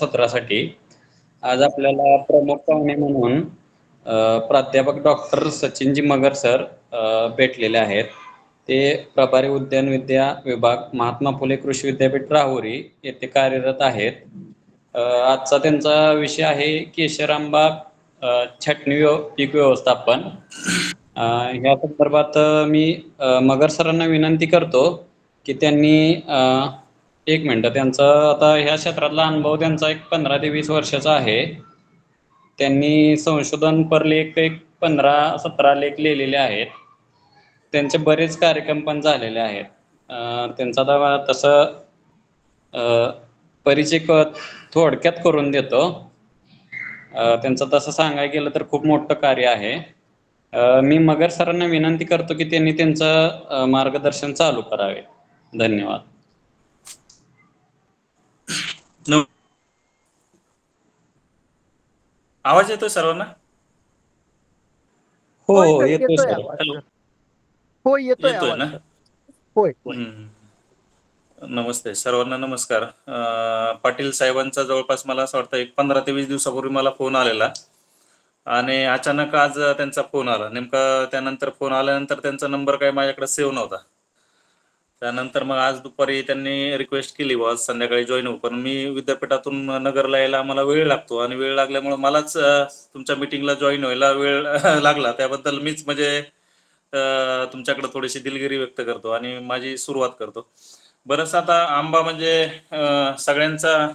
सत्रासाठी आज आपल्याला प्रमुख पाहुणे म्हणून प्राध्यापक डॉक्टर सचिनजी मगर सर भेटलेले आहेत. ते प्रभारी उद्यानविद्या विभाग महात्मा फुले कृषी विद्यापीठ राहुरी येथे कार्यरत आहेत. आजचा त्यांचा विषय आहे केशर आंबा छाटणी पीक व्यवस्थापन. ह्या संदर्भात मी मगर सरांना विनंती करतो की त्यांनी एक मिनिट, त्यांचा आता ह्या क्षेत्रातला अनुभव त्यांचा एक 15 ते 20 वर्षाचा आहे. त्यांनी संशोधन पर लेख एक 15-17 लेख लिहिलेले आहेत. त्यांचे बरेच कार्यक्रम पण झालेले आहेत. त्यांचा आता तसं परिचय थोडक्यात करून देतो. त्यांचं तसं सांगायला गेलं तर खूप मोठं कार्य आहे. मी मगर सरांना विनंती करतो की त्यांनी त्यांचं मार्गदर्शन चालू करावे. धन्यवाद. आवाज येतोय सर्वांना? हो येतोय सर. हो येतोय ना? होय. नमस्ते सर्वांना, नमस्कार. पाटील साहेबांचा जवळपास मला असं वाटतं एक 15 ते 20 दिवसापूर्वी मला फोन आलेला आणि अचानक आज त्यांचा फोन आला. नेमका त्यानंतर फोन आल्यानंतर त्यांचा नंबर काही माझ्याकडे सेव्ह नव्हता. त्यानंतर मग आज दुपारी त्यांनी रिक्वेस्ट केली आज संध्याकाळी जॉईन होऊ, पण मी विद्यापीठातून नगरला यायला मला वेळ लागतो आणि वेळ लागल्यामुळे मलाच तुमच्या मीटिंगला जॉईन व्हायला वेळ लागला. त्याबद्दल मीच म्हणजे तुमच्याकडे थोडीशी दिलगिरी व्यक्त करतो आणि माझी सुरुवात करतो. बरंच आता आंबा म्हणजे सगळ्यांचा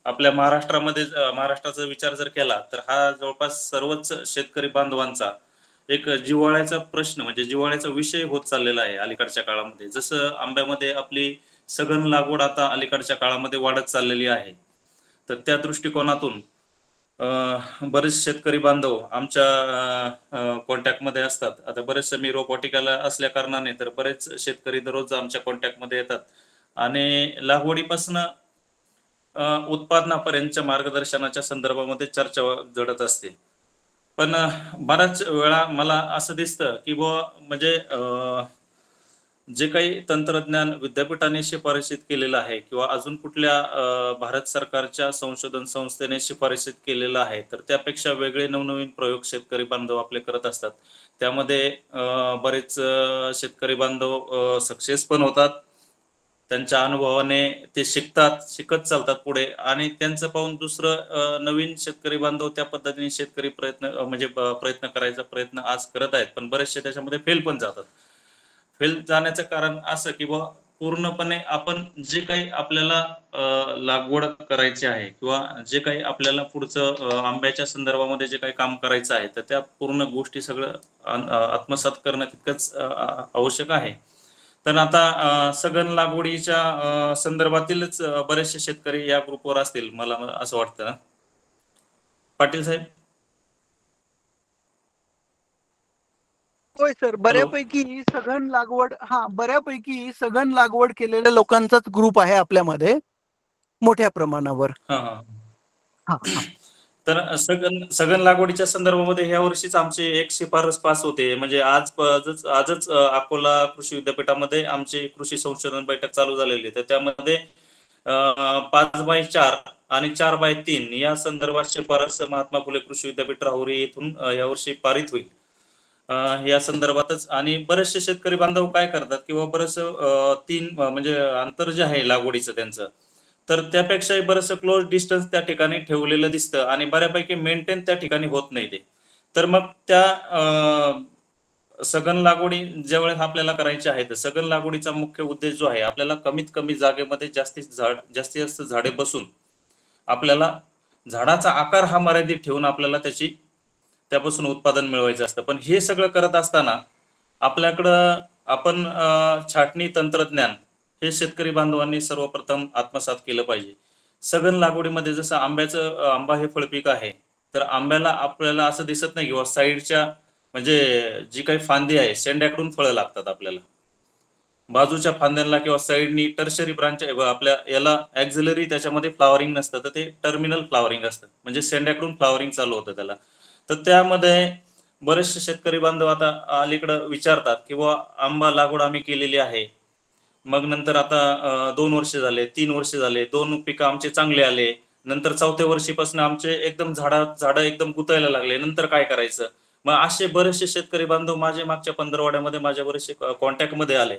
आपल्या महाराष्ट्राचा विचार जर केला तर हा जवळपास सर्वच शेतकरी बांधवांचा एक जिव्हाळ्याचा प्रश्न म्हणजे जिव्हाळ्याचा विषय होत चाललेला आहे अलीकडच्या काळामध्ये. जसं आंब्यामध्ये आपली सघन लागवड आता अलीकडच्या काळामध्ये वाढत चाललेली आहे, तर त्या दृष्टिकोनातून बरेच शेतकरी बांधव आमच्या कॉन्टॅक्टमध्ये असतात. आता बरेचसे मी रोपवाटिकाला असल्या कारणाने तर बरेच शेतकरी दररोज आमच्या कॉन्टॅक्टमध्ये येतात आणि लागवडीपासून उत्पादनापर्यंतच्या मार्गदर्शनाच्या संदर्भामध्ये चर्चा घडत असते. पण बऱ्याच वेळा मला असं दिसतं की म्हणजे जे काही तंत्रज्ञान विद्यापीठाने शिफारशीत केलेलं आहे किंवा अजून कुठल्या भारत सरकारच्या संशोधन संस्थेने शिफारशीत केलेलं आहे, तर त्यापेक्षा वेगळे नवनवीन प्रयोग शेतकरी बांधव आपले करत असतात. त्यामध्ये बरेच शेतकरी बांधव सक्सेस पण होतात. त्यांच्या अनुभवाने ते शिकत चालतात पुढे आणि त्यांचं पाहून दुसरं नवीन शेतकरी बांधव त्या पद्धतीने शेतकरी प्रयत्न करायचा प्रयत्न आज करत आहेत. पण बरेचसे त्याच्यामध्ये फेल पण जातात. फेल जाण्याचं कारण असं की पूर्णपणे आपण जे काही आपल्याला लागवड करायची आहे किंवा जे काही आपल्याला पुढचं आंब्याच्या संदर्भामध्ये जे काही काम करायचं आहे, तर त्या पूर्ण गोष्टी सगळं आत्मसात करणं तितकंच आवश्यक आहे. तर आता सघन लागवडीच्या संदर्भातीलच बरेचसे शेतकरी या ग्रुपवर असतील मला असं वाटतं ना पाटील साहेब? होय सर, बऱ्यापैकी सघन लागवड केलेल्या लोकांचाच ग्रुप आहे आपल्यामध्ये मोठ्या प्रमाणावर. तर सघन लागवडीच्या संदर्भामध्ये ह्या वर्षीच आमची एक शिफारस पास होते. म्हणजे आजच अकोला कृषी विद्यापीठामध्ये आमची कृषी संशोधन बैठक चालू झालेली. तर त्यामध्ये 5x4 आणि 4x3 या संदर्भात शिफारस महात्मा फुले कृषी विद्यापीठ राहुरी येथून यावर्षी पारित होईल या संदर्भातच. आणि बरेचसे शेतकरी बांधव काय करतात किंवा बरेच 3 म्हणजे अंतर जे आहे लागवडीचं त्यांचं, तर त्यापेक्षाही बरंचसं क्लोज डिस्टन्स त्या ठिकाणी ठेवलेलं दिसतं आणि बऱ्यापैकी मेंटेन त्या ठिकाणी होत नाही ते. तर मग त्या सघन लागवडी ज्यावेळेस आपल्याला करायची आहे, तर सघन लागवडीचा मुख्य उद्देश जो आहे आपल्याला कमीत कमी जागेमध्ये जास्तीत जास्त झाडे बसून आपल्याला झाडाचा आकार हा मर्यादित ठेवून आपल्याला त्यापासून उत्पादन मिळवायचं असतं. पण हे सगळं करत असताना आपल्याकडं आपण छाटणी तंत्रज्ञान हे शेतकरी बांधवांनी सर्वप्रथम आत्मसात केलं पाहिजे. सघन लागवडीमध्ये जसं आंबा हे फळपीक आहे, तर आंब्याला आपल्याला असं दिसत नाही किंवा साईडच्या म्हणजे जी काही फांदी आहे शेंड्याकडून फळं लागतात आपल्याला. बाजूच्या फांद्यांना किंवा साईडनी टर्शरी ब्रांच आपल्या याला ॲक्झिलरी त्याच्यामध्ये फ्लावरिंग नसतं, तर ते टर्मिनल फ्लावरिंग असतं, म्हणजे शेंड्याकडून फ्लावरिंग चालू होतं त्याला. तर त्यामध्ये बरेचसे शेतकरी बांधव आता अलीकडं विचारतात किंवा आंबा लागवड आम्ही केलेली आहे, मग नंतर आता 2 वर्ष झाले, 3 वर्ष झाले, 2 पिकं आमचे चांगले आले, नंतर 4थ्या वर्षीपासून आमचे एकदम झाडं एकदम गुतायला लागले, नंतर काय करायचं. मग असे बरेचसे शेतकरी बांधव माझे मागच्या पंधरवड्यामध्ये माझ्या बरेचसे कॉन्टॅक्ट मध्ये आले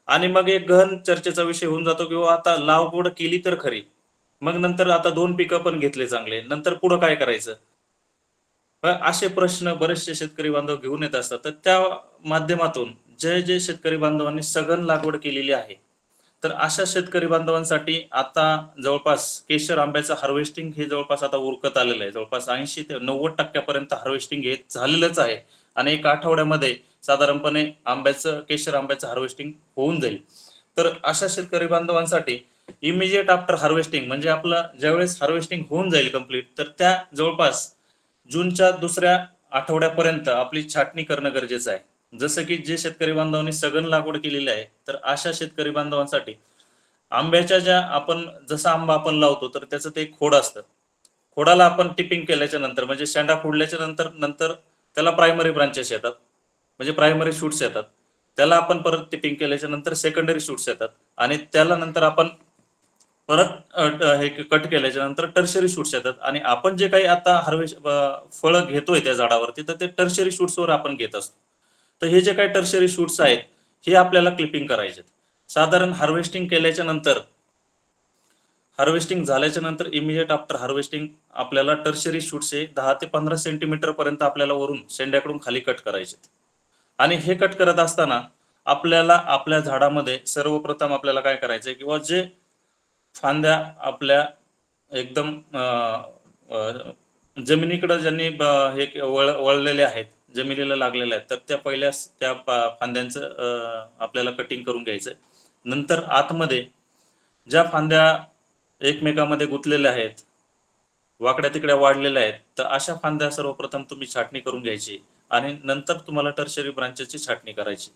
आणि मग एक गहन चर्चेचा विषय होऊन जातो की आता लागवड केली तर खरी, मग नंतर आता 2 पिकं पण घेतले चांगले, नंतर पुढं काय करायचं. असे प्रश्न बरेचसे शेतकरी बांधव घेऊन येत असतात. तर त्या माध्यमातून जे शेतकरी बांधवांनी सघन लागवड केलेली आहे, तर अशा शेतकरी बांधवांसाठी आता जवळपास केशर आंब्याचं हार्वेस्टिंग हे जवळपास आता उरकत आलेलं आहे. जवळपास 80 ते 90% हार्वेस्टिंग हे झालेलंच आहे आणि एक आठवड्यामध्ये साधारणपणे केशर आंब्याचं हार्वेस्टिंग होऊन जाईल. तर अशा शेतकरी बांधवांसाठी इमिजिएट आफ्टर हार्वेस्टिंग म्हणजे आपलं ज्यावेळेस हार्वेस्टिंग होऊन जाईल कम्प्लीट, तर त्या जवळपास जूनच्या 2ऱ्या आठवड्यापर्यंत आपली छाटणी करणं गरजेचं आहे. जसं की जे शेतकरी बांधवांनी सघन लागवड केलेली आहे, तर अशा शेतकरी बांधवांसाठी आंब्याच्या जसा आंबा आपण लावतो तर त्याचं ते खोड असतं. खोडाला आपण टिपिंग केल्याच्या नंतर म्हणजे शेंडा फोडल्याच्या नंतर त्याला प्रायमरी ब्रांचेस येतात, म्हणजे प्रायमरी शूट्स येतात. त्याला आपण परत टिपिंग केल्याच्या नंतर सेकंडरी शूट्स येतात आणि त्याला नंतर आपण परत हे कट केल्याच्या नंतर टर्शरी शूट्स येतात आणि आपण जे काही आता फळं घेतोय त्या झाडावरती, तर ते टर्शरी शूट्सवर आपण घेत असतो. तर हे जे काही टर्शरी शूट्स आहेत हे आपल्याला क्लिपिंग करायचे. साधारण हार्वेस्टिंग झाल्याच्या नंतर इमिजिएट आफ्टर हार्वेस्टिंग आपल्याला टर्शरी शूट्स हे 10 ते 15 सेंटीमीटर पर्यंत आपल्याला वरून शेंड्याकडून खाली कट करायचे. आणि हे कट करत असताना आपल्याला आपल्या झाडामध्ये सर्वप्रथम आपल्याला काय करायचंय, किंवा जे फांद्या आपल्या एकदम जमिनीकडे ज्यांनी हे वळलेले आहेत, जमिनीला लागलेले आहेत, तर त्या पहिल्या त्या फांद्यांचं आपल्याला कटिंग करून घ्यायचंय. नंतर आतमध्ये ज्या फांद्या एकमेकांमध्ये गुंतलेल्या आहेत, वाकड्या तिकड्या वाढलेल्या आहेत, तर अशा फांद्या सर्वप्रथम तुम्ही छाटणी करून घ्यायची आणि नंतर तुम्हाला टर्शरी ब्रांचेसची छाटणी करायची.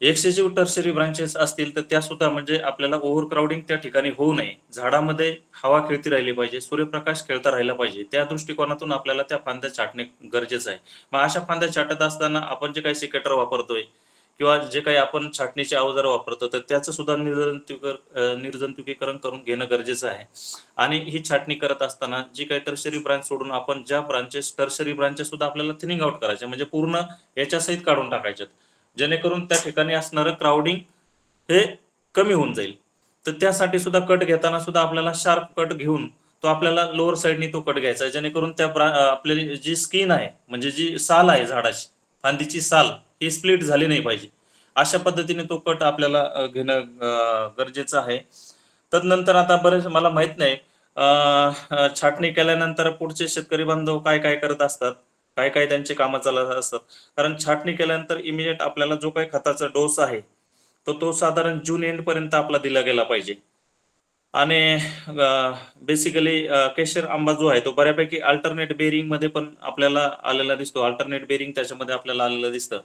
एक्सेसिव्ह टर्शरी ब्रांचेस असतील तर त्या सुद्धा म्हणजे आपल्याला ओव्हर क्राउडिंग त्या ठिकाणी होऊ नये, झाडामध्ये हवा खेळती राहिली पाहिजे, सूर्यप्रकाश खेळता राहिला पाहिजे, त्या दृष्टिकोनातून आपल्याला त्या फांद्या छाटणे गरजेचं आहे. मग अशा फांद्या छाटत असताना आपण जे काही सिकेटर वापरतोय किंवा जे काही आपण छाटणीचे अवजार वापरतो, तर त्याचं सुद्धा निर्जंतुकीकरण करून घेणं गरजेचं आहे. आणि ही छाटणी करत असताना जी काही टर्शरी ब्रांच सोडून आपण ज्या टर्शरी ब्रांचेस सुद्धा आपल्याला थिनिंग आउट करायचे, म्हणजे पूर्ण याच्या सहित काढून टाकायचे, जेणेकरून त्या ठिकाणी असणारं क्राउडिंग हे कमी होऊन जाईल. तर त्यासाठी सुद्धा कट घेताना सुद्धा आपल्याला शार्प कट घेऊन तो आपल्याला लोअर साईडनी तो कट घ्यायचा आहे, जेणेकरून त्या आपली जी स्किन आहे, म्हणजे जी साल आहे झाडाची, फांदीची साल ही स्प्लिट झाली नाही पाहिजे. अशा पद्धतीने तो कट आपल्याला घेणं गरजेचं आहे. तदनंतर आता बरेच मला माहित नाही छाटणी केल्यानंतर पुढचे शेतकरी बांधव काय काय करत असतात, काय काय त्यांचे कामं चालत असतात. कारण छाटणी केल्यानंतर इमिजिएट आपल्याला जो काही खताचा डोस आहे तो साधारण जून एंड पर्यंत आपला दिला गेला पाहिजे. आणि बेसिकली केशर आंबा जो आहे तो बऱ्यापैकी अल्टरनेट बेरिंग मध्ये पण आपल्याला आलेला दिसतो, अल्टरनेट बेरिंग त्याच्यामध्ये आपल्याला आलेलं दिसतं.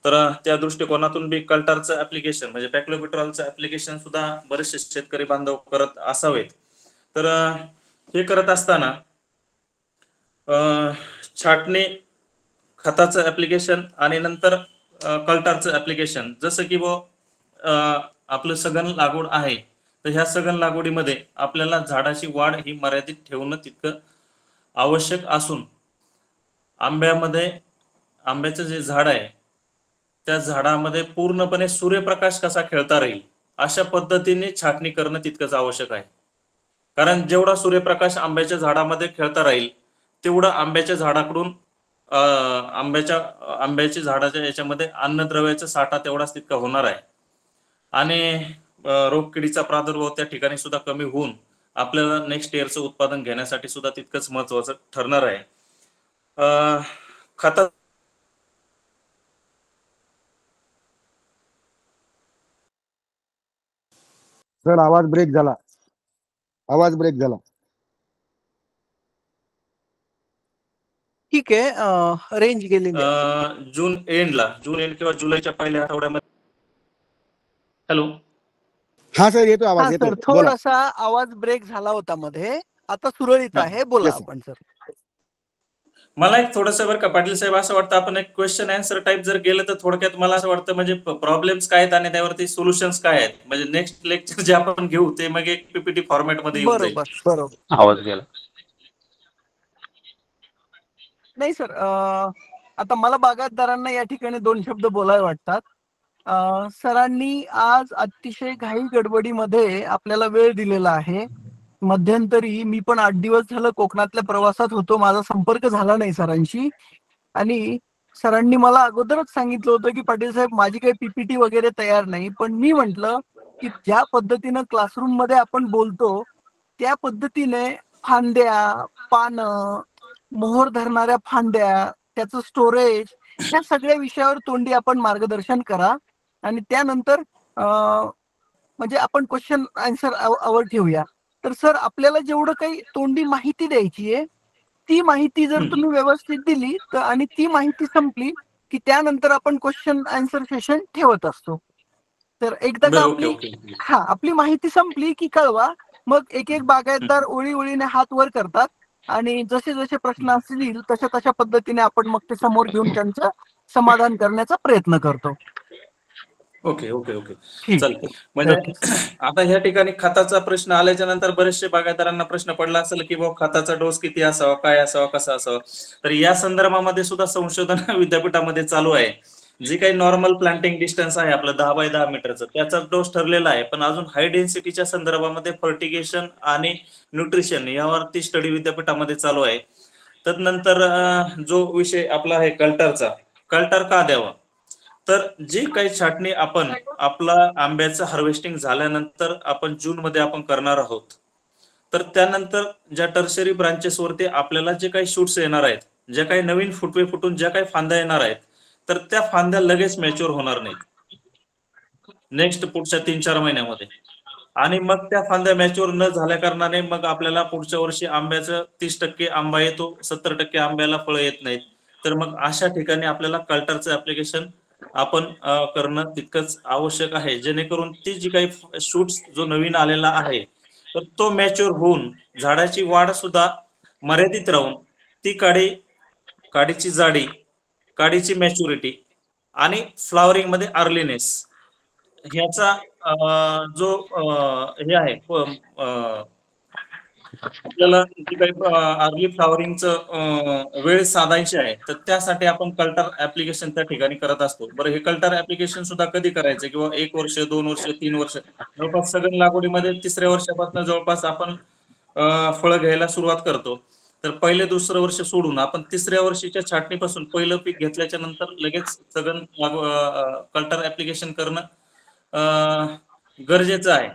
तर त्या दृष्टिकोनातून बी कल्टरचं ऍप्लिकेशन म्हणजे पॅक्लोबिट्रॉलचं ऍप्लिकेशन सुद्धा बरेचसे शेतकरी बांधव करत असावेत. तर हे करत असताना छाटणी, खताचं ऍप्लिकेशन आणि नंतर कल्टरचं ऍप्लिकेशन, जसं की आपलं सघन लागवड आहे, तर ह्या सघन लागवडीमध्ये आपल्याला झाडाची वाढ ही मर्यादित ठेवणं तितकं आवश्यक असून आंब्याचं जे झाड आहे त्या झाडामध्ये पूर्णपणे सूर्यप्रकाश कसा खेळता राहील अशा पद्धतीने छाटणी करणं तितकंच आवश्यक आहे. कारण जेवढा सूर्यप्रकाश आंब्याच्या झाडामध्ये खेळता राहील तेवढं आंब्याच्या झाडाकडून आंब्याच्या झाडाच्या याच्यामध्ये अन्नद्रव्याचा साठा तेवढाच तितका होणार आहे आणि रोगकिडीचा प्रादुर्भाव त्या ठिकाणी सुद्धा कमी होऊन आपल्याला नेक्स्ट इयरचं उत्पादन घेण्यासाठी सुद्धा तितकंच महत्वाचं ठरणार आहे. खता सर आवाज ब्रेक झाला. ठीक आहे, रेंज गेलेली आहे. जून एंड किंवा जुलैच्या पहिल्या आठवड्यामध्ये. हॅलो, हा सर येतो हा आवाज, सर, येतोय, बोला. थोडासा आवाज ब्रेक झाला होता मध्ये, आता सुरळीत आहे, बोला Yes, sir. आपण सर. मला एक थोडंसं बरं का पाटील साहेब असं वाटतं, आपण एक क्वेश्चन आन्सर टाईप जर गेलं तर थोडक्यात मला असं वाटतं, म्हणजे प्रॉब्लेम्स काय आहेत आणि त्यावरती सोल्युशन्स काय आहेत, म्हणजे नेक्स्ट लेक्चर जे आपण घेऊ ते मग एक पीपीटी फॉर्मॅट मध्ये येऊन जाईल. बरोबर बरोबर. आवाज गेला. नाही सर, आता मला बागायतदारांना या ठिकाणी 2 शब्द बोलावे वाटतात. सरांनी आज अतिशय घाई गडबडीमध्ये आपल्याला वेळ दिलेला आहे. मध्यंतरी मी पण 8 दिवस झालं कोकणातल्या प्रवासात होतो. माझा संपर्क झाला नाही सरांशी आणि सरांनी मला अगोदरच सांगितलं होतं, की पाटील साहेब माझी काही पीपीटी वगैरे तयार नाही. पण मी म्हटलं, की ज्या पद्धतीनं क्लासरूममध्ये आपण बोलतो, त्या पद्धतीने फांद्या, पानं, मोहर धरणाऱ्या फांद्या, त्याचं स्टोरेज, ह्या सगळ्या विषयावर तोंडी आपण मार्गदर्शन करा आणि त्यानंतर म्हणजे आपण क्वेश्चन आन्सर आवर ठेवूया. तर सर आपल्याला जेवढं काही तोंडी माहिती द्यायची आहे, ती माहिती जर तुम्ही व्यवस्थित दिली तर आणि ती माहिती संपली की त्यानंतर आपण क्वेश्चन आन्सर सेशन ठेवत असतो. तर एकदा का बरं, ओके ओके. आपली माहिती संपली की कळवा. मग एक एक बागायतदार ओळीने हात वर करतात आणि जसे जसे प्रश्न असतील तशा तशा पद्धतीने आपण मग ते समोर घेऊन त्यांचं समाधान करण्याचा प्रयत्न करतो. ओके ओके ओके ठीक. चालेल. म्हणजे ओके. आता ह्या ठिकाणी खताचा प्रश्न आल्याच्या नंतर बरेचसे बागायतदारांना प्रश्न पडला असेल की बाबा खताचा डोस किती असावा, काय असावा, कसा असावा. तर या संदर्भामध्ये सुद्धा संशोधन विद्यापीठामध्ये चालू आहे. जे काही नॉर्मल प्लांटिंग डिस्टन्स आहे आपलं 10 बाय 10 मीटरचं, त्याचा डोस ठरलेला आहे. पण अजून हाय डेन्सिटीच्या संदर्भामध्ये फर्टिगेशन आणि न्यूट्रिशन यावरती स्टडी विद्यापीठामध्ये चालू आहे. तदनंतर जो विषय आपला आहे कल्टरचा, कल्टर का द्यावा, तर जी काही छाटणी आपण आपला आंब्याचं हार्वेस्टिंग झाल्यानंतर आपण जून मध्ये आपण करणार आहोत, तर त्यानंतर ज्या टर्शरी ब्रांचेस वरती आपल्याला जे काही शूट्स येणार आहेत, ज्या काही नवीन फुटवे फुटून ज्या काही फांद्या येणार आहेत, तर त्या फांद्या लगेच मॅच्युअर होणार नाहीत नेक्स्ट पुढच्या 3-4 महिन्यामध्ये. आणि मग त्या फांद्या मॅच्युअर न झाल्या कारणाने मग आपल्याला पुढच्या वर्षी आंब्याचं 30% आंबा येतो, 70% आंब्याला फळं येत नाहीत. तर मग अशा ठिकाणी आपल्याला कल्टरचं ऍप्लिकेशन आपण करणं तितकंच आवश्यक आहे, जेणेकरून ती जी काही शूट्स जो नवीन आलेला आहे तर तो मॅच्युअर होऊन झाडाची वाढ सुद्धा मर्यादित राहून ती काडीची जाडी, काडीची मॅच्युरिटी आणि फ्लॉवरिंग मध्ये अर्लीनेस ह्याचा जो हे आहे आपल्याला जी काही अर्ली फ्लॉवरिंगचं वेळ साधायची आहे, तर त्यासाठी आपण कल्टर ऍप्लिकेशन त्या ठिकाणी करत असतो. बरं, हे कल्टर ऍप्लिकेशन सुद्धा कधी करायचं किंवा 1 वर्ष, 2 वर्ष, 3 वर्ष, जवळपास सगळ्या लागवडीमध्ये 3ऱ्या वर्षापासून जवळपास आपण फळं घ्यायला सुरुवात करतो. तर पहिले 2रं वर्ष सोडून आपण 3ऱ्या वर्षीच्या छाटणीपासून पहिलं पीक घेतल्याच्या नंतर लगेच सगळं कल्टर ऍप्लिकेशन करणं गरजेचं आहे.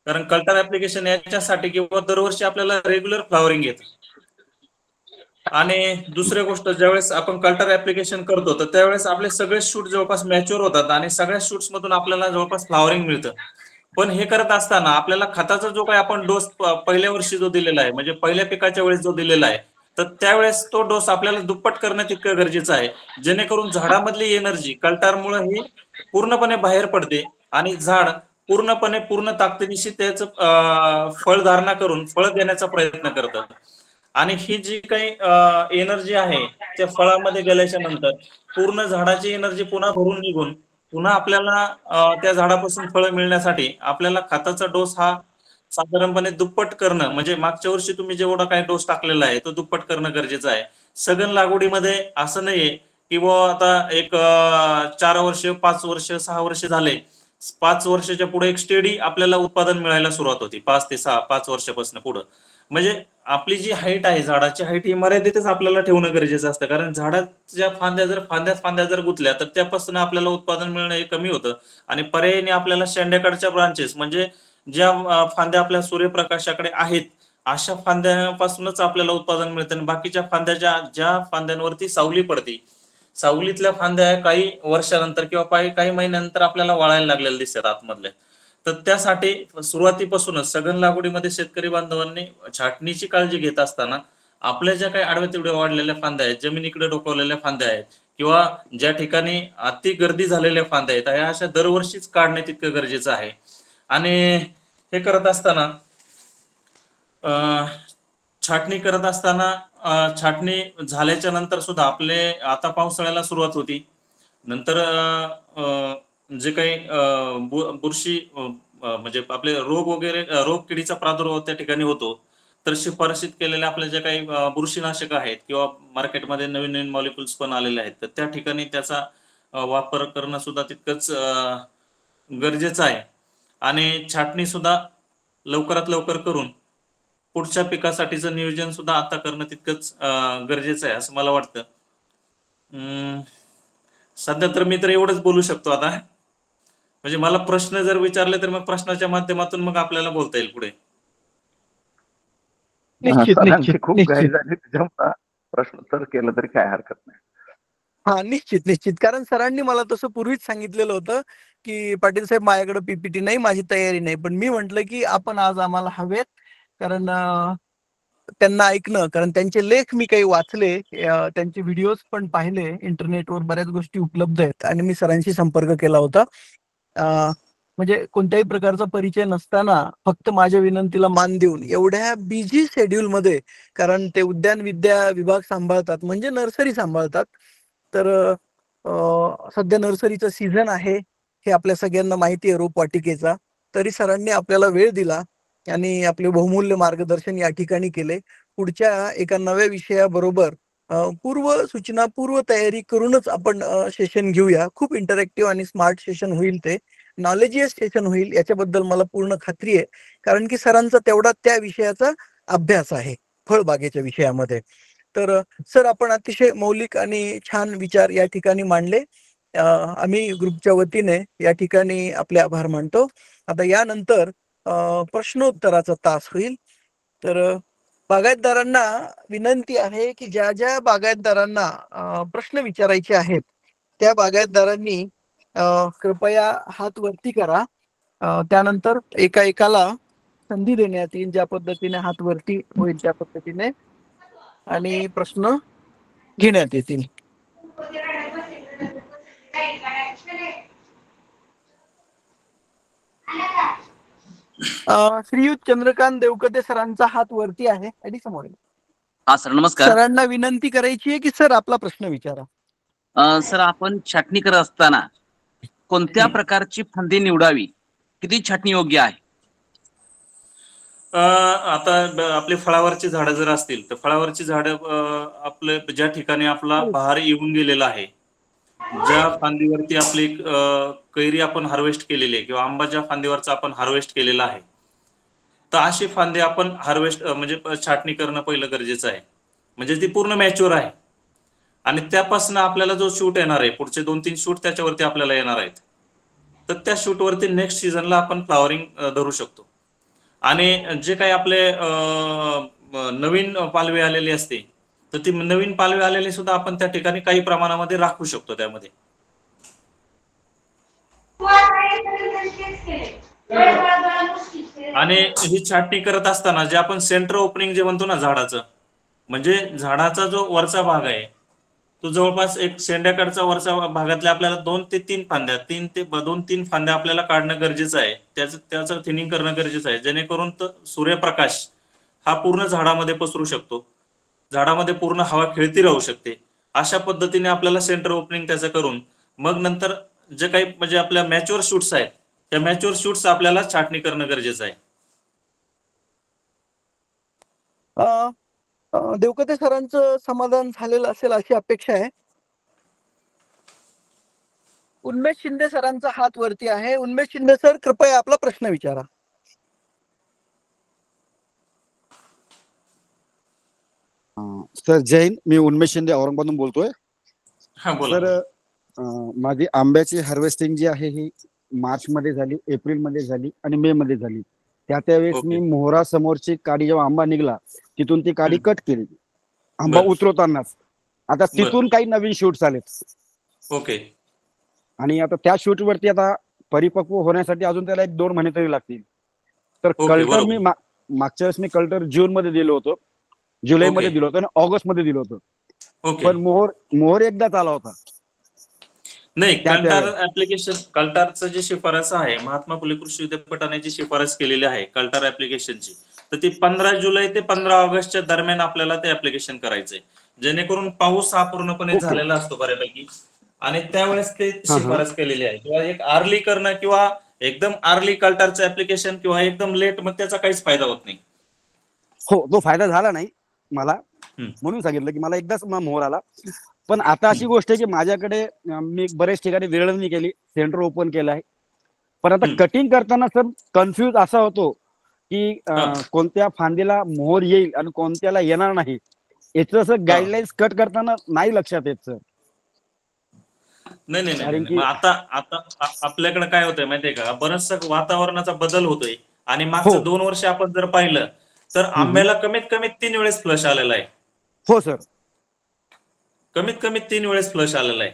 कारण कल्टर ऍप्लिकेशन याच्यासाठी किंवा दरवर्षी आपल्याला रेग्युलर फ्लॉवरिंग येतं. आणि दुसरी गोष्ट, ज्यावेळेस आपण कल्टर ऍप्लिकेशन करतो तर त्यावेळेस आपले सगळे शूट जवळपास मॅच्युअर होतात आणि सगळ्या शूट्स मधून आपल्याला जवळपास फ्लॉवरिंग मिळतं. पण हे करत असताना आपल्याला खताचा जो काही आपण डोस पहिल्या वर्षी जो दिलेला आहे, म्हणजे पहिल्या पिकाच्या वेळेस जो दिलेला आहे, तर त्यावेळेस तो डोस आपल्याला दुप्पट करणं तितकं गरजेचं आहे, जेणेकरून झाडामधली एनर्जी कल्टरमुळे ही पूर्णपणे बाहेर पडते आणि झाड पूर्णपणे पूर्ण ताकदीनिशी त्याचं फळधारणा करून फळ देण्याचा प्रयत्न करतं. आणि ही जी काही एनर्जी आहे त्या फळामध्ये गेल्याच्या नंतर पूर्ण झाडाची एनर्जी पुन्हा भरून निघून पुन्हा आपल्याला त्या झाडापासून फळं मिळण्यासाठी आपल्याला खताचा डोस हा साधारणपणे दुप्पट करणं, म्हणजे मागच्या वर्षी तुम्ही जेवढा काही डोस टाकलेला आहे तो दुप्पट करणं गरजेचं आहे. सघन लागवडीमध्ये असं नाहीये की बुवा आता एक 4 वर्ष, 5 वर्ष, 6 वर्ष झाले, 5 वर्षाच्या पुढे एक स्टेडी आपल्याला उत्पादन मिळायला सुरुवात होती 5 ते 6 5 वर्षापासून पुढे. म्हणजे आपली जी हाईट आहे, झाडाची हाईट ही मर्यादितच आपल्याला ठेवणं गरजेचं असतं, कारण झाडाच्या फांद्या जर गुंतल्या तर त्यापासून आपल्याला उत्पादन मिळणं हे कमी होतं. आणि पर्यायीने आपल्याला शेंड्याकडच्या ब्रांचेस, म्हणजे ज्या फांद्या आपल्या सूर्यप्रकाशाकडे आहेत अशा फांद्यापासूनच आपल्याला उत्पादन मिळतं. आणि बाकीच्या फांद्या ज्या फांद्यांवरती सावली पडते, सावलीतल्या फांद्या काही वर्षानंतर किंवा काही महिन्यानंतर आपल्याला वाळायला लागलेल्या दिसतात आतमधल्या. तर त्यासाठी सुरुवातीपासूनच सघन लागवडीमध्ये शेतकरी बांधवांनी छाटणीची काळजी घेत असताना आपल्या ज्या काही आडव्या तिवड्या वाढलेल्या फांद्या आहेत, जमिनीकडे डोकावलेल्या फांद्या आहेत किंवा ज्या ठिकाणी अति गर्दी झालेल्या फांद्या आहेत, ह्या अशा दरवर्षीच काढणे तितकं गरजेचं आहे. आणि हे करत असताना छाटणी करत असताना छाटणी झाल्याच्या नंतर सुद्धा आपले आता पावसाळ्याला सुरुवात होती, नंतर जे काही बुरशी म्हणजे आपले रोग वगैरे रोग किडीचा प्रादुर्भाव त्या ठिकाणी होतो, तर शिफारशीत केलेल्या आपल्या ज्या काही बुरशीनाशक आहेत किंवा मार्केटमध्ये नवीन नवीन मॉलिक्युल्स पण आलेले आहेत, तर त्या ठिकाणी त्याचा वापर करणं सुद्धा तितकंच गरजेचं आहे. आणि छाटणी सुद्धा लवकरात लवकर करून पुढच्या पिकासाठीचं नियोजन सुद्धा आता करणं तितकंच गरजेचं आहे असं मला वाटतं. सध्या तर मी तर एवढंच बोलू शकतो आता. म्हणजे मला प्रश्न जर विचारले तर मग प्रश्नाच्या माध्यमातून मग आपल्याला बोलता येईल पुढे. निश्चित सरांची निश्चित खूप घाई निश्चित झाली त्याच्यामुळे प्रश्नोत्तर केलं तरी काय हरकत नाही. हा निश्चित निश्चित. कारण सरांनी मला तसं पूर्वीच सांगितलेलं होतं की पाटील साहेब माझ्याकडे पीपीटी नाही, माझी तयारी नाही, पण मी म्हंटल की आपण आज आम्हाला हवेत. कारण त्यांना ऐकणं, कारण त्यांचे लेख मी काही वाचले, त्यांचे व्हिडिओज पण पाहिले, इंटरनेटवर बऱ्याच गोष्टी उपलब्ध आहेत आणि मी सरांशी संपर्क केला होता. म्हणजे कोणत्याही प्रकारचा परिचय नसताना फक्त माझ्या विनंतीला मान देऊन एवढ्या बिझी शेड्यूलमध्ये, कारण ते उद्यान विद्या विभाग सांभाळतात म्हणजे नर्सरी सांभाळतात, तर सध्या नर्सरीचं सीझन आहे हे आपल्या सगळ्यांना माहिती आहे रोपवाटिकेचा, तरी सरांनी आपल्याला वेळ दिला आणि आपले बहुमूल्य मार्गदर्शन या ठिकाणी केले. पुढच्या एका नव्या विषयाबरोबर पूर्व सूचना पूर्व तयारी करूनच आपण सेशन घेऊया. खूप इंटरॅक्टिव्ह आणि स्मार्ट सेशन होईल, ते नॉलेजियस सेशन होईल याच्याबद्दल मला पूर्ण खात्री आहे. कारण की सरांचा तेवढा त्या विषयाचा अभ्यास आहे फळबागेच्या विषयामध्ये. तर सर आपण अतिशय मौलिक आणि छान विचार या ठिकाणी मांडले. आम्ही ग्रुपच्या वतीने या ठिकाणी आपले आभार मानतो. आता यानंतर प्रश्नोत्तराचा तास होईल. तर बागायतदारांना विनंती आहे की ज्या ज्या बागायतदारांना प्रश्न विचारायचे आहेत त्या बागायतदारांनी कृपया हात वरती करा. त्यानंतर एका एकाला संधी देण्यात येईल, ज्या पद्धतीने हात वरती होईल त्या पद्धतीने, आणि प्रश्न घेण्यात येतील. श्रीयुत चंद्रकांत देवकते सरांचा हात वरती आहे आणि समोर. हा सर नमस्कार. सरांना विनंती करायची आहे की सर आपला प्रश्न विचारा. सर आपण छाटणी करत असताना कोणत्या प्रकारची फांदी निवडावी, किती छाटणी योग्य आहे? आता आपली फळावरची झाडं जर असतील तर फळावरची झाडं आपले ज्या ठिकाणी आपला बहार येऊन गेलेला आहे, ज्या फांदीवरती आपली कैरी आपण हार्वेस्ट केलेली आहे किंवा आंबा ज्या फांदीवरचा आपण हार्वेस्ट केलेला आहे, तर अशी फांदी आपण हार्वेस्ट म्हणजे छाटणी करणं पहिलं गरजेचं आहे. म्हणजे ती पूर्ण मॅच्युअर आहे आणि त्यापासून आपल्याला जो शूट येणार आहे, पुढचे 2-3 शूट त्याच्यावरती आपल्याला येणार आहेत, तर त्या शूटवरती नेक्स्ट सीझनला आपण फ्लॉवरिंग धरू शकतो. आणि जे काही आपले नवीन पालवी आलेली असते, तर ती नवीन पालवी आलेली सुद्धा आपण त्या ठिकाणी काही प्रमाणामध्ये राखू शकतो त्यामध्ये. आणि ही छाटणी करत असताना जे आपण सेंटर ओपनिंग जे म्हणतो ना झाडाचं, म्हणजे झाडाचा जो वरचा भाग आहे तो जवळपास एक शेंड्याकडचा वरचा भागातल्या आपल्याला 2 ते 3 फांद्या 2-3 फांद्या आपल्याला काढणं गरजेचं आहे. त्याचं थिनिंग करणं गरजेचं आहे, जेणेकरून सूर्यप्रकाश हा पूर्ण झाडामध्ये पसरू शकतो, झाडामध्ये पूर्ण हवा खेळती राहू शकते. अशा पद्धतीने आपल्याला सेंटर ओपनिंग त्याचं करून मग नंतर जे काही म्हणजे आपल्या मॅच्युअर शूट्स आहेत त्या मॅच्युअर शूट्स आपल्याला छाटणी करणं गरजेचं आहे. देवकते सरांचं समाधान झालेलं असेल अशी अपेक्षा आहे. उन्मेष शिंदे सरांचा हात वरती आहे. उन्मेष शिंदे सर कृपया आपला प्रश्न विचारा. सर जय हिंद, मी उन्मेष शिंदे औरंगाबादून बोलतोय. सर माझी आंब्याची हार्वेस्टिंग जी आहे ही मार्च मध्ये झाली, एप्रिल मध्ये झाली आणि मे मध्ये झाली. त्यावेळेस मी मोहरा समोरची काडी जेव्हा आंबा निघला तिथून ती काडी कट केली आंबा उतरवतानाच. आता तिथून काही नवीन शूट्स आलेत. ओके. आणि आता त्या शूट वरती आता परिपक्व होण्यासाठी अजून त्याला 1-2 महिने तरी लागतील. तर कल्टर मी मागच्या वेळेस मी कल्टर जून मध्ये दिलं होतं, जुलै मध्ये दिलं होतं आणि ऑगस्ट मध्ये दिलं होतं. पण मोहर एकदाच आला होता. नाही, कल्टार ऍप्लिकेशन, कल्टारचं जे शिफारस आहे महात्मा फुले कृषी विद्यापीठाने जी शिफारस केलेली आहे कल्टार ऍप्लिकेशनची, तर ती 15 जुलै ते 15 ऑगस्टच्या दरम्यान आपल्याला ते ऍप्लिकेशन करायचंय, जेणेकरून पाऊस हा पूर्णपणे ओके. झालेला असतो बऱ्यापैकी, आणि त्यावेळेस ते हा, हा. शिफारस केलेली आहे. किंवा एक अर्ली करणं किंवा एकदम अर्ली कल्टारचं ऍप्लिकेशन किंवा एकदम लेट, मग त्याचा काहीच फायदा होत नाही. हो, तो फायदा झाला नाही मला, हम्म. म्हणून सांगितलं की मला एकदाच मोहर आला. पण आता अशी गोष्ट आहे की माझ्याकडे मी बरेच ठिकाणी वेळणी केली, सेंटर ओपन केलं आहे, पण आता कटिंग करताना सर कन्फ्यूज असा होतो की कोणत्या फांदीला मोहर येईल आणि कोणत्याला येणार नाही, याचं असं गाईडलाईन्स कट करताना नाही लक्षात येत सर. नाही नाही कारण नाही, की मग आता आपल्याकडे काय होतंय माहितीये का, बरचसा वातावरणाचा बदल होतोय. आणि हो. मागचं 2 वर्ष आपण जर पाहिलं तर आंब्याला कमीत कमी 3 वेळेस फ्लश आलेला आहे. हो सर, कमीत कमी 3 वेळेस फ्लश आलेला आहे.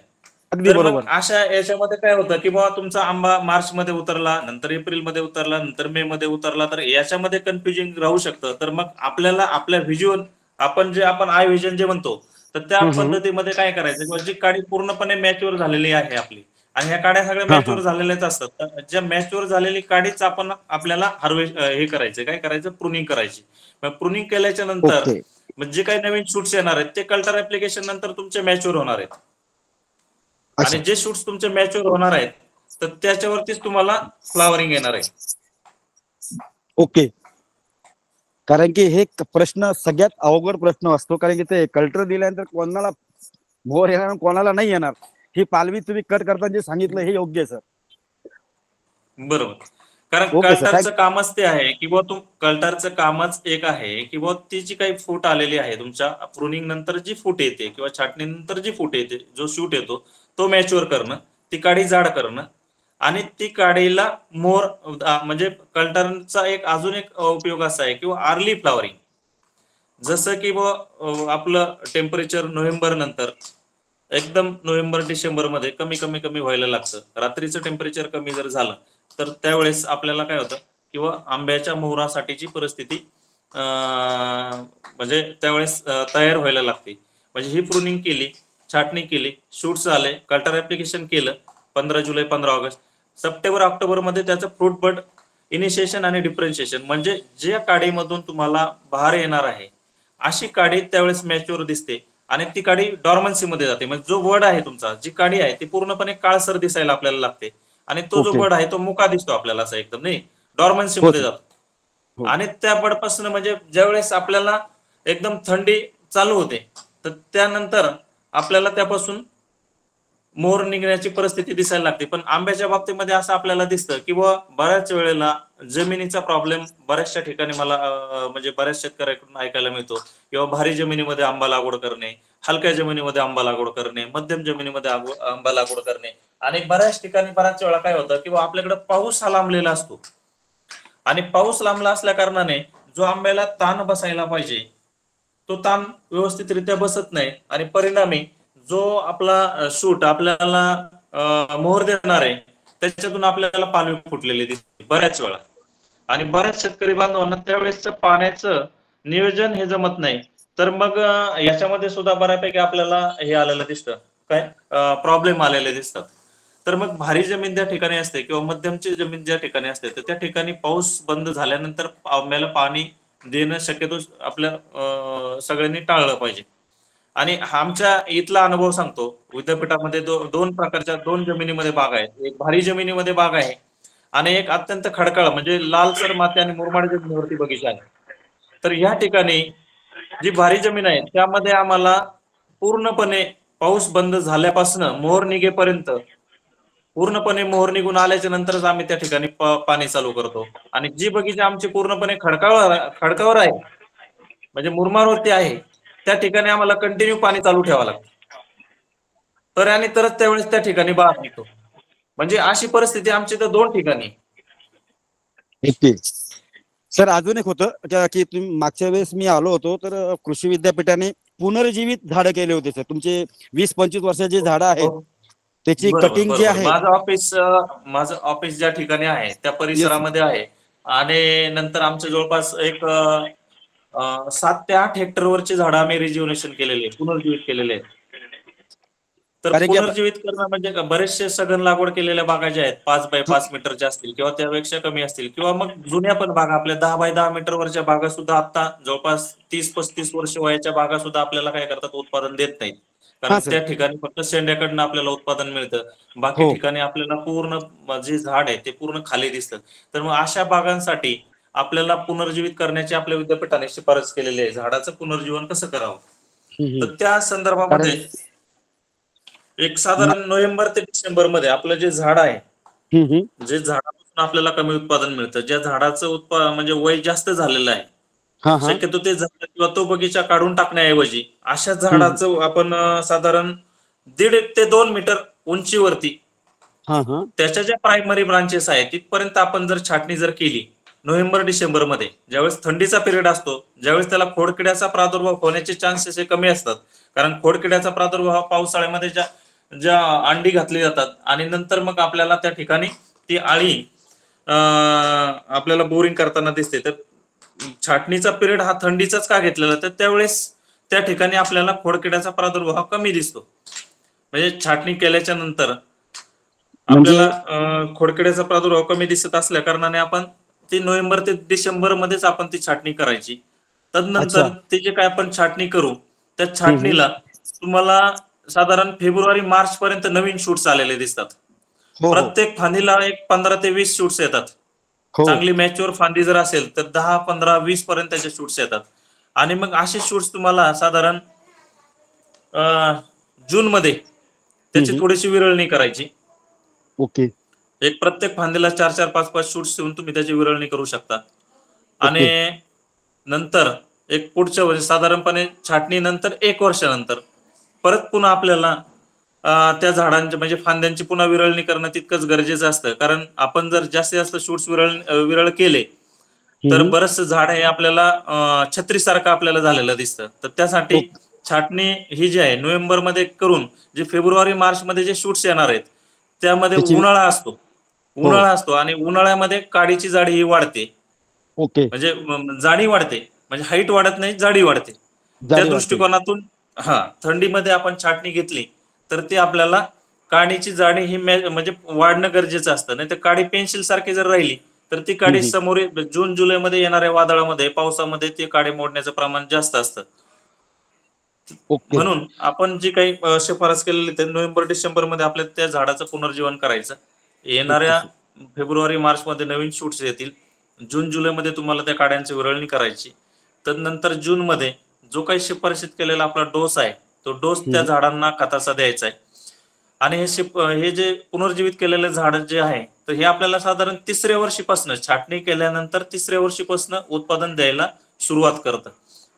अगदी तर मग बरोबर. अशा याच्यामध्ये काय होतं की बाबा तुमचा आंबा मार्च मध्ये उतरला, नंतर एप्रिल मध्ये उतरला, नंतर मे मध्ये उतरला, तर याच्यामध्ये कन्फ्युजिंग राहू शकतं. तर मग आपल्याला आपल्या व्हिज्युअल, आपण आय व्हिजन जे म्हणतो, तर त्या पद्धतीमध्ये काय करायचं, किंवा जी काडी पूर्णपणे मॅच्युअर झालेली आहे आपली, आणि ह्या काड्या सगळ्या हा, मॅच्युअर झालेल्याच असतात, तर ज्या मॅच्युअर झालेली काडीच आपल्याला हार्वेस्ट हे करायचं, काय करायचं, प्रुनिंग करायची. मग प्रुनिंग केल्याच्या नंतर ओके. जे काही नवीन शूट्स येणार आहेत ते कल्टर ऍप्लिकेशन नंतर तुमचे मॅच्युअर होणार आहेत. अच्छा, आणि जे शूट्स तुमचे मॅच्युअर होणार आहेत तर त्याच्यावरतीच तुम्हाला फ्लावरिंग येणार आहे. ओके. कारण की हे प्रश्न सगळ्यात अवघड प्रश्न असतो, कारण की ते कल्टर दिल्यानंतर कोणाला मोहर येणार आणि कोणाला नाही येणार, ही पालवी तुम्ही कट करताना जे सांगितलं हे योग्य आहे सर. बरोबर. कारण ओके सर, कल्टरचं कामच ते आहे की बुवा कल्टरचं कामच एक आहे की बुवा ती जी काही फूट आलेली आहे तुमच्या प्रुनिंग नंतर जी फूट येते किंवा छाटणीनंतर जी फूट येते, जो शूट येतो तो मॅच्युअर करणं, ती काडी जाड करणं, आणि ती काडीला मोर म्हणजे कल्टरचा एक अजून एक उपयोग असा आहे किंवा अर्ली फ्लावरिंग. जसं की बुवा आपलं टेम्परेचर नोव्हेंबर नंतर एकदम नोव्हेंबर डिसेंबर मध्ये कमी कमी कमी व्हायला लागतं. रात्रीचं टेम्परेचर कमी जर झालं तर त्यावेळेस आपल्याला काय होतं किंवा आंब्याच्या मोहरासाठीची परिस्थिती म्हणजे त्यावेळेस तयार व्हायला लागते. म्हणजे ही प्रुनिंग केली, छाटणी केली, शूट्स आले, कल्टर ऍप्लिकेशन केलं 15 जुलै 15 ऑगस्ट, सप्टेंबर ऑक्टोबर मध्ये त्याचं फ्रूट बड इनिशिएशन आणि डिफरन्शिएशन, म्हणजे ज्या काडीमधून तुम्हाला बहार येणार आहे अशी काडी त्यावेळेस मॅच्युअर दिसते, आणि ती काडी डॉर्मन्सी मध्ये जाते. म्हणजे जो वड आहे तुमचा, जी काडी आहे ती पूर्णपणे काळसर दिसायला आपल्याला लागते, आणि तो जो ओके. बड आहे तो मुका दिसतो आपल्याला असा एकदम, नाही डॉर्मन्सी हो मध्ये सर. जातो. हो. आणि त्या बडपासून म्हणजे ज्यावेळेस आपल्याला एकदम थंडी चालू होते तर त्यानंतर आपल्याला त्यापासून मोहर निघण्याची परिस्थिती दिसायला लागते. पण आंब्याच्या बाबतीमध्ये असं आपल्याला दिसतं की बुवा बऱ्याच वेळेला जमिनीचा प्रॉब्लेम बऱ्याचशा ठिकाणी मला म्हणजे बऱ्याच शेतकऱ्याकडून ऐकायला मिळतो, किंवा भारी जमिनीमध्ये आंबा लागवड करणे, हलक्या जमिनीमध्ये आंबा लागवड करणे, मध्यम जमिनीमध्ये आंबा लागवड करणे, आणि बऱ्याच ठिकाणी बऱ्याच वेळा काय होतं किंवा आपल्याकडे पाऊस हा लांबलेला असतो, आणि पाऊस लांबला असल्या कारणाने जो आंब्याला ताण बसायला पाहिजे तो ताण व्यवस्थितरित्या बसत नाही, आणि परिणामी जो आपला शूट आपल्याला मोहर देणार आहे त्याच्यातून आपल्याला पालवी फुटलेली दिसते बऱ्याच वेळा. आणि बऱ्याच शेतकरी बांधवांना त्यावेळेस पाण्याचं नियोजन हे जमत नाही, तर मग याच्यामध्ये सुद्धा बऱ्यापैकी आपल्याला हे आलेलं दिसतं, काय प्रॉब्लेम आलेले दिसतात. तर मग भारी जमीन ज्या ठिकाणी असते किंवा मध्यमची जमीन ज्या ठिकाणी असते तर त्या ठिकाणी पाऊस बंद झाल्यानंतर आंब्याला पाणी देणं शक्यतो आपल्या सगळ्यांनी टाळलं पाहिजे. आणि आमच्या इथला अनुभव सांगतो, विद्यापीठामध्ये दोन प्रकारच्या 2 जमिनीमध्ये बाग आहेत. एक भारी जमिनीमध्ये बाग आहे आणि एक अत्यंत खडकाळ म्हणजे लालसर माती आणि मुरमाड जमिनीवरती बगीचा आहे. तर ह्या ठिकाणी जी भारी जमीन आहे त्यामध्ये आम्हाला पूर्णपणे पाऊस बंद झाल्यापासून मोहर निघेपर्यंत, पूर्णपणे मोहर निघून आल्याच्या नंतरच आम्ही त्या ठिकाणी पाणी चालू करतो. आणि जी बगीचा आमची पूर्णपणे खडकावर आहे म्हणजे मुरमाडवरती आहे त्या ठिकाणी आम्हाला कंटिन्यू पाणी चालू ठेवावं लागतं, तर आणि तरच त्यावेळेस त्या ठिकाणी बहार निघतो. म्हणजे अशी परिस्थिती आमची तर 2 ठिकाणी. ओके सर, अजून एक होतं की तुम्ही मागच्या वेळेस मी आलो होतो तर कृषी विद्यापीठाने पुनर्जीवित झाडं केले होते सर. तुमचे 20-25 वर्षाचे झाडं आहेत त्याची कटिंग जी आहे. माझं ऑफिस ज्या ठिकाणी आहे त्या परिसरामध्ये आहे, आणि नंतर आमच्या जवळपास एक 7 ते 8 हेक्टरवरची झाडं आम्ही रिज्युनेशन केलेले, पुनर्जीवित केलेले आहेत. तर कारण की आता पुनर्जीवित करणं म्हणजे बरेचसे सघन लागवड केलेल्या बागा ज्या आहेत 5 बाय 5 मीटरच्या असतील किंवा त्यापेक्षा कमी असतील किंवा मग जुन्या पण बागा आपल्या 10 बाय 10 मीटरवरच्या बागा सुद्धा आता जवळपास 30-35 वर्ष वयाच्या बागा सुद्धा आपल्याला काय करतात, उत्पादन देत नाहीत. हा कारण सर. त्या ठिकाणी फक्त शेंड्याकडनं आपल्याला उत्पादन मिळतं, बाकी हो. ठिकाणी आपल्याला पूर्ण जे झाड आहे ते पूर्ण खाली दिसतं. तर मग अशा बागांसाठी आपल्याला पुनर्जीवित करण्याची आपल्या विद्यापीठाने शिफारस केलेली आहे. झाडाचं पुनर्जीवन कसं करावं, तर त्या संदर्भामध्ये कारण एक साधारण नोव्हेंबर ते डिसेंबर मध्ये आपलं जे झाड आहे, जे झाडापासून आपल्याला कमी उत्पादन मिळतं, ज्या झाडाचं म्हणजे वय जास्त झालेलं आहे, हा हा शक्यतो ते झाड किंवा तो बगीचा काढून टाकण्याऐवजी अशा झाडाचं आपण साधारण 1.5 ते 2 मीटर उंचीवरती हा हा त्याच्या ज्या प्रायमरी ब्रांचेस आहेत तिथपर्यंत आपण जर छाटणी जर केली नोव्हेंबर डिसेंबर मध्ये, ज्यावेळेस थंडीचा पिरियड असतो, ज्यावेळेस त्याला खोडकिड्याचा प्रादुर्भाव होण्याचे चान्सेस हे कमी असतात. कारण खोडकिड्याचा प्रादुर्भाव पावसाळ्यामध्ये ज्या अंडी घातली जातात आणि नंतर मग आपल्याला त्या ठिकाणी ती आळी आपल्याला बोरिंग करताना दिसते. तर छाटणीचा पिरियड हा थंडीचाच का घेतलेला, तर त्यावेळेस त्या ठिकाणी आपल्याला खोडकिड्याचा प्रादुर्भाव कमी दिसतो. म्हणजे छाटणी केल्याच्या नंतर म्हणजे आपल्याला खोडकिड्याचा प्रादुर्भाव कमी दिसत असल्या कारणाने आपण ती नोव्हेंबर ते डिसेंबर मध्येच आपण ती छाटणी करायची. तदनंतर ते जे काय आपण छाटणी करू त्या छाटणीला तुम्हाला साधारण फेब्रुवारी मार्च पर्यंत नवीन शूट्स आलेले दिसतात. हो हो प्रत्येक फांदीला एक 15 ते 20 शूट्स येतात. हो चांगली मॅच्युअर फांदी जर असेल तर 10, 15, 20 पर्यंत त्याचे शूट्स येतात. आणि मग असे शूट्स तुम्हाला साधारण जून मध्ये त्याची थोडीशी विरळणी करायची. ओके एक प्रत्येक फांदीला 4-4, 5-5 शूट्स देऊन तुम्ही त्याची विरळणी करू शकता. आणि नंतर एक पुढच्या वर्षी साधारणपणे छाटणी नंतर 1 वर्षानंतर परत पुन्हा आपल्याला त्या झाडांच्या म्हणजे फांद्यांची पुन्हा विरळणी करणं तितकंच गरजेचं असतं. कारण आपण जर जास्तीत जास्त शूट्स विरळ केले तर बरंचसं झाड हे आपल्याला छत्रीसारखं आपल्याला झालेलं दिसतं. तर त्यासाठी छाटणी ही जी आहे नोव्हेंबर मध्ये करून जे फेब्रुवारी मार्च मध्ये जे शूट्स येणार आहेत त्यामध्ये त्याची उन्हाळा असतो आणि उन्हाळ्यामध्ये काडीची जाडी ही वाढते. ओके म्हणजे जाडी वाढते, म्हणजे हाईट वाढत नाही, जाडी वाढते. त्या जाडी वाटते. दृष्टिकोनातून थंडीमध्ये आपण छाटणी घेतली तर ती आपल्याला काडीची जाडी ही म्हणजे वाढणं गरजेचं असतं. नाही तर काडी पेन्सिल सारखी जर राहिली तर ती काडी समोर जून जुलै मध्ये येणाऱ्या वादळामध्ये पावसामध्ये ती काडी मोडण्याचं प्रमाण जास्त असतं. ओके म्हणून आपण जी काही शिफारस केलेली ते नोव्हेंबर डिसेंबर मध्ये आपल्या त्या झाडाचं पुनर्जीवन करायचं. येणाऱ्या फेब्रुवारी मार्च मध्ये नवीन शूट्स येतील. जून जुलै मध्ये तुम्हाला त्या काड्यांची विरळणी करायची. तर जून मध्ये जो काही शिफारशीत केलेला आपला डोस आहे तो डोस त्या झाडांना खताचा द्यायचा आहे. आणि हे जे पुनर्जीवित केलेले झाड जे आहे तर हे आपल्याला साधारण 3ऱ्या वर्षीपासून छाटणी केल्यानंतर 3ऱ्या वर्षीपासून उत्पादन द्यायला सुरुवात करतं.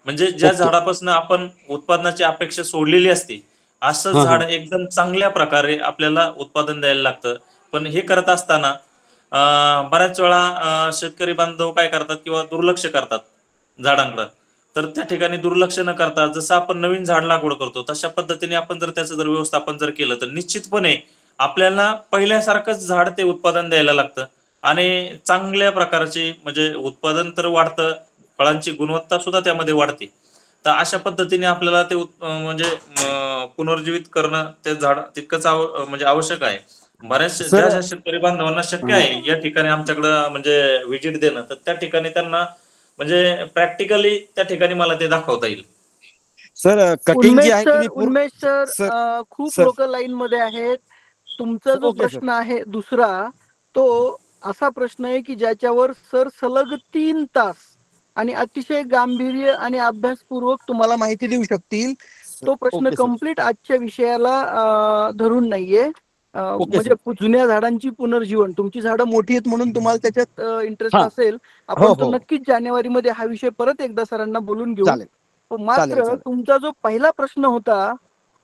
म्हणजे ज्या झाडापासून आपण उत्पादनाची अपेक्षा सोडलेली असते असं झाड एकदम चांगल्या प्रकारे आपल्याला उत्पादन द्यायला लागतं. पण हे करत असताना बऱ्याच वेळा शेतकरी बांधव काय करतात किंवा दुर्लक्ष करतात झाडांकडे. तर त्या ठिकाणी दुर्लक्ष न करता जसं आपण नवीन झाड लागवड करतो तशा पद्धतीने आपण जर त्याचं जर व्यवस्थापन जर केलं तर निश्चितपणे आपल्याला पहिल्यासारखंच झाड ते उत्पादन द्यायला लागतं. आणि चांगल्या प्रकारचे म्हणजे उत्पादन तर वाढतं, फळांची गुणवत्ता सुद्धा त्यामध्ये वाढते. तर अशा पद्धतीने आपल्याला ते म्हणजे पुनर्जीवित करणं ते झाड तितकंच म्हणजे आवश्यक आहे. बऱ्याच ज्या शेतकरी बांधवांना शक्य आहे या ठिकाणी आमच्याकडं म्हणजे व्हिजिट देणं, तर त्या ठिकाणी त्यांना म्हणजे प्रॅक्टिकली त्या ठिकाणी मला ते दाखवता येईल. सर कटिंग जी आहे की उन्मेष सर खूप लोक लाईन मध्ये आहेत. तुमचा जो प्रश्न आहे दुसरा तो असा प्रश्न आहे की ज्याच्यावर सर सलग 3 तास आणि अतिशय गांभीर्य आणि अभ्यासपूर्वक तुम्हाला माहिती देऊ शकतील. तो प्रश्न कंप्लीट आजच्या विषयाला धरून नाहीये. म्हणजे जुन्या झाडांची पुनर्जीवन, तुमची झाडं मोठी आहेत म्हणून तुम्हाला त्याच्यात इंटरेस्ट असेल. आपण तर नक्कीच जानेवारीमध्ये हा विषय परत एकदा सरांना बोलून घेऊ. मात्र तुमचा जो पहिला प्रश्न होता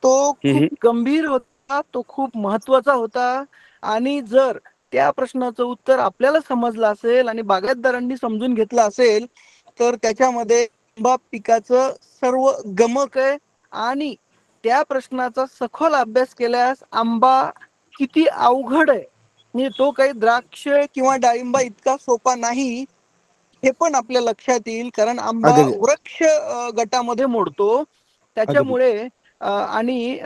तो खूप गंभीर होता, तो खूप महत्वाचा होता. आणि जर त्या प्रश्नाचं उत्तर आपल्याला समजलं असेल आणि बागायतदारांनी समजून घेतलं असेल तर त्याच्यामध्ये आंबा पिकाचं सर्व गमक आहे. आणि त्या प्रश्नाचा सखोल अभ्यास केल्यास आंबा किती अवघड आहे म्हणजे तो काही द्राक्ष किंवा डाळिंबा इतका सोपा नाही हे पण आपल्या लक्षात येईल. कारण आंबा वृक्ष गटामध्ये मोडतो. त्याच्यामुळे आणि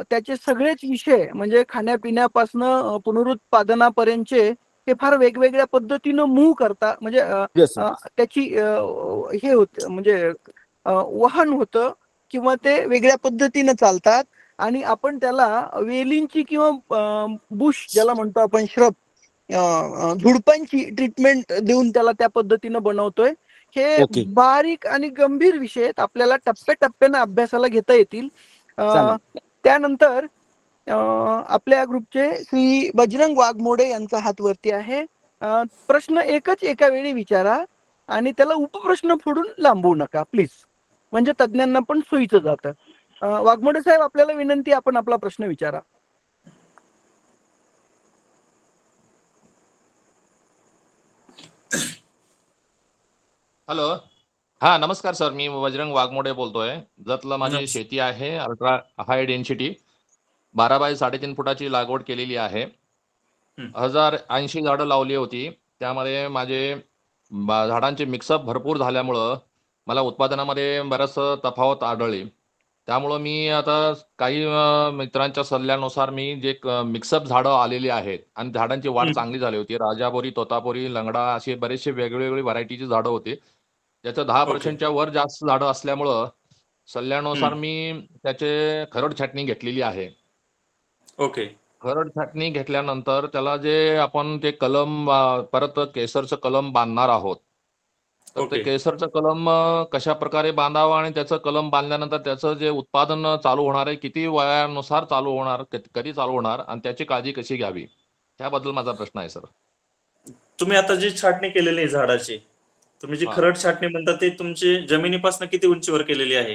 त्याचे सगळेच विषय म्हणजे खाण्यापिण्यापासनं पुनरुत्पादनापर्यंतचे हे फार वेगवेगळ्या पद्धतीनं मूव्ह करतात. म्हणजे येस सर. त्याची हे होत म्हणजे वहन होतं किंवा ते वेगळ्या पद्धतीनं चालतात आणि आपण त्याला वेलींची किंवा बुश ज्याला म्हणतो आपण श्रब झुडपांची ट्रीटमेंट देऊन त्याला त्या पद्धतीनं बनवतोय. हे ओके. बारीक आणि गंभीर विषय आहेत, आपल्याला टप्प्याटप्प्यानं अभ्यासाला घेता येतील. त्यानंतर आपल्या ग्रुपचे श्री बजरंग वाघमोडे यांचा हात वरती आहे. प्रश्न एकच एका वेळी विचारा आणि त्याला उपप्रश्न फोडून लांबवू नका प्लीज, म्हणजे तज्ञांना पण सोयीचं जातं. वाघमोडे साहेब, आपल्याला विनंती, आपण आपला प्रश्न विचारा. हॅलो. हा, नमस्कार सर. मी बजरंग वाघमोडे बोलतोय. जतला माझी शेती आहे. अल्ट्रा हाय डेन्सिटी 12 बाय 3.5 फुटाची लागवड केलेली आहे. 1080 झाडं लावली होती. त्यामध्ये माझे झाडांचे मिक्सअप भरपूर झाल्यामुळं मला उत्पादनामध्ये बराच तफावत आढळली. त्यामुळं मी आता काही मित्रांच्या सल्ल्यानुसार मी जे मिक्सअप झाडं आलेली आहेत आणि झाडांची वाढ चांगली झाली होती. राजाबोरी, तोतापुरी, लंगडा असे बरेचसे वेगवेगळी व्हरायटीची झाडं होती. त्याचं 10% वर जास्त झाडं असल्यामुळं सल्ल्यानुसार मी त्याचे खरड छाटणी घेतलेली आहे. ओके. खरड छाटणी घेतल्यानंतर त्याला जे आपण ते कलम परत केसरचं कलम बांधणार आहोत. तर ते केसरचं कलम कशा प्रकारे बांधावं आणि त्याचं कलम बांधल्यानंतर त्याचं जे उत्पादन चालू होणार आहे, किती वयानुसार चालू होणार, कधी चालू होणार आणि त्याची काळजी कशी घ्यावी, त्याबद्दल माझा प्रश्न आहे सर. तुम्ही आता जी छाटणी केलेली आहे झाडाची, तुम्ही जी खरड छाटणी म्हणता ते तुमची जमिनीपासून किती उंचीवर केलेली आहे?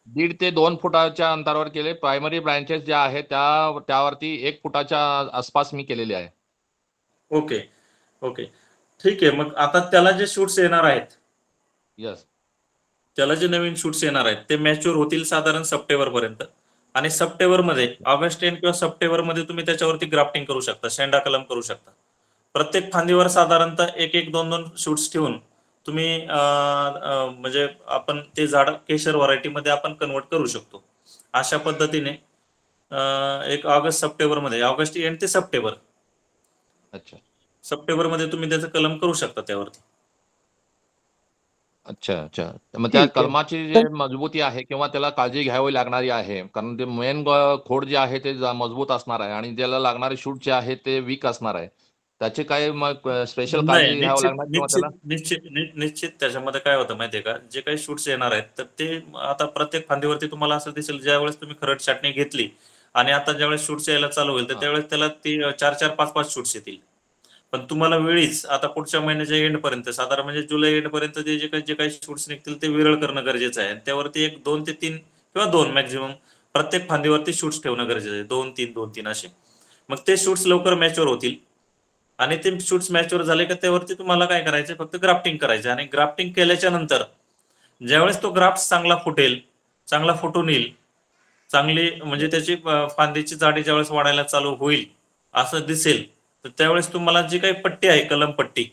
1.5 ते 2 फुटाच्या अंतरावर केले. प्रायमरी ब्रांचेस ज्या आहेत त्यावरती 1 फुटाच्या आसपास मी केलेले आहे. ओके ओके, ठीक आहे. मग आता त्याला जे शूट्स येणार आहेत, यस, त्याला जे नवीन शूट्स येणार आहेत ते मॅच्युअर होतील साधारण सप्टेंबर पर्यंत. आणि सप्टेंबर मध्ये, ऑगस्ट एंड किंवा सप्टेंबर मध्ये तुम्ही त्याच्यावरती ग्राफ्टिंग करू शकता, शेंडा कलम करू शकता. प्रत्येक फांदीवर साधारणतः 1-1, 2-2 शूट्स ठेवून तुम्ही म्हणजे आपण ते झाड केशर व्हरायटीमध्ये आपण कन्वर्ट करू शकतो. अशा पद्धतीने एक ऑगस्ट सप्टेंबर मध्ये, ऑगस्ट एंड ते सप्टेंबर, अच्छा, सप्टेंबर मध्ये तुम्ही त्याचं कलम करू शकता त्यावरती. अच्छा अच्छा. मग त्या कलमाची जी मजबूती आहे किंवा त्याला काळजी घ्यावी लागणारी आहे, कारण ते मेन खोड जे आहे ते मजबूत असणार आहे आणि ज्याला लागणारे शूट जे आहे ते वीक असणार आहे. त्याची काय मग स्पेशल काळजी घ्यावी लागणार किंवा त्याला? निश्चित त्याच्यामध्ये काय होतं माहितीये का, जे काही शूट्स येणार आहेत तर ते आता प्रत्येक फांदीवरती तुम्हाला असं दिसेल, ज्यावेळेस तुम्ही खरड छाटणी घेतली आणि आता ज्यावेळेस शूट्स यायला चालू होईल तर त्यावेळेस त्याला ती 4-4, 5-5 शूट्स येतील. पण तुम्हाला वेळीच आता पुढच्या महिन्याच्या एंड पर्यंत, साधारण म्हणजे जुलै एंड पर्यंत ते जे काही शूट्स निघतील ते विरळ करणं गरजेचं आहे. त्यावरती 1, 2 ते 3 किंवा 2 मॅक्झिमम प्रत्येक फांदीवरती शूट्स ठेवणं गरजेचं आहे. 2-3, 2-3 असे. मग ते शूट्स लवकर मॅच्युअर होतील आणि ते शूट्स मॅच्युअर झाले का त्यावरती तुम्हाला काय करायचं, फक्त ग्राफ्टिंग करायचं. आणि ग्राफ्टिंग केल्याच्या नंतर ज्यावेळेस तो ग्राफ्ट चांगला फुटेल, चांगला फुटून येईल, चांगली म्हणजे त्याची फांदीची जाडी ज्यावेळेस वाढायला चालू होईल असं दिसेल, तर त्यावेळेस तुम्हाला जी काही पट्टी आहे, कलमपट्टी,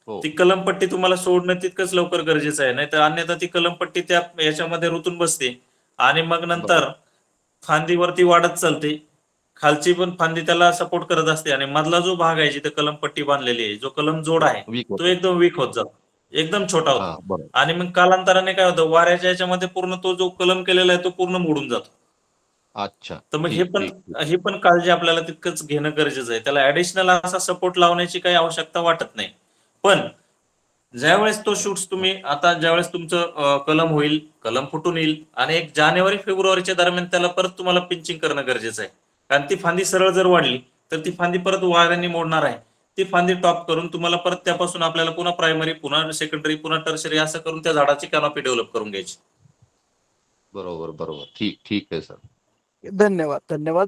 ती कलमपट्टी तुम्हाला सोडणं तितकंच लवकर गरजेचं आहे. नाही तर अन्यथा ती कलमपट्टी त्या याच्यामध्ये रुतून बसते आणि मग नंतर फांदीवरती वाढत चालते. खालची पण फांदी त्याला सपोर्ट करत असते आणि मधला जो भाग आहे जिथे कलमपट्टी बांधलेली आहे, जो कलम जोड आहे, तो एकदम वीक होत जातो, एकदम छोटा होतो. आणि मग कालांतराने काय होतं, वाऱ्याच्या याच्यामध्ये पूर्ण तो जो कलम केलेला आहे तो पूर्ण मोडून जातो. अच्छा. तर मग हे पण काळजी आपल्याला तितकंच घेणं गरजेचं आहे. त्याला ऍडिशनल असा सपोर्ट लावण्याची काही आवश्यकता वाटत नाही. पण ज्यावेळेस तो शूट्स तुम्ही आता ज्यावेळेस तुमचं कलम होईल, कलम फुटून येईल आणि 1 जानेवारी-फेब्रुवारीच्या दरम्यान त्याला परत तुम्हाला पिंचिंग करणं गरजेचं आहे. कारण ती फांदी सरळ जर वाढली तर ती फांदी परत वाऱ्याने मोडणार आहे. ती फांदी टॉप करून तुम्हाला परत त्यापासून आपल्याला पुन्हा प्रायमरी, पुन्हा सेकंडरी, पुन्हा टर्शरी असं करून त्या झाडाची कॅनॉपी डेव्हलप करून घ्यायची. बरोबर बरोबर, ठीक आहे सर. धन्यवाद धन्यवाद.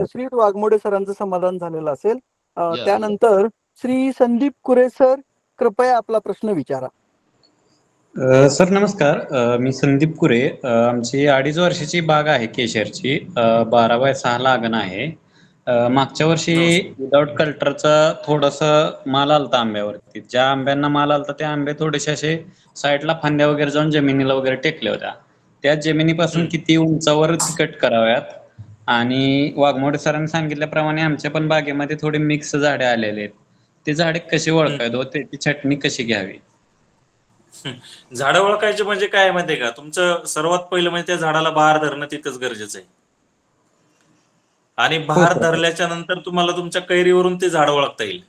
श्री वाघमोडे सरांचं समाधान झालेलं असेल. त्यानंतर श्री संदीप कुरे सर, कृपया आपला प्रश्न विचारा. सर नमस्कार. मी संदीप कुरे. आमची 2.5 वर्षाची बाग आहे केशरची. 12 बाय 6 लागण आहे. मागच्या वर्षी विदाउट कल्टरचा थोडंसं माल आलता आंब्यावरती. ज्या आंब्यांना माल आलता त्या आंबे थोडेसे असे साईडला फांद्या वगैरे जाऊन जमिनीला वगैरे टेकले होत्या. त्या जमिनीपासून हम्म. किती उंचावर कट कराव्यात, आणि वाघमोडे सरांनी सांगितल्याप्रमाणे आमच्या पण बागेमध्ये थोडे मिक्स झाडे आलेले आहेत. ते झाडे कशी ओळखायत व त्याची छाटणी कशी घ्यावी? झाडं ओळखायचे म्हणजे काय आहे माहितीये का, तुमचं सर्वात पहिलं म्हणजे त्या झाडाला बहार धरणं तितकंच गरजेचं आहे. आणि बहार सर. धरल्याच्या नंतर तुम्हाला तुमच्या कैरीवरून ते झाड ओळखता येईल.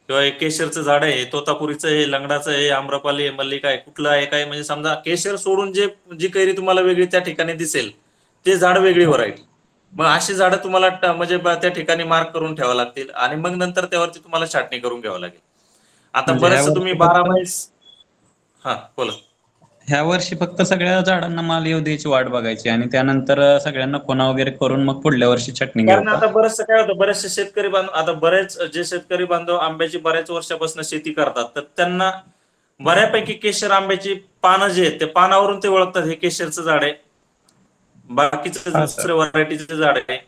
किंवा एक केशरचं झाड आहे, तोतापुरीचं आहे, लंगडाचं आहे, आम्रपाली आहे, मल्लिका आहे, कुठलं आहे काय, म्हणजे समजा केशर सोडून जी कैरी तुम्हाला वेगळी त्या ठिकाणी दिसेल ते झाड वेगळी व्हरायटी. मग अशी झाडं तुम्हाला म्हणजे त्या ठिकाणी मार्क करून ठेवावं लागतील, आणि मग नंतर त्यावरती तुम्हाला छाटणी करून घ्यावं लागेल. आता म्हणजे बरंचसं तुम्ही 12/22 हा बोला. ह्या वर्षी फक्त सगळ्या झाडांना माल येऊ द्यायची वाट बघायची, आणि त्यानंतर सगळ्यांना खुणा वगैरे करून मग पुढल्या वर्षी छाटणी घेऊ कारण का? आता बरेचसं काय होतं, बरेचसे शेतकरी बांधव, आता बरेच जे शेतकरी बांधव आंब्याची बऱ्याच वर्षापासून शेती करतात, तर त्यांना बऱ्यापैकी केशर आंब्याची पानं जे आहेत, ते पानावरून ते ओळखतात हे केशरचं झाड आहे, बाकीचं हा, सर. दुसऱ्या व्हरायटीचं झाड आहे.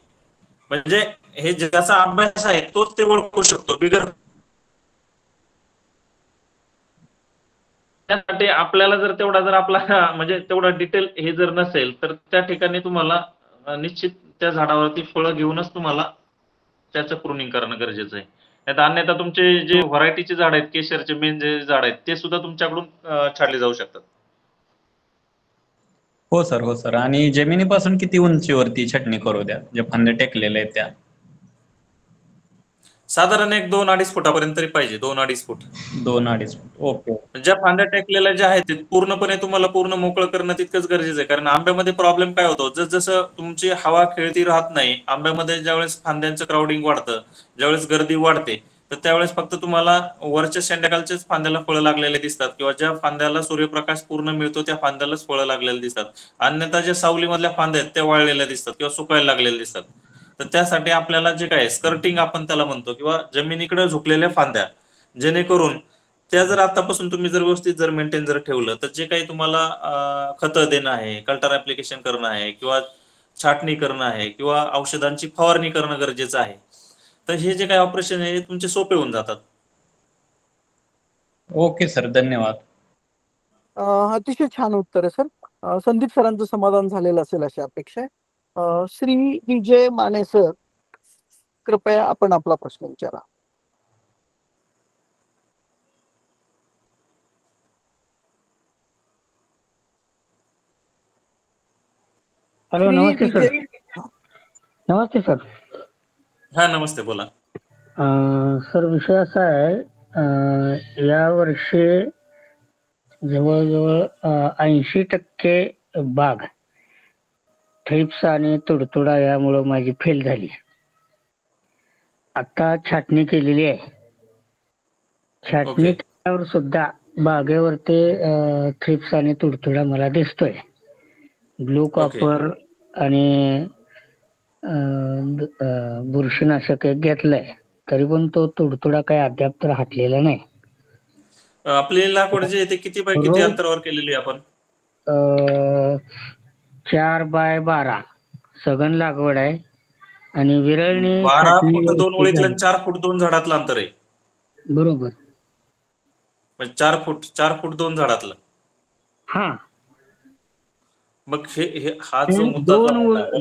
म्हणजे हे ज्याचा अभ्यास आहे तोच ते ओळखू शकतो. बिगर त्यासाठी आपल्याला जर तेवढा जर आपला म्हणजे तेवढा डिटेल हे जर नसेल, तर त्या ठिकाणी तुम्हाला निश्चित त्या झाडावरती फळं घेऊनच तुम्हाला त्याचं प्रुनिंग करणं गरजेचं आहे. नाहीतर अन्यथा तुमचे जे व्हरायटीचे झाड आहेत, केशरचे मेन जे झाड आहेत, ते सुद्धा तुमच्याकडून छाडले जाऊ शकतात. हो सर, हो सर. आणि जमिनीपासून किती उंचीवरती छाटणी करू द्या, जे फांदे टेकलेले आहेत त्या? साधारण 1-2-2.5 फुटापर्यंत तरी पाहिजे, 2-2.5 फूट. 2-2.5 फूट. ओके. ज्या फांद्या टेकलेल्या ज्या आहेत ते पूर्णपणे तुम्हाला पूर्ण मोकळं करणं तितकंच गरजेचं आहे. कारण आंब्यामध्ये प्रॉब्लेम काय होतो, जसं तुमची हवा खेळती राहत नाही, आंब्यामध्ये ज्यावेळेस फांद्यांचं क्राउडिंग वाढतं, ज्यावेळेस गर्दी वाढते, तर त्यावेळेस फक्त तुम्हाला वरच्या शेंड्याखालच्याच फांद्याला फळं लागलेले दिसतात, किंवा ज्या फांद्याला सूर्यप्रकाश पूर्ण मिळतो त्या फांद्यालाच फळं लागलेले दिसतात. अन्यथा ज्या सावलीमधल्या फांद्या आहेत त्या वाळलेल्या दिसतात किंवा सुकायला लागलेल्या दिसतात. तर त्यासाठी आपल्याला जे काय स्कर्टिंग आपण त्याला म्हणतो, किंवा जमिनीकडे झुकलेल्या फांद्या, जेणेकरून त्या जर आतापासून तुम्ही जर व्यवस्थित जर मेंटेन जर ठेवलं, तर जे काही तुम्हाला खतं देणं आहे, कल्टर ऍप्लिकेशन करणं आहे, किंवा छाटणी करणं आहे, किंवा औषधांची फवारणी करणं गरजेचं आहे, तर हे जे काही ऑपरेशन आहे तुमचे सोपे होऊन जातात. ओके सर, धन्यवाद. अतिशय छान उत्तर आहे सर. संदीप सरांचं समाधान झालेलं असेल अशी अपेक्षा आहे. श्री विजय माने सर, कृपया आपण आपला प्रश्न विचारा. हॅलो, नमस्ते सर. नमस्ते सर. हा नमस्ते, बोला. सर, विषय असा आहे, या वर्षी जवळजवळ 80% बाग थ्रिप्स आणि तुडतुडा यामुळं माझी फेल झाली. आता छाटणी केलेली आहे. छाटणी केल्यावर सुद्धा बागेवरती थ्रिप्स आणि तुडतुडा मला दिसतोय. ब्लू कॉपर आणि बुरशीनाशक एक घेतलंय, तरी पण तो तुडतुडा काही अद्याप तर हटलेला नाही. आपली लागवड जी आहे ते किती बाय किती अंतरावर केलेली आपण? 4x12 सघन लागवड आहे, आणि विरळणी 12 फूट 2 ओळीतलं 4 फूट 2 झाडातलं अंतर आहे. बरोबर. म्हणजे 4 फूट 2 झाडातलं. हा, मग हे हा जो मुद्दा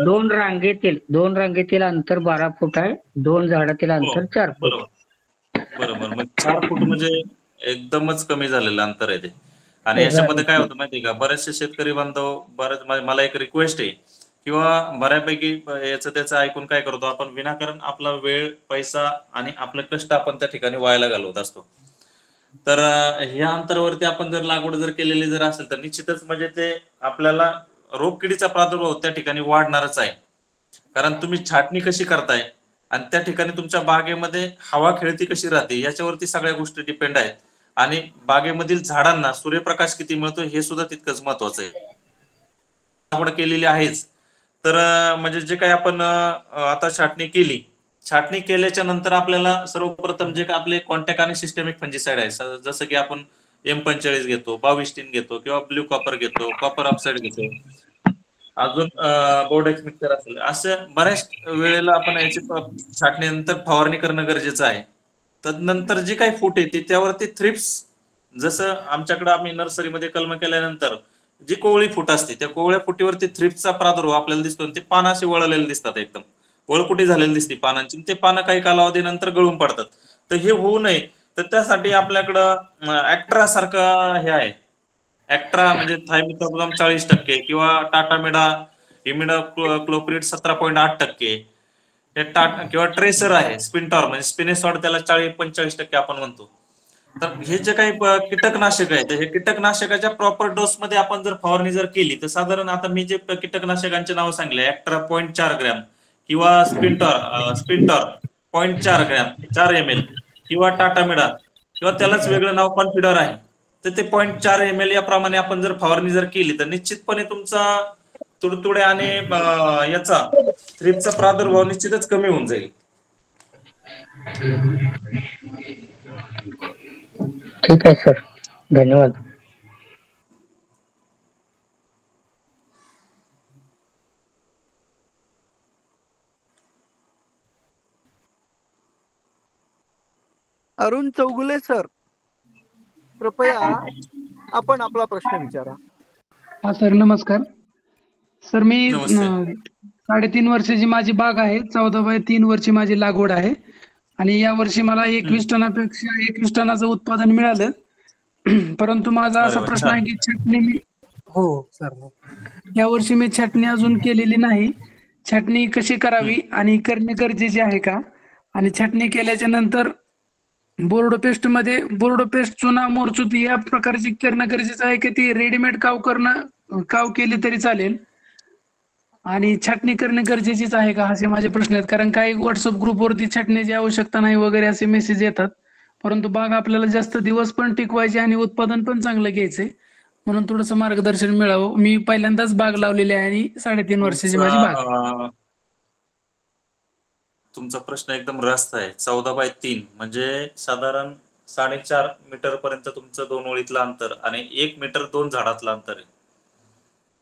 दोन रांगेतील अंतर 12 फूट आहे, 2 झाडातील अंतर 4 फूट. बरोबर. मग 4 फूट म्हणजे एकदमच कमी झालेलं अंतर आहे ते. आणि याच्यामध्ये काय होतं माहितीये का, बरेचसे शेतकरी बांधव, मला एक रिक्वेस्ट आहे, किंवा बऱ्यापैकी याचं त्याचं ऐकून काय करतो आपण, विनाकारण आपला वेळ, पैसा आणि आपलं कष्ट आपण त्या ठिकाणी वायाला घालवत असतो. तर ह्या अंतरावरती आपण जर लागवड जर केलेली जर असेल, तर निश्चितच म्हणजे ते आपल्याला रोगकिडीचा प्रादुर्भाव त्या ठिकाणी वाढणारच आहे. कारण तुम्ही छाटणी कशी करताय आणि त्या ठिकाणी तुमच्या बागेमध्ये हवा खेळती कशी राहते याच्यावरती सगळ्या गोष्टी डिपेंड आहेत. आणि बागेमधील झाडांना सूर्यप्रकाश किती मिळतो हे सुद्धा तितकंच महत्वाचं आहे. लागवड केलेली आहेच, तर म्हणजे जे काही आपण आता छाटणी केल्याच्या नंतर आपल्याला सर्वप्रथम जे काही आपले कॉन्टॅक्ट आणि सिस्टेमिक फंजिसाइड आहे, जसं की आपण M45 घेतो, 22 घेतो, किंवा ब्ल्यू कॉपर घेतो, कॉपर ऑक्साईड घेतो, अजून बोर्डेक्स मिक्सर असेल, असं बऱ्याच वेळेला आपण याची छाटणीनंतर फवारणी करणं गरजेचं आहे. तदनंतर जे काही फूट येते त्यावरती थ्रिप्स, जसं आमच्याकडे आम्ही नर्सरीमध्ये कलम केल्यानंतर जी कोवळी फूट असते त्या कोवळ्या फुटीवरती थ्रिप्सचा प्रादुर्भाव आपल्याला दिसतो आणि ते पानं असे वळलेले दिसतात, एकदम वळकुटी झालेली दिसते पानांची, ते पानं काही कालावधीनंतर गळून पडतात. तर हे होऊ नये तर त्यासाठी आपल्याकडं ऍक्ट्रा सारखं हे आहे, ऍक्ट्रा म्हणजे थायमिथॉक्झम 40% किंवा टाटामिडा इमिडाक्लोप्रिड 17.8%, हे किंवा ट्रेसर आहे स्पिनटॉर म्हणजे स्पिनेसॉड, त्याला 40-45% आपण म्हणतो. तर हे जे काही कीटकनाशक आहे, तर हे कीटकनाशकाच्या प्रॉपर डोस मध्ये आपण जर फवारणी जर केली तर साधारण आता मी जे कीटकनाशकांचे नाव सांगले, ऍक्ट्रा 0.4 ग्रॅम किंवा स्पिनटॉर 0.4 ग्रॅम 4 ml किंवा टाटामिडा किंवा त्यालाच वेगळं नाव कॉन्फिडर आहे, तर ते 0.4 ml याप्रमाणे आपण जर फवारणी जर केली तर निश्चितपणे तुमचा तुडतुडे आणि याचा थ्रिप्सचा प्रादुर्भाव निश्चितच कमी होऊन जाईल. ठीक आहे सर, धन्यवाद. अरुण चौगुले सर, कृपया आपण आपला प्रश्न विचारा. हा सर, नमस्कार सर. मी नमस्ते. 3.5 वर्षाची माझी बाग आहे, 14/3 वर्षी माझी लागवड आहे आणि या वर्षी मला 21 टनापेक्षा 21 टनाचं उत्पादन मिळालं. परंतु माझा असा प्रश्न आहे की छाटणी हो सर, या वर्षी मी छाटणी अजून केलेली नाही. छाटणी कशी करावी आणि करणे गरजेचे आहे का? आणि छाटणी केल्याच्या नंतर बोर्डो पेस्ट, चुना, मोरचूत या प्रकारची करणं गरजेचं आहे की ती रेडीमेड काव केली तरी चालेल? आणि छाटणी करणे गरजेचीच आहे का, असे माझे प्रश्न आहेत. कारण काही व्हॉट्सअप ग्रुपवरती छाटण्याची आवश्यकता नाही वगैरे असे मेसेज येतात, परंतु बाग आपल्याला जास्त दिवस पण टिकवायची आणि उत्पादन पण चांगलं घ्यायचंय, म्हणून थोडंसं मार्गदर्शन मिळावं. मी पहिल्यांदाच बाग लावलेली आहे आणि 3.5 वर्षाची माझी बाग. तुमचा प्रश्न एकदम रास्त आहे. 14/3 म्हणजे साधारण 4.5 मीटर पर्यंत तुमचं 2 ओळीतलं अंतर आणि 1 मीटर 2 झाडातलं अंतर आहे.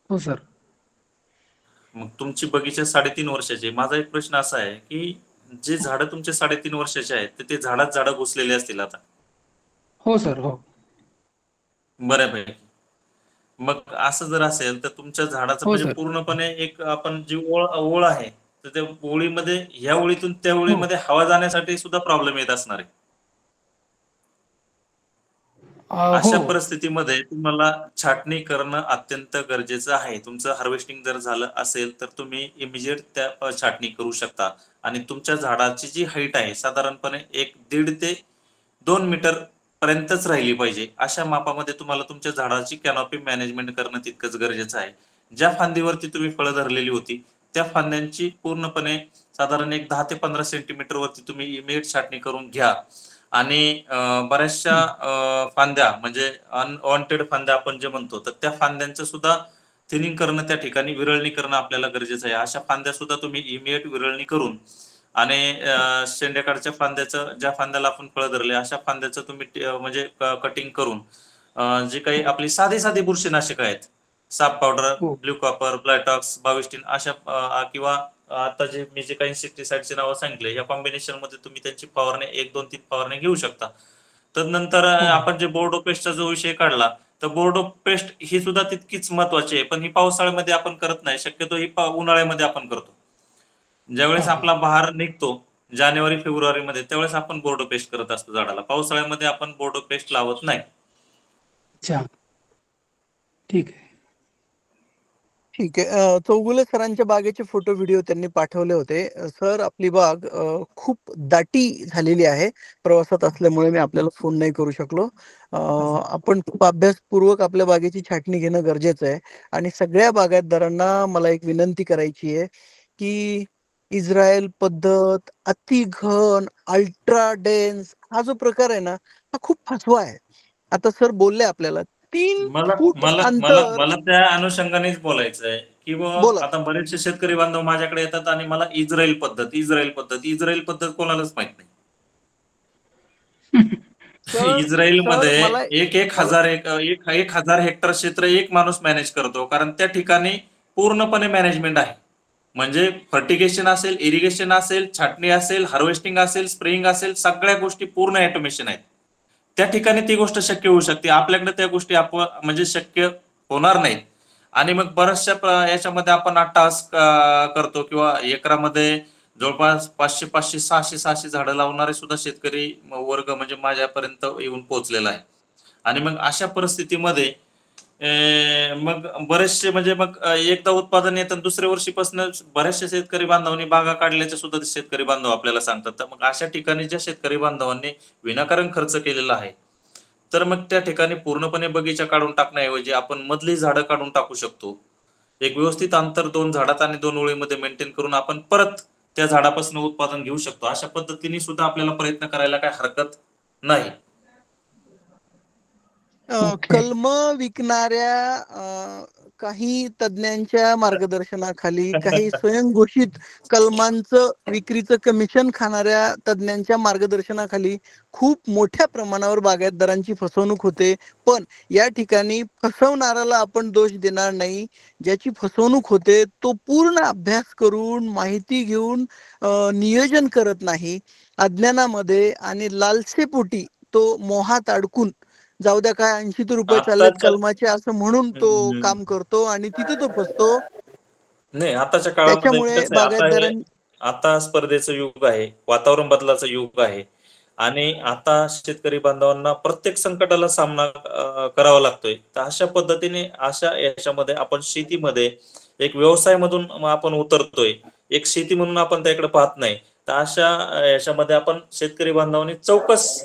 हो सर. मग तुमची बगीचा 3.5 वर्षाची. माझा एक प्रश्न असा आहे की जे झाडं तुमचे 3.5 वर्षाचे आहेत तर ते झाडं घुसलेले असतील आता? हो सर, हो. बऱ्यापैकी. मग असं जर असेल तर तुमच्या झाडाचं हो म्हणजे सर. पूर्णपणे एक आपण जी ओळ आहे तर त्या ओळीमध्ये ह्या ओळीतून त्या ओळीमध्ये हवा जाण्यासाठी सुद्धा प्रॉब्लेम येत असणार आहे. अशा हो परिस्थितीमध्ये तुम्हाला छाटणी करणं अत्यंत गरजेचं आहे. तुमचं हार्वेस्टिंग जर झालं असेल तर तुम्ही इमिजिएट त्या छाटणी करू शकता आणि तुमच्या झाडाची जी हाईट आहे साधारणपणे 1.5 ते 2 मीटर पर्यंतच राहिली पाहिजे. अशा मापामध्ये तुम्हाला तुमच्या झाडाची कॅनॉपी मॅनेजमेंट करणं तितकंच गरजेचं आहे. ज्या फांदीवरती तुम्ही फळं धरलेली होती त्या फांद्यांची पूर्णपणे साधारण एक 10 ते 15 सेंटीमीटर वरती तुम्ही इमिजिएट छाटणी करून घ्या. आणि बऱ्याचशा फांद्या म्हणजे अनवॉन्टेड फांद्या आपण जे म्हणतो तर त्या फांद्यांचं सुद्धा थिनिंग करणं, त्या ठिकाणी विरळणी करणं आपल्याला गरजेचं आहे. अशा फांद्या सुद्धा तुम्ही इमिजिएट विरळणी करून आणि शेंड्याकडच्या फांद्याचं, ज्या फांद्याला आपण फळं धरले अशा फांद्याचं तुम्ही म्हणजे कटिंग करून जे काही आपली साधी बुरशीनाशक आहेत, साप पावडर, ब्ल्यू कॉपर, ब्लायटॉक्स, 22 अशा किंवा आता मी जे काही इन्सेक्टिसाइडचे नावं सांगितले या कॉम्बिनेशन मध्ये तुम्ही त्यांची फवारणी 1, 2, 3 फवारणी घेऊ शकता. तदनंतर आपण जे बोर्डो पेस्टचा जो विषय काढला तर बोर्डो पेस्ट ही सुद्धा तितकीच महत्वाची आहे, पण ही पावसाळ्यामध्ये आपण करत नाही. शक्यतो ही उन्हाळ्यामध्ये आपण करतो. ज्यावेळेस आपला बहार निघतो जानेवारी फेब्रुवारी मध्ये त्यावेळेस आपण बोर्डो पेस्ट करत असतो झाडाला. पावसाळ्यामध्ये आपण बोर्डो पेस्ट लावत नाही. अच्छा, ठीक आहे. ठीक आहे. चौगुले सरांच्या बागेचे फोटो व्हिडिओ त्यांनी पाठवले होते. सर, आपली बाग खूप दाटी झालेली आहे. प्रवासात असल्यामुळे मी आपल्याला फोन नाही करू शकलो. आपण खूप अभ्यासपूर्वक आपल्या बागेची छाटणी घेणं गरजेचं आहे. आणि सगळ्या बागायतदारांना मला एक विनंती करायची आहे की इस्रायल पद्धत, अतिघन, अल्ट्रा डेन्स हा जो प्रकार आहे ना हा खूप फसवा आहे. आता सर बोलले आपल्याला 3 फूट अंतर. मला त्या अनुषंगानेच बोलायचं आहे की बोला. आता बरेचसे शेतकरी बांधव माझ्याकडे येतात आणि मला इस्रायल पद्धत कोणालाच माहित नाही. इस्रायल मध्ये एक हजार हेक्टर क्षेत्र एक माणूस मॅनेज करतो, कारण त्या ठिकाणी पूर्णपणे मॅनेजमेंट आहे. म्हणजे फर्टिगेशन असेल, इरिगेशन असेल, छाटणी असेल, हार्वेस्टिंग असेल, स्प्रेइंग असेल, सगळ्या गोष्टी पूर्ण ऑटोमेशन आहेत. त्या ठिकाणी ती गोष्ट शक्य होऊ शकते. आपल्याकडे त्या गोष्टी म्हणजे शक्य होणार नाहीत. आणि मग बऱ्याचशा याच्यामध्ये आपण अट्टहास करतो किंवा एकरामध्ये जवळपास 500 600 झाडं लावणारे सुद्धा शेतकरी वर्ग म्हणजे माझ्यापर्यंत येऊन पोहोचलेला आहे. आणि मग अशा परिस्थितीमध्ये मग बरेचसे म्हणजे मग एकदा उत्पादन येतं दुसऱ्या वर्षीपासून बऱ्याचशा शेतकरी बांधवांनी बागा काढल्याचे सुद्धा शेतकरी बांधव आपल्याला सांगतात. तर मग अशा ठिकाणी ज्या शेतकरी बांधवांनी विनाकारण खर्च केलेला आहे तर मग त्या ठिकाणी पूर्णपणे बगीचा काढून टाकण्याऐवजी आपण मधली झाडं काढून टाकू शकतो. एक व्यवस्थित अंतर 2 झाडात आणि 2 ओळीमध्ये मेंटेन करून आपण परत त्या झाडापासून उत्पादन घेऊ शकतो. अशा पद्धतीने सुद्धा आपल्याला प्रयत्न करायला काही हरकत नाही. कलम विकणाऱ्या काही तज्ञांच्या मार्गदर्शनाखाली काही स्वयंघोषित कलमांचं विक्रीचं कमिशन खाणाऱ्या तज्ञांच्या मार्गदर्शनाखाली खूप मोठ्या प्रमाणावर बागायतदारांची फसवणूक होते. पण या ठिकाणी फसवणाऱ्याला आपण दोष देणार नाही. ज्याची फसवणूक होते तो पूर्ण अभ्यास करून माहिती घेऊन नियोजन करत नाही, अज्ञानामध्ये आणि लालसेपोटी तो मोहात अडकून जाऊ द्या काय 80 रुपये चाललेत कलमाचे असं म्हणून तो काम करतो आणि तिथे तो फसतो. नाही आताच्या काळामध्ये त्याच्यामुळे बागायतदारांनी आता स्पर्धेचं युग आहे, वातावरण बदलाचं युग आहे आणि आता शेतकरी बांधवांना प्रत्येक संकटाला सामना करावा लागतोय. तर अशा पद्धतीने अशा याच्यामध्ये आपण शेतीमध्ये एक व्यवसाय मधून आपण उतरतोय, एक शेती म्हणून आपण त्याकडे पाहत नाही. तर अशा याच्यामध्ये आपण शेतकरी बांधवांनी चौकस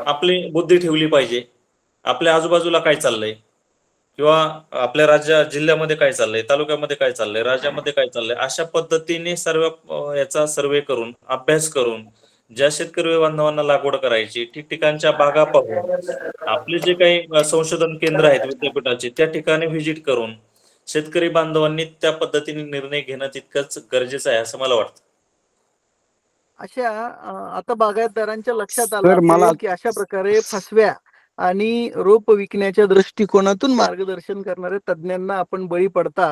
आपली बुद्धी ठेवली पाहिजे. आपल्या आजूबाजूला काय चाललंय किंवा आपल्या जिल्ह्यामध्ये काय चाललंय, तालुक्यामध्ये काय चाललंय, राज्यामध्ये काय चाललंय, अशा पद्धतीने सर्व याचा सर्वे करून अभ्यास करून ज्या शेतकरी बांधवांना लागवड करायची ठिकठिकाणच्या बागा पाहून आपले जे काही संशोधन केंद्र आहेत विद्यापीठाचे त्या ठिकाणी व्हिजिट करून शेतकरी बांधवांनी त्या पद्धतीने निर्णय घेणं तितकंच गरजेचं आहे असं मला वाटतं. अशा आता बागायतदारांच्या लक्षात आलं असेल की अशा प्रकारे फसव्या आणि रोप विकण्याच्या दृष्टिकोनातून मार्गदर्शन करणाऱ्या तज्ञांना आपण बळी पडता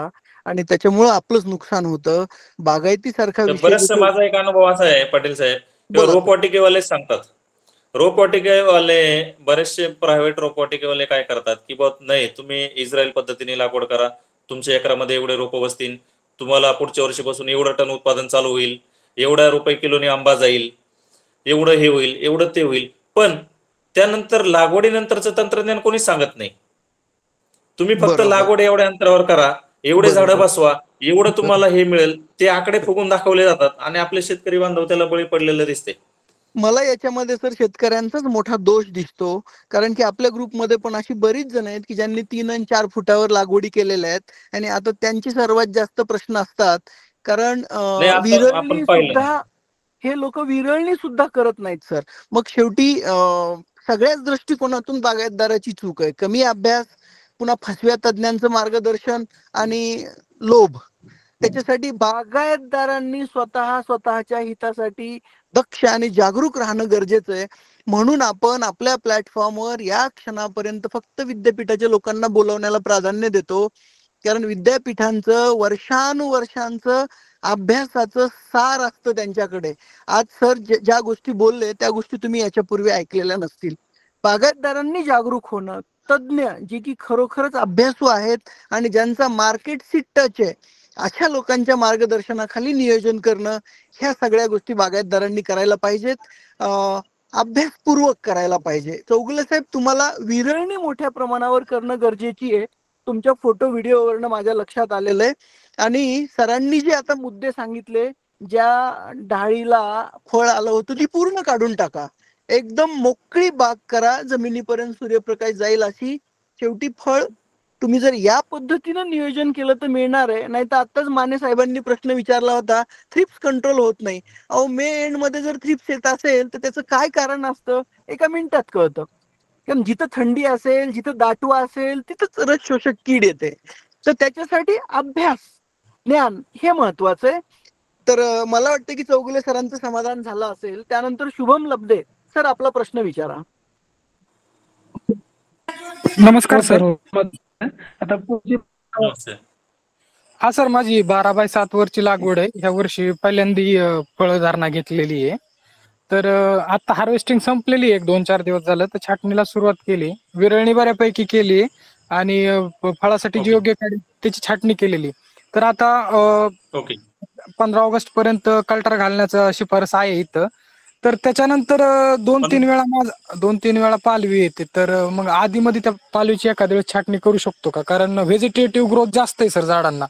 आणि त्याच्यामुळे आपलंच नुकसान होतं. बागायती सारखा बरेचसा माझा एक अनुभव असा आहे पाटील साहेब, रोपवाटिकेवाले सांगतात, रोपवाटिकेवाले बरेचसे प्रायव्हेट रोपवाटिकेवाले काय करतात की बघ नाही तुम्ही इस्रायल पद्धतीने लागवड करा, तुमच्या एकरामध्ये एवढे रोप बसतील, तुम्हाला पुढच्या वर्षीपासून एवढं टन उत्पादन चालू होईल, एवढ्या रुपये किलोने आंबा जाईल, एवढं हे होईल, एवढं ते होईल. पण त्यानंतर लागवडीनंतरचं तंत्रज्ञान कोणीच सांगत नाही. तुम्ही फक्त लागवड एवढ्या अंतरावर करा, एवढे झाडं बसवा, एवढं तुम्हाला हे मिळेल, ते आकडे फुगून दाखवले जातात आणि आपले शेतकरी बांधव त्याला बळी पडलेले दिसते. मला याच्यामध्ये सर शेतकऱ्यांचाच मोठा दोष दिसतो, कारण की आपल्या ग्रुपमध्ये पण अशी बरीच जण आहेत की ज्यांनी 3 आणि 4 फुटावर लागवडी केलेल्या आहेत आणि आता त्यांची सर्वात जास्त प्रश्न असतात. कारण विरळणी सुद्धा हे लोक विरळणी सुद्धा करत नाहीत सर. मग शेवटी सगळ्याच दृष्टिकोनातून बागायतदाराची चूक आहे. कमी अभ्यास, पुन्हा फसव्या तज्ञांचं मार्गदर्शन आणि लोभ. त्याच्यासाठी बागायतदारांनी स्वतःच्या हितासाठी दक्ष आणि जागरूक राहणं गरजेचं आहे. म्हणून आपण आपल्या प्लॅटफॉर्मवर या क्षणापर्यंत फक्त विद्यापीठाच्या लोकांना बोलवण्याला प्राधान्य देतो, कारण विद्यापीठांचं वर्षानुवर्षांचं अभ्यासाचं सार असतं त्यांच्याकडे. आज सर ज्या गोष्टी बोलले त्या गोष्टी तुम्ही याच्यापूर्वी ऐकलेल्या नसतील. बागायतदारांनी जागरूक होणं, तज्ञ जे की खरोखरच अभ्यासू आहेत आणि ज्यांचा मार्केटशी टच आहे अशा लोकांच्या मार्गदर्शनाखाली नियोजन करणं, ह्या सगळ्या गोष्टी बागायतदारांनी करायला पाहिजेत. अभ्यासपूर्वक करायला पाहिजे. चौगुले साहेब, तुम्हाला विरळणी मोठ्या प्रमाणावर करणं गरजेची आहे. तुमच्या फोटो व्हिडिओवरनं माझ्या लक्षात आलेलं आहे. आणि सरांनी जे आता मुद्दे सांगितले, ज्या डाळीला फळ आलं होतं ती पूर्ण काढून टाका, एकदम मोकळी बाग करा, जमिनीपर्यंत सूर्यप्रकाश जाईल अशी. शेवटी फळ तुम्ही जर या पद्धतीनं नियोजन केलं तर मिळणार आहे. नाही तर आताच माने साहेबांनी प्रश्न विचारला होता, थ्रिप्स कंट्रोल होत नाही. अहो, मे एंड मध्ये जर थ्रिप्स येत असेल तर त्याचं काय कारण असतं एका मिनिटात कळतं. कारण जिथं थंडी असेल, जिथं दाटवा असेल तिथंच रस शोषक कीड येते. तर त्याच्यासाठी अभ्यास, ज्ञान हे महत्वाचं आहे. तर मला वाटतं की चौगुले सरांचं समाधान झालं असेल. त्यानंतर शुभम लब्धे सर, आपला प्रश्न विचारा. नमस्कार सर. आता हा सर, माझी 12x7 वरची लागवड आहे. ह्या वर्षी पहिल्यांदा फळधारणा घेतलेली आहे. तर आता हार्वेस्टिंग संपलेली आहे, 1-2-4 दिवस झालं. तर छाटणीला सुरुवात केली, विरळणी बऱ्यापैकी केली आणि फळासाठी जी ओके. योग्य काडी त्याची छाटणी केलेली. तर आता ओके. 15 ऑगस्ट पर्यंत कल्टर घालण्याचं शिफारस आहे इथं. तर त्याच्यानंतर 2-3 वेळा पालवी येते. तर मग आधीमध्ये त्या पालवीची एखाद्या वेळेस छाटणी करू शकतो का? कारण व्हेजिटेटिव्ह ग्रोथ जास्त आहे सर झाडांना.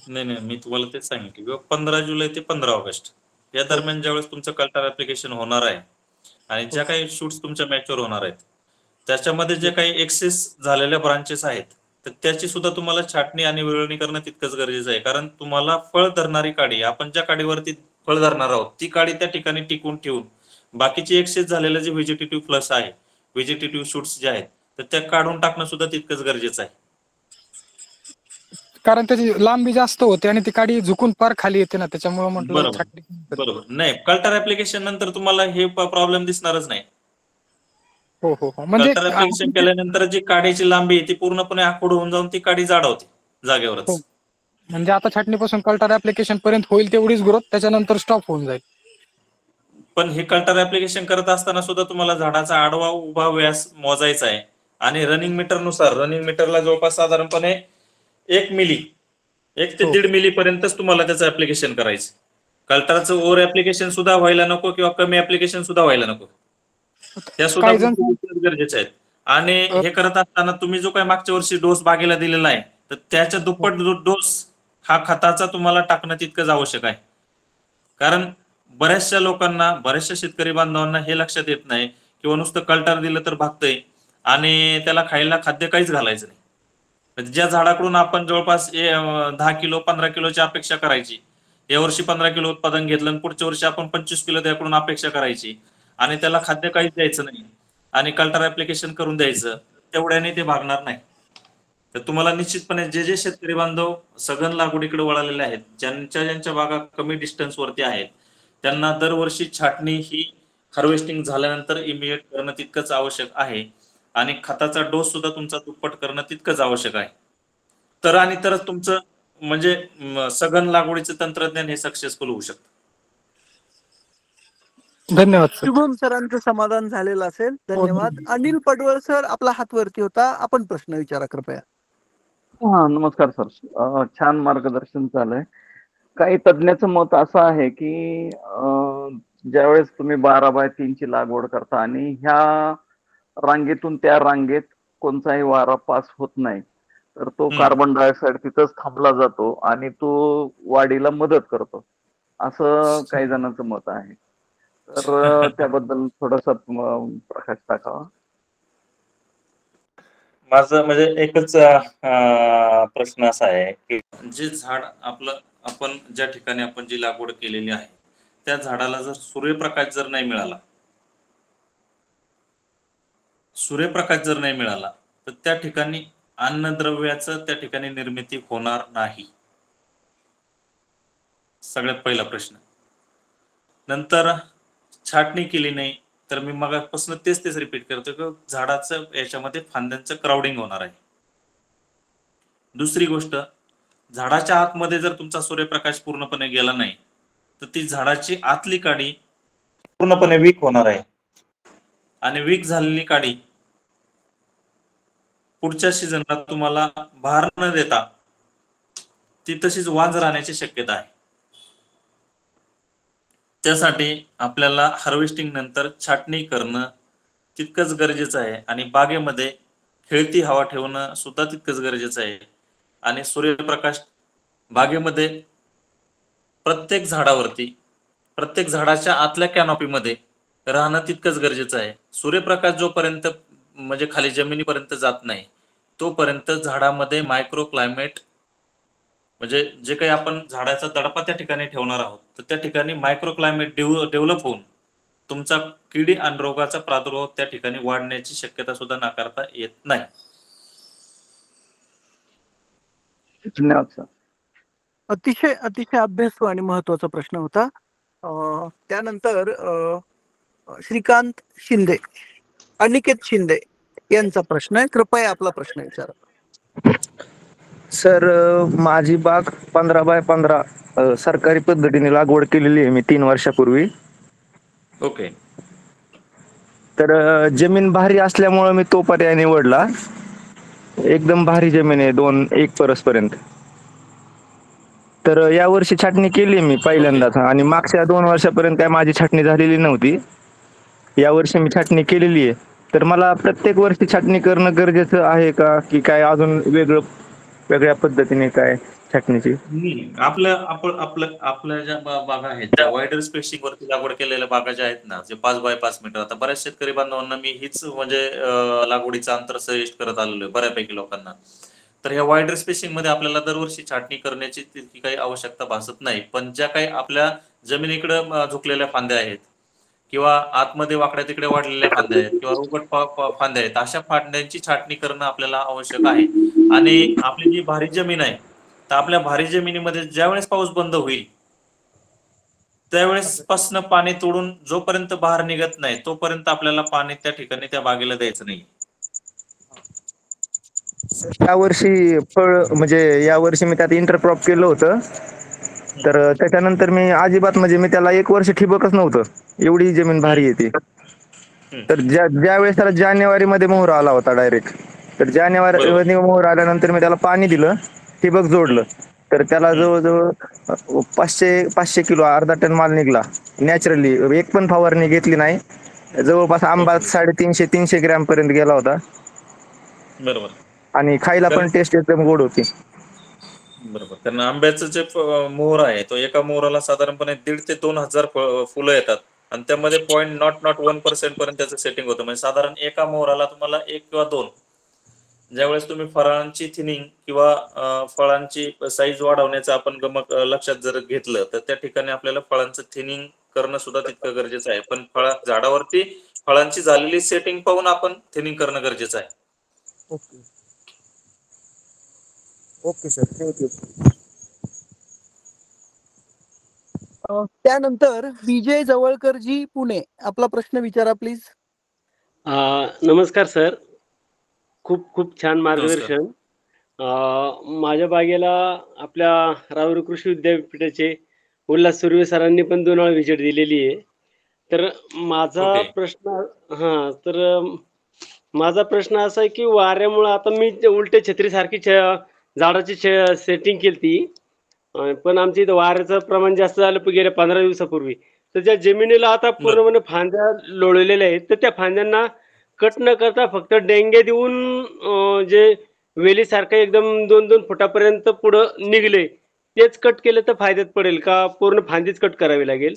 नाही, मी तुम्हाला तेच सांगितलं की 15 जुलै ते 15 ऑगस्ट या दरम्यान ज्यावेळेस तुमचं कल्टर ऍप्लिकेशन होणार आहे आणि ज्या काही शूट्स तुमच्या मॅच्युअर होणार आहेत त्याच्यामध्ये जे काही एक्सेस झालेल्या ब्रांचेस आहेत तर त्याची सुद्धा तुम्हाला छाटणी आणि विळवणी करणं तितकंच गरजेचं आहे. कारण तुम्हाला फळ धरणारी काडी, आपण ज्या काडीवरती फळ धरणार आहोत ती काडी त्या ठिकाणी टिकून ठेवून बाकीची एक्सेस झालेलं जे व्हेजिटेटिव्ह प्लस आहे, व्हेजिटेटिव्ह शूट्स जे आहेत तर त्या काढून टाकणं सुद्धा तितकंच गरजेचं आहे. कारण त्याची लांबी जास्त होते आणि ती काडी झुकून पार खाली येते ना, त्याच्यामुळे म्हटलं छाटणी. बरोबर. नाही, कल्टर ऍप्लिकेशन नंतर तुम्हाला हे प्रॉब्लेम दिसणारच नाही. हो. म्हणजे कल्टर ऍप्लिकेशन केल्यानंतर जी काडीची लांबी आहे ती पूर्णपणे आखूड होऊन जाऊन ती काडी जाड होते जागेवरच. म्हणजे आता छाटणीपासून कल्टर ऍप्लिकेशन पर्यंत होईल तेवढीच ग्रोथ, त्याच्यानंतर स्टॉप होऊन जाईल. पण हे कल्टर ऍप्लिकेशन करत असताना सुद्धा तुम्हाला झाडाचा आडवा उभा व्यास मोजायचा आहे आणि रनिंग मीटर नुसार, रनिंग मीटरला जवळपास साधारणपणे 1 मिली 1 ते 1.5 मिली पर्यंतच तुम्हाला त्याचं ऍप्लिकेशन करायचं. कल्टरचं ओव्हर ऍप्लिकेशन सुद्धा व्हायला नको किंवा कमी ऍप्लिकेशन सुद्धा व्हायला नको. त्या सुद्धा गरजेच्या आहेत. आणि हे करत असताना तुम्ही जो काही मागच्या वर्षी डोस बागेला दिलेला आहे तर त्याच्या दुप्पट डोस हा खताचा तुम्हाला टाकणं तितकंच आवश्यक आहे. कारण बऱ्याचशा लोकांना, बऱ्याचशा शेतकरी बांधवांना हे लक्षात येत नाही किंवा नुसतं कल्टर दिलं तर भागतंय आणि त्याला खायला खाद्य काहीच घालायचं नाही. ज्या झाडाकडून आपण जवळपास 10 किलो 15 किलोची अपेक्षा करायची, यावर्षी 15 किलो उत्पादन घेतलं आणि पुढच्या वर्षी आपण 25 किलो त्याकडून अपेक्षा करायची आणि त्याला खाद्य काहीच द्यायचं नाही आणि कल्टर ऍप्लिकेशन करून द्यायचं, तेवढ्याने ते भागणार नाही. तर तुम्हाला निश्चितपणे जे शेतकरी बांधव सघन लागवडीकडे वळालेले आहेत, ज्यांच्या बागा कमी डिस्टन्स वरती आहेत, त्यांना दरवर्षी छाटणी ही हार्वेस्टिंग झाल्यानंतर इमिडिएट करणं तितकंच आवश्यक आहे आणि खताचा डोस सुद्धा तुमचा दुप्पट करणं तितकंच आवश्यक आहे. तरच तुमचं म्हणजे सघन लागवडीचं तंत्रज्ञान हे सक्सेसफुल होऊ शकतं. धन्यवाद. शुभम सरांचं समाधान झालेलं असेल. धन्यवाद. अनिल पडवळ सर, आपला हात वरती होता, आपण प्रश्न विचारा कृपया. हा, नमस्कार सर. छान मार्गदर्शन झालंय. काही तज्ञाचं मत असं आहे की ज्यावेळेस तुम्ही 12x3 ची लागवड करता आणि ह्या रांगेतून त्या रांगेत कोणताही वारा पास होत नाही तर तो कार्बन डायऑक्साईड तिथंच थांबला जातो आणि तो वाढीला मदत करतो, असं काही जणांचं मत आहे. तर त्याबद्दल थोडासा प्रकाश टाकावा. माझं म्हणजे एकच प्रश्न असा आहे की जे झाड आपण ज्या ठिकाणी आपण जी लागवड केलेली आहे त्या झाडाला जर सूर्यप्रकाश जर नाही मिळाला तर त्या ठिकाणी अन्नद्रव्याचं त्या ठिकाणी निर्मिती होणार नाही. सगळ्यात पहिला प्रश्न. नंतर छाटणी केली नाही तर मी मगापासून तेच रिपीट करतो की झाडाचं याच्यामध्ये फांद्यांचं क्राउडिंग होणार आहे. दुसरी गोष्ट, झाडाच्या आतमध्ये जर तुमचा सूर्यप्रकाश पूर्णपणे गेला नाही तर ती झाडाची आतली काडी पूर्णपणे वीक होणार आहे आणि वीक झालेली काडी पुढच्या सीझनला तुम्हाला भार न देता ती तशीच वांज राहण्याची शक्यता आहे. त्यासाठी आपल्याला हार्वेस्टिंग नंतर छाटणी करणं तितकंच गरजेचं आहे आणि बागेमध्ये खेळती हवा ठेवणं सुद्धा तितकंच गरजेचं आहे. आणि सूर्यप्रकाश बागेमध्ये प्रत्येक झाडावरती, प्रत्येक झाडाच्या आतल्या कॅनॉपीमध्ये राहणं तितकंच गरजेचं आहे. सूर्यप्रकाश जोपर्यंत म्हणजे खाली जमिनीपर्यंत जात नाही तोपर्यंत झाडामध्ये मायक्रो क्लायमेट म्हणजे जे काही आपण झाडाचा दडपा त्या ठिकाणी ठेवणार आहोत तर त्या ठिकाणी मायक्रो क्लायमेट डेव्हलप होऊन तुमचा किडी आणि रोगाचा प्रादुर्भाव त्या ठिकाणी वाढण्याची शक्यता सुद्धा नाकारता येत नाही. धन्यवाद सर. अतिशय अभ्यासू आणि महत्वाचा प्रश्न होता. त्यानंतर श्रीकांत शिंदे, अनिकेत शिंदे यांचा प्रश्न आहे. कृपया आपला प्रश्न विचारा. सर, माझी बाग 15x15 सरकारी पद्धतीने लागवड केलेली आहे मी 3 वर्षापूर्वी. ओके. तर जमीन भारी असल्यामुळे मी तो पर्याय निवडला एकदम भारी जमीन आहे 1 परसपर्यंत. तर यावर्षी छाटणी केली मी पहिल्यांदाच आणि मागच्या 2 वर्षापर्यंत काय माझी छाटणी झालेली नव्हती. यावर्षी मी छाटणी केलेली आहे. तर मला प्रत्येक वर्षी छाटणी करणं गरजेचं आहे का, की काय अजून वेगळ्या पद्धतीने काय छाटणीची? आपल्या ज्या बागा आहेत त्या वायडर स्पेसिंग वरती लागवड केलेल्या बागा ज्या आहेत ना, जे 5 बाय 5 मीटर, आता बऱ्याच शेतकरी बांधवांना मी हीच म्हणजे लागवडीचं अंतर सजेस्ट करत आलेलो आहे बऱ्यापैकी लोकांना. तर ह्या वायडर स्पेसिंग मध्ये आपल्याला दरवर्षी छाटणी करण्याची तितकी काही आवश्यकता भासत नाही. पण ज्या काही आपल्या जमिनीकडे झुकलेल्या फांद्या आहेत किंवा आतमध्ये वाकड्या तिकडे वाढलेल्या फांद्या आहेत किंवा रोबट फांद्या आहेत, अशा फांद्यांची छाटणी करणं आपल्याला आवश्यक आहे. आणि आपली जी भारी जमीन आहे, तर आपल्या भारी जमिनीमध्ये ज्यावेळेस पाऊस बंद होईल त्यावेळेस पासनं पाणी तोडून जोपर्यंत बहार निघत नाही तोपर्यंत आपल्याला पाणी त्या ठिकाणी त्या बागेला द्यायचं नाही. यावर्षी म्हणजे यावर्षी मी त्यात इंटरक्रॉप केलं होतं. तर त्याच्यानंतर मी अजिबात म्हणजे मी त्याला 1 वर्ष ठिबकच नव्हतं, एवढी जमीन भारी आहे ती. तर ज्या वेळेस त्याला जानेवारीमध्ये मोहर आला होता डायरेक्ट, तर जानेवारीमध्ये मोहर आल्यानंतर मी त्याला पाणी दिलं, ठिबक जोडलं, तर त्याला जवळजवळ 500 किलो अर्धा टन माल निघला नॅचरली. 1 पण फवारणी घेतली नाही. जवळपास आंबा 350-300 ग्रॅम पर्यंत गेला होता. बरोबर. आणि खायला पण टेस्ट एकदम गोड होती. बरोबर. कारण आंब्याचं जे मोहर आहे तो एका मोहराला साधारणपणे 1,500 ते 2,000 फुलं येतात आणि त्यामध्ये 0.01% पर्यंत त्याचं सेटिंग होतं. म्हणजे साधारण एका मोहराला तुम्हाला 1 किंवा 2. ज्यावेळेस तुम्ही फळांची थिनिंग किंवा फळांची साईज वाढवण्याचं आपण लक्षात जर घेतलं तर त्या ठिकाणी आपल्याला फळांचं थिनिंग करणं सुद्धा तितकं गरजेचं आहे. पण झाडावरती फळांची झालेली सेटिंग पाहून आपण थिनिंग करणं गरजेचं आहे. Okay sir, thank you. त्यानंतर विजय जवळकरजी पुणे, आपला प्रश्न विचारा प्लीज. नमस्कार सर, खूप खूप छान मार्गदर्शन. माझ्या बागेला आपल्या राहुरी कृषी विद्यापीठाचे उल्हास सुर्वे सरांनी पण 2 वेळा व्हिजिट दिलेली आहे. तर माझा प्रश्न असा आहे की वाऱ्यामुळे आता मी उलटे छत्रीसारखी झाडाची सेटिंग केली ती, पण आमच्या इथं वाऱ्याचं प्रमाण जास्त झालं गेल्या 15 दिवसापूर्वी. तर ज्या जमिनीला आता पूर्णपणे फांद्या लोळलेल्या आहेत, तर त्या फांद्यांना कट न करता फक्त डेंगे देऊन जे वेलीसारखं एकदम 2-2 फुटापर्यंत पुढं निघले तेच कट केले तर फायद्यात पडेल का, पूर्ण फांदीच कट करावी लागेल?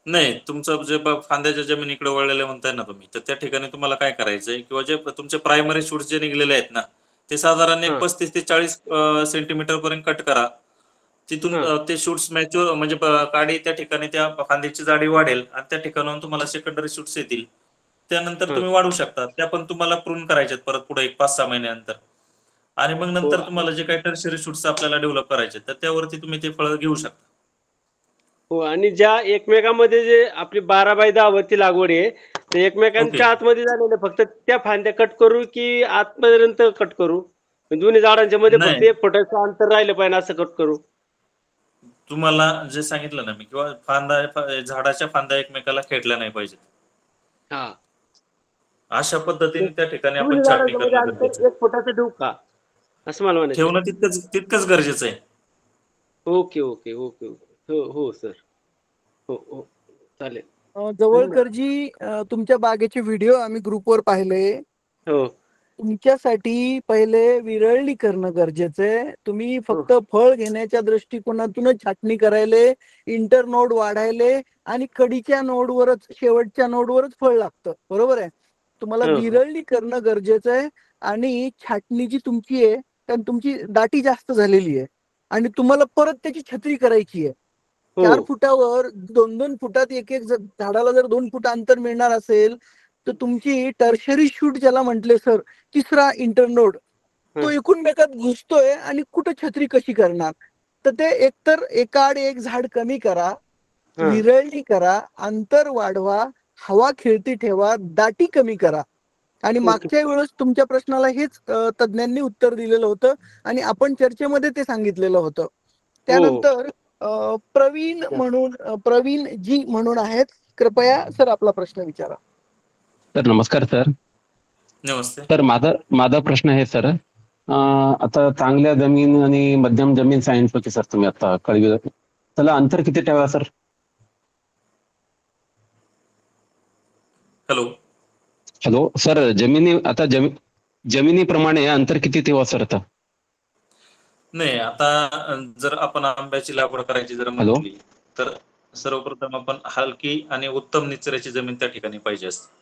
नाही, तुमचं जे फांद्याच्या जमिनीकडे वळलेले म्हणताय ना तुम्ही, तर त्या ठिकाणी तुम्हाला काय करायचंय किंवा जे तुमचे प्रायमरी शूट्स जे निघलेले आहेत ना, ते साधारण 35 ते 40 सेंटीमीटर पर्यंत कट करा. तिथून ते शूट्स मॅच्युअर म्हणजे काडी त्या ठिकाणी त्या फांदीची जाडी वाढेल आणि त्या ठिकाणाहून तुम्हाला सेकंडरी शूट्स येतील. त्यानंतर तुम्ही वाढवू शकता. त्या पण तुम्हाला प्रून करायच्यात परत पुढे 1-5-6 महिन्यानंतर. आणि मग नंतर तुम्हाला जे काही टर्शरी शूट्स आपल्याला डेव्हलप करायचे तर त्यावरती तुम्ही ते फळं घेऊ शकता. हो, आणि ज्या एकमेकांमध्ये जे आपली 12 बाय 10 वरती लागवड आहे, ते एकमेकांच्या आतमध्ये झालेलं फक्त त्या फांद्या कट करू की आतपर्यंत कट करू? दोन्ही झाडांच्या मध्ये फक्त 1 फुटाचं अंतर राहिलं पाहिजे असं कट करू? तुम्हाला जे सांगितलं ना मी, किंवा झाडाच्या फांद्या एकमेकाला खेटल्या नाही पाहिजेत. अशा पद्धतीने त्या ठिकाणी आपण छाटणी करणं गरजेचं आहे. 1 फुटाचं ठेवू का असं मला म्हणायचं. ठेवणं तितकंच गरजेचं आहे. Okay okay okay okay. हो सर, हो चालेल. जवळकरजी, तुमच्या बागेचे व्हिडिओ आम्ही ग्रुपवर पाहिले. हो. तुमच्यासाठी पहिले विरळणी करणं गरजेचं आहे. तुम्ही फक्त फळ घेण्याच्या दृष्टिकोनातूनच छाटणी करायले, इंटर नोड वाढायले आणि कडीच्या नोडवरच, शेवटच्या नोडवरच फळ लागतं, बरोबर आहे. तुम्हाला विरळणी करणं गरजेचं आहे. आणि छाटणी जी तुमची आहे कारण तुमची दाटी जास्त झालेली आहे आणि तुम्हाला परत त्याची छत्री करायची आहे. 4 फुटावर 2-2 फुटात एक झाडाला जर 2 फूट अंतर मिळणार असेल तर तुमची टर्शरी शूट ज्याला म्हटले सर, 3रा इंटरनोड, तो एकूणमेकात घुसतोय आणि कुठं छत्री कशी करणार? तर ते एकतर एकाआड एक झाड कमी करा, विरळणी करा, अंतर वाढवा, हवा खेळती ठेवा, दाटी कमी करा. आणि मागच्या वेळेस तुमच्या प्रश्नाला हेच तज्ञांनी उत्तर दिलेलं होतं आणि आपण चर्चेमध्ये ते सांगितलेलं होतं. त्यानंतर प्रवीण जी म्हणून आहेत, कृपया सर आपला प्रश्न विचारा. सर नमस्कार सर. नमस्ते. तर माझा प्रश्न आहे सर, आता चांगल्या जमीन आणि मध्यम जमीन सांगितलं होती सर तुम्ही आता कळवी, त्याला अंतर किती ठेवा सर? हॅलो सर, जमिनीप्रमाणे अंतर किती ठेवा सर आता? नाही, आता जर आपण आंब्याची लागवड करायची जर म्हटली तर सर्वप्रथम आपण हलकी आणि उत्तम निचऱ्याची जमीन त्या ठिकाणी पाहिजे असते.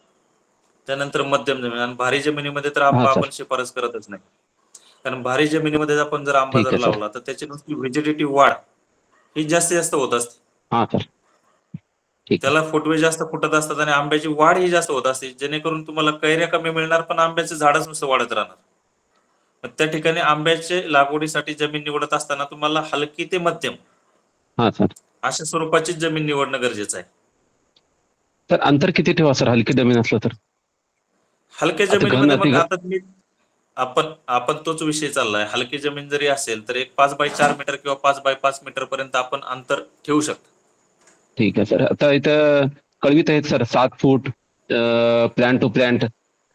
त्यानंतर मध्यम जमीन, आणि भारी जमिनीमध्ये तर आंबा आपण शिफारस करतच नाही. कारण भारी जमिनीमध्ये आपण जर आंबा जर लावला तर त्याची नुसती व्हेजिटेटिव्ह वाढ ही जास्तीत जास्त होत असते. हा सर, त्याला फुटवे जास्त फुटत असतात आणि आंब्याची वाढ ही जास्त होत असते, जेणेकरून तुम्हाला कैऱ्या कमी मिळणार पण आंब्याचं झाडच नुसतं वाढत राहणार. त्या ठिकाणी आंब्याचे लागवडीसाठी जमीन निवडत असताना तुम्हाला हलकी ते मध्यम अशा स्वरूपाची जमीन निवडणं गरजेचं आहे. तर अंतर किती ठेवा सर हलकी जमीन असलं तर? हलक्या जमिनीमध्ये मग आता तुम्ही आपण तोच विषय चाललाय. हलकी जमीन जरी असेल तर एक 5x4 मीटर किंवा 5x5 मीटर पर्यंत आपण अंतर ठेवू शकतो. ठीक आहे सर. आता इथं कळवीत आहेत sir 7 foot plant to plant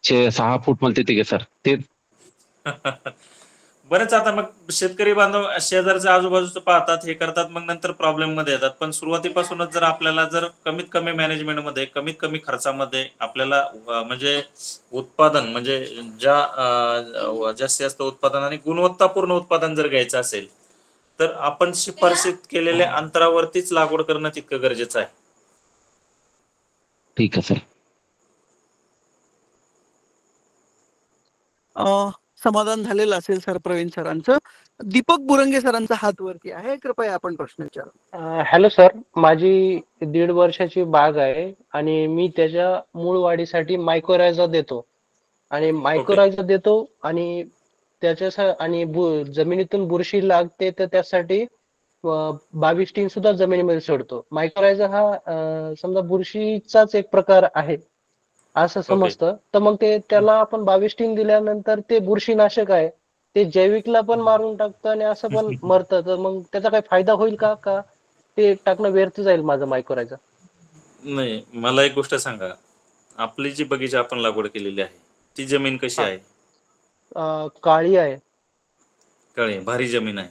6 foot म्हणते ते सर ते. बरेच आता मग शेतकरी बांधव शेजारच्या आजूबाजूचं पाहतात, हे करतात, मग नंतर प्रॉब्लेम मध्ये येतात. पण सुरुवातीपासूनच जर आपल्याला जर कमीत कमी मॅनेजमेंट मध्ये कमीत कमी खर्चामध्ये आपल्याला म्हणजे उत्पादन म्हणजे जास्तीत जास्त उत्पादन आणि गुणवत्तापूर्ण उत्पादन जर घ्यायचं असेल तर आपण शिफारशीत केलेल्या अंतरावरतीच लागवड करणं तितकं गरजेचं आहे. ठीक आहे सर. समाधान झालेलं असेल सर प्रवीण सरांचं. दीपक बुरंगे सरांचा हात वरती आहे, कृपया आपण प्रश्न विचारा. हॅलो सर, माझी 1.5 वर्षाची बाग आहे आणि मी त्याच्या मूळ वाढीसाठी मायक्रोरायझा देतो आणि त्याच्या आणि जमिनीतून बुरशी लागते तर त्यासाठी 22 टीन सुद्धा जमिनीमध्ये सोडतो. मायक्रोरायझा हा समजा बुरशीचाच एक प्रकार आहे असं समजतं. तर मग त्याला आपण 22 टीन दिल्यानंतर ते बुरशीनाशक आहे, ते जैविकला पण मारून टाकतं आणि असं पण मरतं. तर मग त्याचा काही फायदा होईल का ते टाकणं व्यर्थ जाईल माझं मायक्रोरायझा? नाही, मला एक गोष्ट सांगा, आपली जी बगीचा आपण लागवड केलेली आहे ती जमीन कशी आहे? काळी आहे. काळी, भारी जमीन आहे.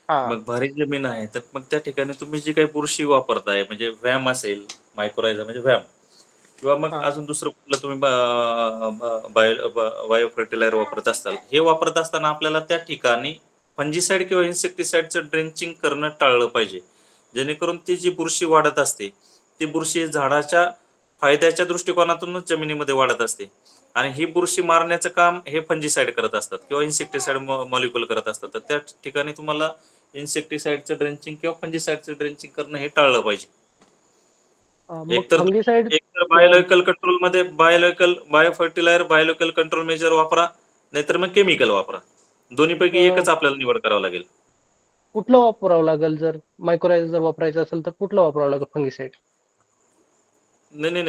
मग भारी जमीन आहे तर मग त्या ठिकाणी तुम्ही जी काही बुरशी वापरताय म्हणजे व्हॅम असेल, मायक्रोरायझा म्हणजे व्हॅम, किंवा मग अजून दुसरं कुठलं तुम्ही बायो फर्टिलायझर वापरत असताल, हे वापरत असताना आपल्याला त्या ठिकाणी फंजीसाइड किंवा इन्सेक्टिसाइडचं ड्रेंचिंग करणं टाळलं पाहिजे, जेणेकरून ती जी बुरशी वाढत असते ती बुरशी झाडाच्या फायद्याच्या दृष्टिकोनातूनच जमिनीमध्ये वाढत असते आणि ही बुरशी मारण्याचं काम हे फंजीसाइड करत असतात किंवा इन्सेक्टिसाइड मॉलिक्युल करत असतात. तर त्या ठिकाणी तुम्हाला इन्सेक्टिसाइडचं ड्रेंचिंग किंवा फंजीसाइडचं ड्रेंचिंग करणं हे टाळलं पाहिजे. एकतर बायोलॉजिकल कंट्रोल मध्ये bio fertiliser, biological control measure वापरा, नाहीतर मग केमिकल वापरा. दोन्हीपैकी एकच आपल्याला निवड करावं लागेल. कुठलं वापरावं लागेल? जर मायक्रोरायझा जर वापरायचं असेल तर कुठलं वापरावं लागेल फंगीसाइड? नाही,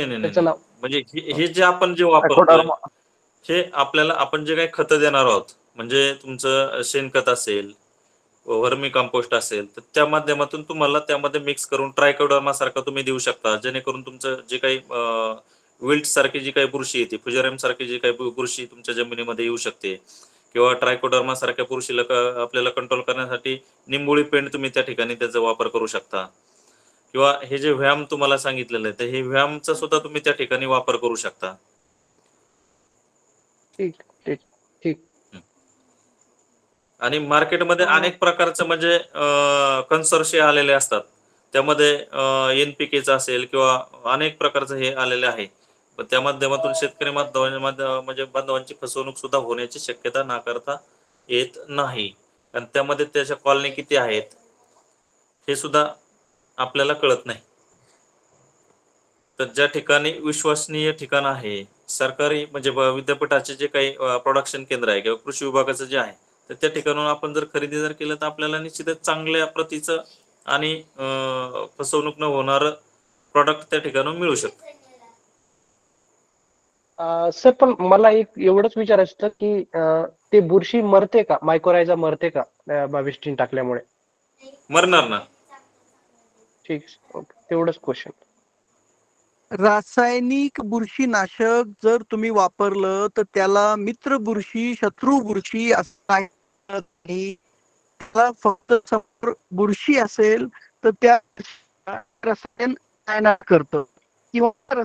म्हणजे हे जे आपण जे वापरतो हे आपल्याला आपण जे काही खतं देणार आहोत म्हणजे तुमचं शेणखत असेल, वर्मी कंपोस्ट असेल, तर त्या माध्यमातून तुम्हाला त्यामध्ये मिक्स करून ट्रायकोडर्मा सारखा तुम्ही देऊ शकता, जेणेकरून तुमचं जे काही विल्ट सारखी जी काही बुरशी येते, फ्युजरम सारखी जी काही बुरशी तुमच्या जमिनीमध्ये येऊ शकते, किंवा ट्रायकोडर्मा सारख्या बुरशीला आपल्याला कंट्रोल करण्यासाठी निंबोळी पेंड तुम्ही त्या ठिकाणी त्याचा वापर करू शकता, किंवा हे जे व्हॅम तुम्हाला सांगितलेलं आहे तर हे व्हॅमचा सुद्धा तुम्ही त्या ठिकाणी वापर करू शकता. ठीक. आणि मार्केटमध्ये अनेक प्रकारचं म्हणजे कन्सोर्शिया आलेले असतात, त्यामध्ये NPKचं असेल किंवा अनेक प्रकारचं हे आलेले आहे. पण त्या माध्यमातून शेतकरी म्हणजे बांधवांची फसवणूक सुद्धा होण्याची शक्यता नाकारता येत नाही. कारण त्यामध्ये त्याच्या कॉलनी किती आहेत हे सुद्धा आपल्याला कळत नाही. तर ज्या ठिकाणी विश्वसनीय ठिकाण आहे, सरकारी म्हणजे विद्यापीठाचे जे काही प्रोडक्शन केंद्र आहे किंवा कृषी विभागाचं जे आहे, तर त्या ठिकाणून आपण जर खरेदी जर केलं तर आपल्याला निश्चितच चांगल्या प्रतीचं आणि फसवणूक न होणारं प्रॉडक्ट त्या ठिकाणून मिळू शकतं. सर, पण मला एक एवढंच विचारायचं होतं की ते बुरशी मरते का? मायक्रोरायझा मरते का 22 टीन टाकल्यामुळे? मरणार ना. ठीक, तेवढंच क्वेश्चन. रासायनिक बुरशीनाशक जर तुम्ही वापरलं तर त्याला मित्र बुरशी शत्रू बुरशी असं नाही. त्याला फक्त समोर बुरशी असेल तर त्या रसायन तैनात करतं किंवा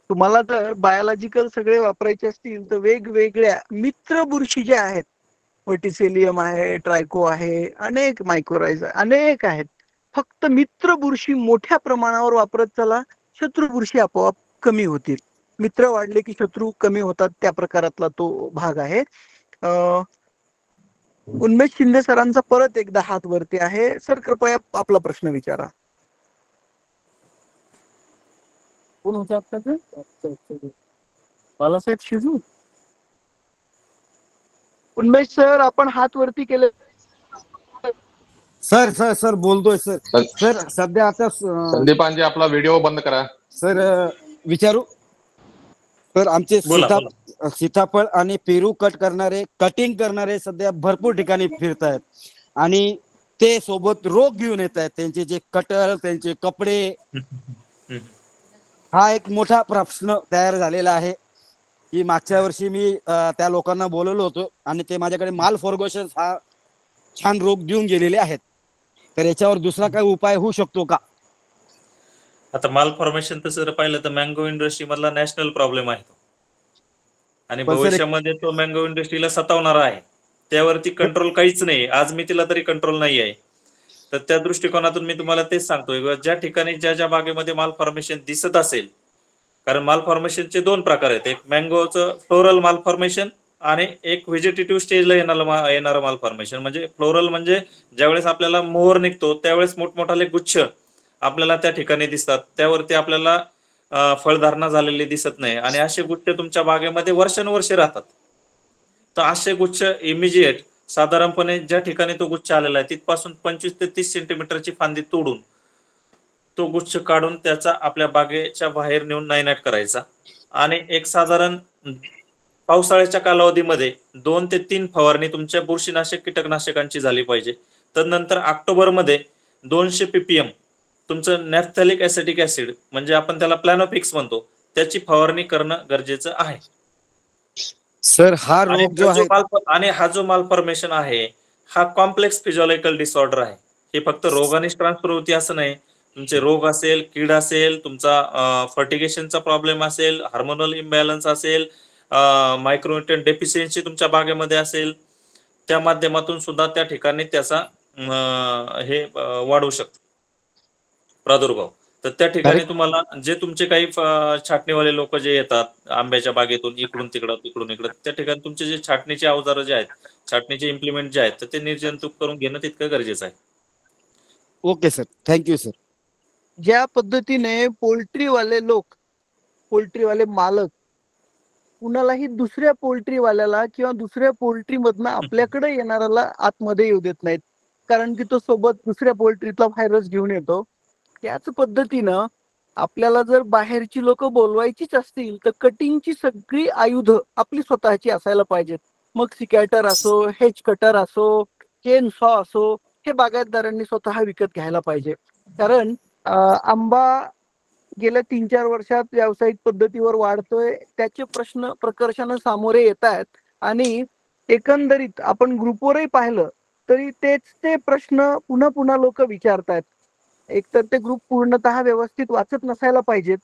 तुम्हाला जर बायोलॉजिकल सगळे वापरायचे असतील तर वेगवेगळ्या मित्र बुरशी ज्या आहेत, वर्टिसेलियम आहे, ट्रायको आहे, अनेक मायक्रोरायझा अनेक आहेत. फक्त मित्र बुरशी मोठ्या प्रमाणावर वापरत चला, शत्रू बुरशी आपोआप कमी होतील. मित्र वाढले की शत्रू कमी होतात, त्या प्रकारातला तो भाग आहे. उन्मेष शिंदे सरांचा परत एकदा हात वरती आहे. सर कृपया आपला प्रश्न विचारा. कोण होते आपल्याकडे? बालासाहेब शिजू. उन्मेष सर आपण हात वरती केले. सर सर सर बोलतोय सर. सर सध्या आता संदीपांजी आपला व्हिडिओ बंद करा. सर विचारू. सर आमचे सीताफळ आणि पेरू कटिंग करणारे सध्या भरपूर ठिकाणी फिरतायत आणि ते सोबत रोग घेऊन येत आहेत. त्यांचे जे कटर, त्यांचे कपडे, हा एक मोठा प्रश्न तयार झालेला आहे की मागच्या वर्षी मी त्या लोकांना बोलवलं होतं आणि ते माझ्याकडे माल फॉर्गोशन हा छान रोग देऊन गेलेले आहेत. तर याच्यावर दुसरा काही उपाय होऊ शकतो का? आता माल फॉर्मेशन तसं पाहिलं तर मँगो इंडस्ट्री मधला नॅशनल प्रॉब्लेम आहे आणि भविष्यामध्ये तो मँगो इंडस्ट्रीला सतावणारा आहे. त्यावरती कंट्रोल काहीच नाही. आज मी तिला तरी कंट्रोल नाही आहे. तर त्या दृष्टिकोनातून मी तुम्हाला तेच सांगतोय, ज्या ठिकाणी ज्या बागेमध्ये माल फॉर्मेशन दिसत असेल, कारण माल फॉर्मेशनचे दोन प्रकार आहेत. एक मँगोचं फ्लोरल माल फॉर्मेशन आणि एक व्हेजिटेटिव्ह स्टेजला येणारं माल फॉर्मेशन. म्हणजे फ्लोरल म्हणजे ज्यावेळेस आपल्याला मोहर निघतो त्यावेळेस मोठमोठाले गुच्छ आपल्याला त्या ठिकाणी दिसतात, त्यावरती आपल्याला फळधारणा झालेली दिसत नाही आणि असे गुच्छ तुमच्या बागेमध्ये वर्षानुवर्षे राहतात. तर असे गुच्छ इमिजिएट साधारणपणे ज्या ठिकाणी तो गुच्छ आलेला आहे तिथपासून 25 ते 30 सेंटीमीटरची फांदी तोडून तो गुच्छ काढून त्याचा आपल्या बागेच्या बाहेर नेऊन नायनाट करायचा आणि एक साधारण पावसाळ्याच्या कालावधीमध्ये 2 ते 3 फवारणी तुमच्या बुरशीनाशक कीटकनाशकांची झाली पाहिजे. तदनंतर ऑक्टोबरमध्ये 200 ppm तुमचं नॅफ्थॅलिक ऍसिटिक ऍसिड म्हणजे आपण त्याला प्लॅनोफिक्स म्हणतो, त्याची फवारणी करणं गरजेचं आहे. सर हा रोग जो आहे आणि हा जो मालफॉर्मेशन आहे हा कॉम्प्लेक्स फिजिओलॉजिकल डिसऑर्डर आहे. हे फक्त रोगानेच ट्रान्सफर होती असं नाही. तुमचे रोग असेल, कीड असेल, तुमचा फर्टिगेशनचा प्रॉब्लेम असेल, हार्मोनल इम्बॅलन्स असेल, मायक्रोन्युट्रिएंट डेफिशियन्सी तुमच्या बागेमध्ये असेल, त्या माध्यमातून सुद्धा त्या ठिकाणी त्याचा हे वाढू शकतो प्रादुर्भाव. तर त्या ठिकाणी तुम्हाला जे तुमचे काही छाटणीवाले लोक जे येतात आंब्याच्या बागेतून इकडून तिकडं तिकडून इकडं, त्या ठिकाणी तुमचे जे छाटणीचे अवजारं जे आहेत, छाटणीचे इम्प्लिमेंट जे आहेत, तर ते निर्जंतुक करून घेणं तितकं गरजेचं आहे. Okay sir, thank you sir. ज्या पद्धतीने पोल्ट्रीवाले मालक कुणालाही दुसऱ्या पोल्ट्रीवाल्याला किंवा दुसऱ्या पोल्ट्री मधनं आपल्याकडे येणाऱ्याला आतमध्ये येऊ देत नाहीत, कारण की तो सोबत दुसऱ्या पोल्ट्रीतला व्हायरस घेऊन येतो. त्याच पद्धतीनं आपल्याला जर बाहेरची लोक बोलवायचीच असतील तर कटिंगची सगळी आयुध आपली स्वतःची असायला पाहिजेत. मग सिकॅटर असो, हेज कटर असो, चेन सॉ असो, हे बागायतदारांनी स्वतः विकत घ्यायला पाहिजे. कारण आंबा गेल्या 3-4 वर्षात व्यावसायिक पद्धतीवर वाढतोय, त्याचे प्रश्न प्रकर्षानं सामोरे येत आहेत आणि एकंदरीत आपण ग्रुपवरही पाहिलं तरी तेच ते प्रश्न पुन्हा पुन्हा लोक विचारतायत. एकतर ते ग्रुप पूर्णतः व्यवस्थित वाचत नसायला पाहिजेत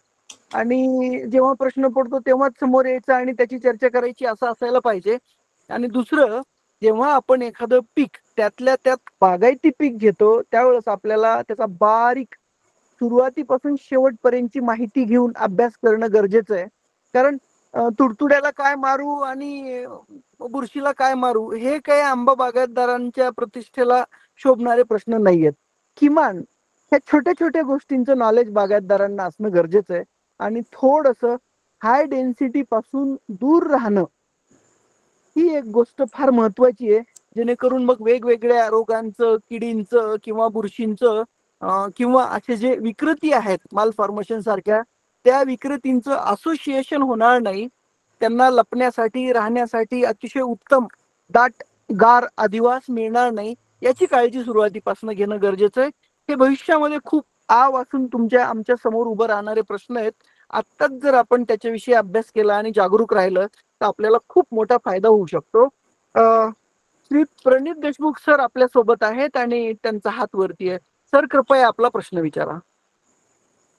आणि जेव्हा प्रश्न पडतो तेव्हाच समोर यायचं आणि त्याची चर्चा करायची असं असायला पाहिजे. आणि दुसरं, जेव्हा आपण एखादं पीक त्यातल्या त्यात बागायती पीक घेतो त्यावेळेस आपल्याला त्याचा बारीक सुरुवातीपासून शेवटपर्यंतची माहिती घेऊन अभ्यास करणं गरजेचं आहे. कारण तुडतुड्याला काय मारू आणि बुरशीला काय मारू हे काही आंबा बागायतदारांच्या प्रतिष्ठेला शोभणारे प्रश्न नाहीयेत. किमान ह्या छोट्या छोट्या गोष्टींचं नॉलेज बागायतदारांना असणं गरजेचं आहे आणि थोडंसं हाय डेन्सिटी पासून दूर राहणं ही एक गोष्ट फार महत्वाची आहे, जेणेकरून मग वेगवेगळ्या रोगांचं, किडींचं किंवा बुरशींचं किंवा असे जे विकृती आहेत माल फॉर्मेशन सारख्या, त्या विकृतींचं असोसिएशन होणार नाही. त्यांना लपण्यासाठी, राहण्यासाठी अतिशय उत्तम दाट गार अधिवास मिळणार नाही, याची काळजी सुरुवातीपासून घेणं गरजेचं आहे. हे भविष्यामध्ये खूप आ वाचून आमच्या समोर उभं राहणारे प्रश्न आहेत. आत्ताच जर आपण त्याच्याविषयी अभ्यास केला आणि जागरूक राहिलं तर आपल्याला खूप मोठा फायदा होऊ शकतो. श्री प्रणित देशमुख सर आपल्या सोबत आहेत आणि त्यांचा हात वरती आहे. सर कृपया आपला प्रश्न विचारा.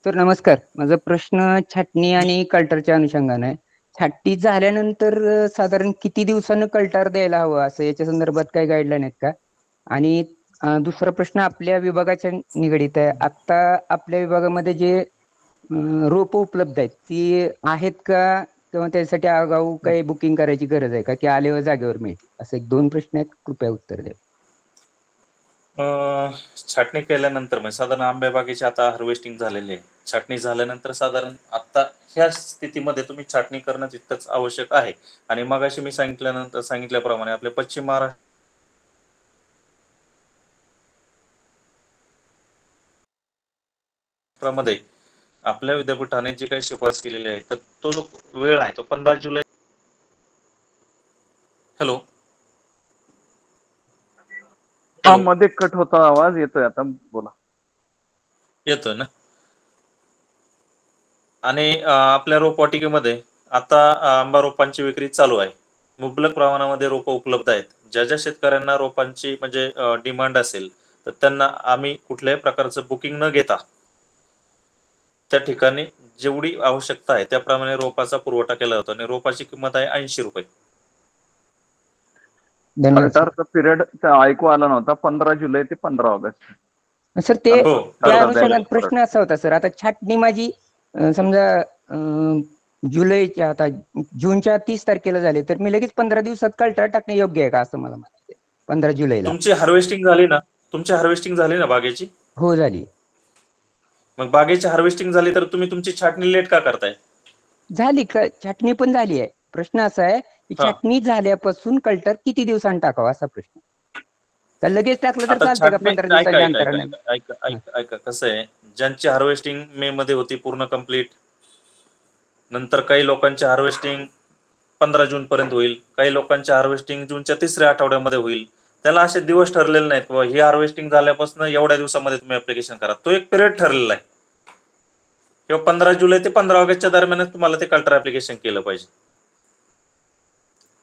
तर नमस्कार, माझा प्रश्न छाटणी आणि कल्टरच्या अनुषंगाने आहे. छाटणी झाल्यानंतर साधारण किती दिवसानं कल्टर द्यायला हवं असं याच्या संदर्भात काही गाईडलाईन आहेत का? आणि दुसरा प्रश्न आपल्या विभागाच्या निगडीत आहे. आता आपल्या विभागामध्ये जे रोप उपलब्ध आहेत ती आहेत का, किंवा त्यासाठी आगाऊ काही बुकिंग करायची गरज आहे का, की आल्यावर जागेवर मिळते? असे 2 प्रश्न आहेत, कृपया उत्तर द्या. छाटणी केल्यानंतर म्हणजे साधारण आंबे बागेची आता हार्वेस्टिंग झालेली आहे. छाटणी झाल्यानंतर साधारण आता ह्या स्थितीमध्ये तुम्ही छाटणी करणं तितकंच आवश्यक आहे. आणि मगाशी मी सांगितल्याप्रमाणे आपल्या पश्चिम महाराष्ट्रामध्ये आपल्या विद्यापीठाने जी काही शिफारस केलेली आहे तर तो जो वेळ आहे तो 15 जुलै. हॅलो, मध्ये कट होता आवाज, येतोय आता, बोला. येतोय ना. आणि आपल्या रोपवाटिकेमध्ये आता आंबा रोपांची विक्री चालू आहे. मुबलक प्रमाणामध्ये रोप उपलब्ध आहेत. ज्या ज्या शेतकऱ्यांना रोपांची म्हणजे डिमांड असेल तर त्यांना आम्ही कुठल्याही प्रकारचं बुकिंग न घेता त्या ठिकाणी जेवढी आवश्यकता आहे त्याप्रमाणे रोपाचा पुरवठा केला जातो. आणि रोपाची किंमत आहे 80 रुपये. कल्टरचा पिरियड ऐकू आला नव्हता. 15 जुलै ते 15 ऑगस्ट. सर ते त्या अनुषंगाने प्रश्न असा होता सर, आता छाटणी माझी समजा जुलैच्या आता जूनच्या 30 तारखेला झाले तर मी लगेच 15 दिवसात कल्टर टाकणे योग्य आहे का असं मला म्हणायचं. 15 जुलैला तुमची हार्वेस्टिंग झाली ना? तुमची हार्वेस्टिंग झाली ना बागेची? हो झाली. मग बागेची हार्वेस्टिंग झाली तर तुम्ही तुमची छाटणी लेट का करताय? झाली छाटणी पण झाली आहे. प्रश्न असा आहे की छाटणी झाल्यापासून कल्टर किती दिवसांनी टाकावा असा प्रश्न. तर लगेच टाकलं तर चालतं का 15 दिवसाच्या अंतराने? ऐका कसं आहे, ज्यांची हार्वेस्टिंग मे मध्ये होती पूर्ण कंप्लीट, नंतर काही लोकांची हार्वेस्टिंग 15 जून पर्यंत होईल, काही लोकांची हार्वेस्टिंग जूनच्या 3ऱ्या आठवड्यामध्ये होईल. त्याला असे दिवस ठरलेले नाहीत किंवा ही हार्वेस्टिंग झाल्यापासून एवढ्या दिवसामध्ये तुम्ही ऍप्लिकेशन करा. तो एक पिरियड ठरलेला आहे किंवा 15 जुलै ते 15 ऑगस्टच्या दरम्यानच तुम्हाला ते कल्टर ऍप्लिकेशन केलं पाहिजे.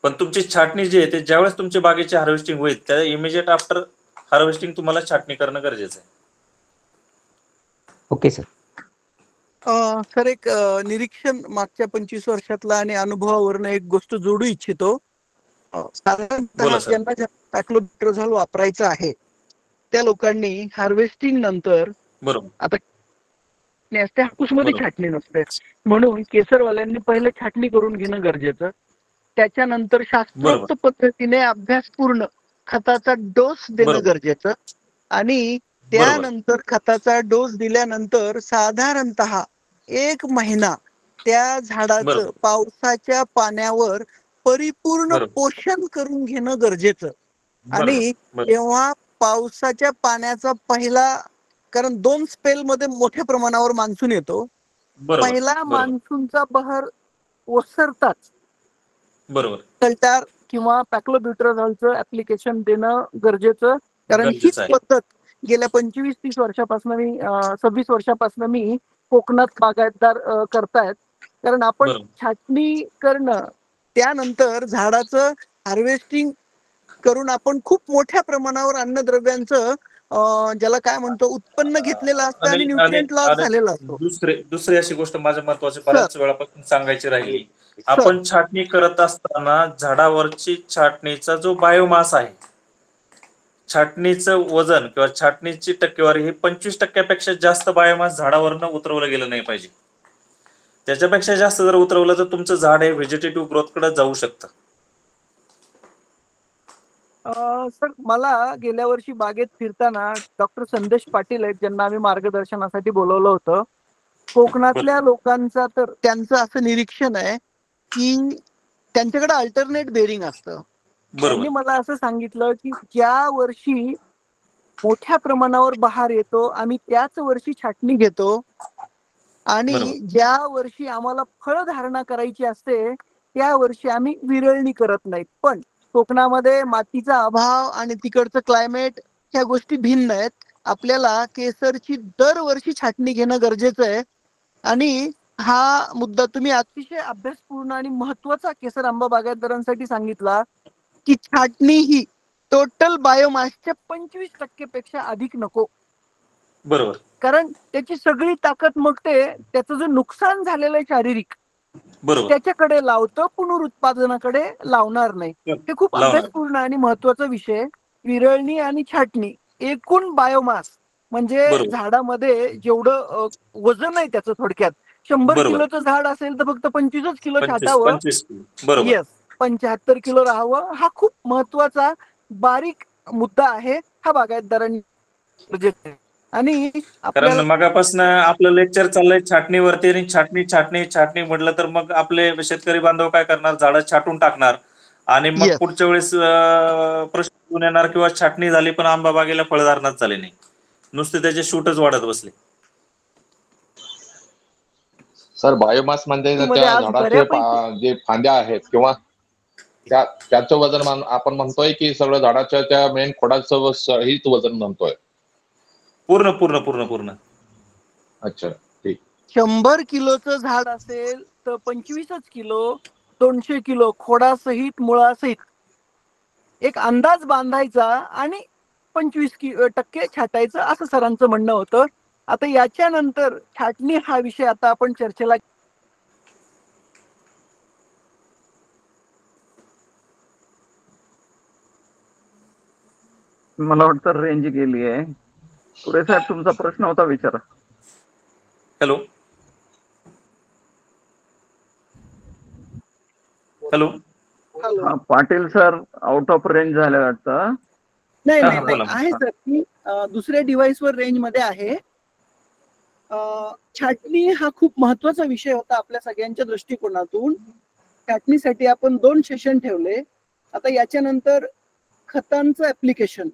पण तुमची छाटणी जी आहे ते ज्यावेळेस तुमची बागेची हार्वेस्टिंग होईल त्या इमिजिएट आफ्टर हार्वेस्टिंग तुम्हाला छाटणी करणं गरजेचं आहे. Okay sir. सर एक निरीक्षण मागच्या 25 वर्षातला आणि अनुभवावरनं एक गोष्ट जोडू इच्छितो. साधारणतः ज्यांना पॅक्लोबिट्राझोल वापरायचं आहे त्या लोकांनी हार्वेस्टिंग नंतर आता हापूसमध्ये छाटणी नसते म्हणून केसरवाल्यांनी पहिले छाटणी करून घेणं गरजेचं. त्याच्यानंतर शास्त्रोक्त पद्धतीने अभ्यासपूर्ण खताचा डोस देणं गरजेचं. आणि त्यानंतर खताचा डोस दिल्यानंतर साधारणतः 1 महिना त्या झाडाचं पावसाच्या पाण्यावर परिपूर्ण पोषण करून घेणं गरजेचं. आणि तेव्हा पावसाच्या पाण्याचा पहिला, कारण 2 स्पेल मध्ये मोठ्या प्रमाणावर मान्सून येतो, पहिला मान्सूनचा बहर ओसरताच कल्टर किंवा पॅक्लोब्युट्राझोलचं ऍप्लिकेशन देणं गरजेचं. कारण हीच पद्धत गेल्या 25-30 वर्षापासून 26 वर्षापासून मी कोकणात बागायतदार करतायत. कारण आपण छाटणी करणं त्यानंतर झाडाचं हार्वेस्टिंग करून आपण खूप मोठ्या प्रमाणावर अन्नद्रव्यांचं ज्याला काय म्हणतो उत्पन्न घेतलेलं असतं आणि न्यूट्रिएंट लॉस झालेला असतो. दुसरी अशी गोष्ट माझ्या महत्वाची बऱ्याच वेळापासून सांगायची राहिली, आपण छाटणी करत असताना झाडावरची छाटणीचा जो बायोमास आहे, छाटणीचं वजन किंवा छाटणीची टक्केवारी ही 25% जास्त बायोमास झाडावरनं उतरवलं गेलं नाही पाहिजे. त्याच्यापेक्षा जास्त जर उतरवलं तर तुमचं झाड हे व्हेजिटेटिव्ह ग्रोथकडे जाऊ शकतं. सर मला गेल्या वर्षी बागेत फिरताना डॉक्टर संदेश पाटील आहेत ज्यांना आम्ही मार्गदर्शनासाठी बोलवलं होतं. कोकणातल्या लोकांचा तर त्यांचं असं निरीक्षण आहे की त्यांच्याकडे अल्टरनेट बेरिंग असतं. त्यांनी मला असं सांगितलं की ज्या वर्षी मोठ्या प्रमाणावर बहार येतो आम्ही त्याच वर्षी छाटणी घेतो आणि ज्या वर्षी आम्हाला फळधारणा करायची असते त्या वर्षी आम्ही विरळणी करत नाहीत. पण कोकणामध्ये मातीचा अभाव आणि तिकडचं क्लायमेट ह्या गोष्टी भिन्न आहेत. आपल्याला केसरची दरवर्षी छाटणी घेणं गरजेचं आहे. आणि हा मुद्दा तुम्ही अतिशय अभ्यासपूर्ण आणि महत्वाचा केसर आंबा बागायतदारांसाठी सांगितला की छाटणी ही टोटल बायोमासच्या 25% पेक्षा अधिक नको. बरोबर. कारण त्याची सगळी ताकद मग त्याचं जे नुकसान झालेलं आहे शारीरिक बरोबर त्याच्याकडे लावतं, पुनरुत्पादनाकडे लावणार नाही. हे खूप अभ्यासपूर्ण आणि महत्वाचा विषय. विरळणी आणि छाटणी एकूण बायोमास म्हणजे झाडामध्ये जेवढं वजन आहे त्याचं थोडक्यात 100 किलोचं झाड असेल तर फक्त 25 किलो छाटावं. 25 75 किलो राहावं. हा खूप महत्वाचा बारीक मुद्दा आहे. हा बागायतदारांनी आणि कारण मगापासून आपलं लेक्चर चाललंय छाटणीवरती आणि छाटणी म्हटलं तर मग आपले शेतकरी बांधव काय करणार, झाडं छाटून टाकणार आणि मग पुढच्या वेळेस प्रश्न घेऊन येणार किंवा छाटणी झाली पण आंबा बागेला फळधारणाच झाली नाही, नुसते त्याचे शूटच वाढत बसले. सर बायोमास म्हणजे त्या झाडाचे जे फांद्या आहेत किंवा त्याचं वजन आपण म्हणतोय की सगळं झाडाच्या त्या मेन खोडाचं सहित वजन म्हणतोय? पूर्ण पूर्ण पूर्ण पूर्ण. अच्छा ठीक. 100 किलोचं झाड असेल तर 25 किलो, 200 किलो खोडासहित मुळासहित एक अंदाज बांधायचा आणि 25% छाटायचं असं सरांचं म्हणणं होतं. आता याच्यानंतर छाटणी हा विषय आता आपण चर्चेला मला वाटतं रेंज गेली आहे. पुढे साहेब तुमचा प्रश्न होता विचारा. हॅलो हॅलो हा Patil sir out of range झाले वाटतं. नाही आहे सर. मी दुसऱ्या डिव्हाइस वर रेंज मध्ये आहे. छाटणी हा खूप महत्वाचा विषय होता आपल्या सगळ्यांच्या दृष्टिकोनातून. छाटणीसाठी आपण 2 सेशन ठेवले. आता याच्यानंतर खतांचं ऍप्लिकेशन,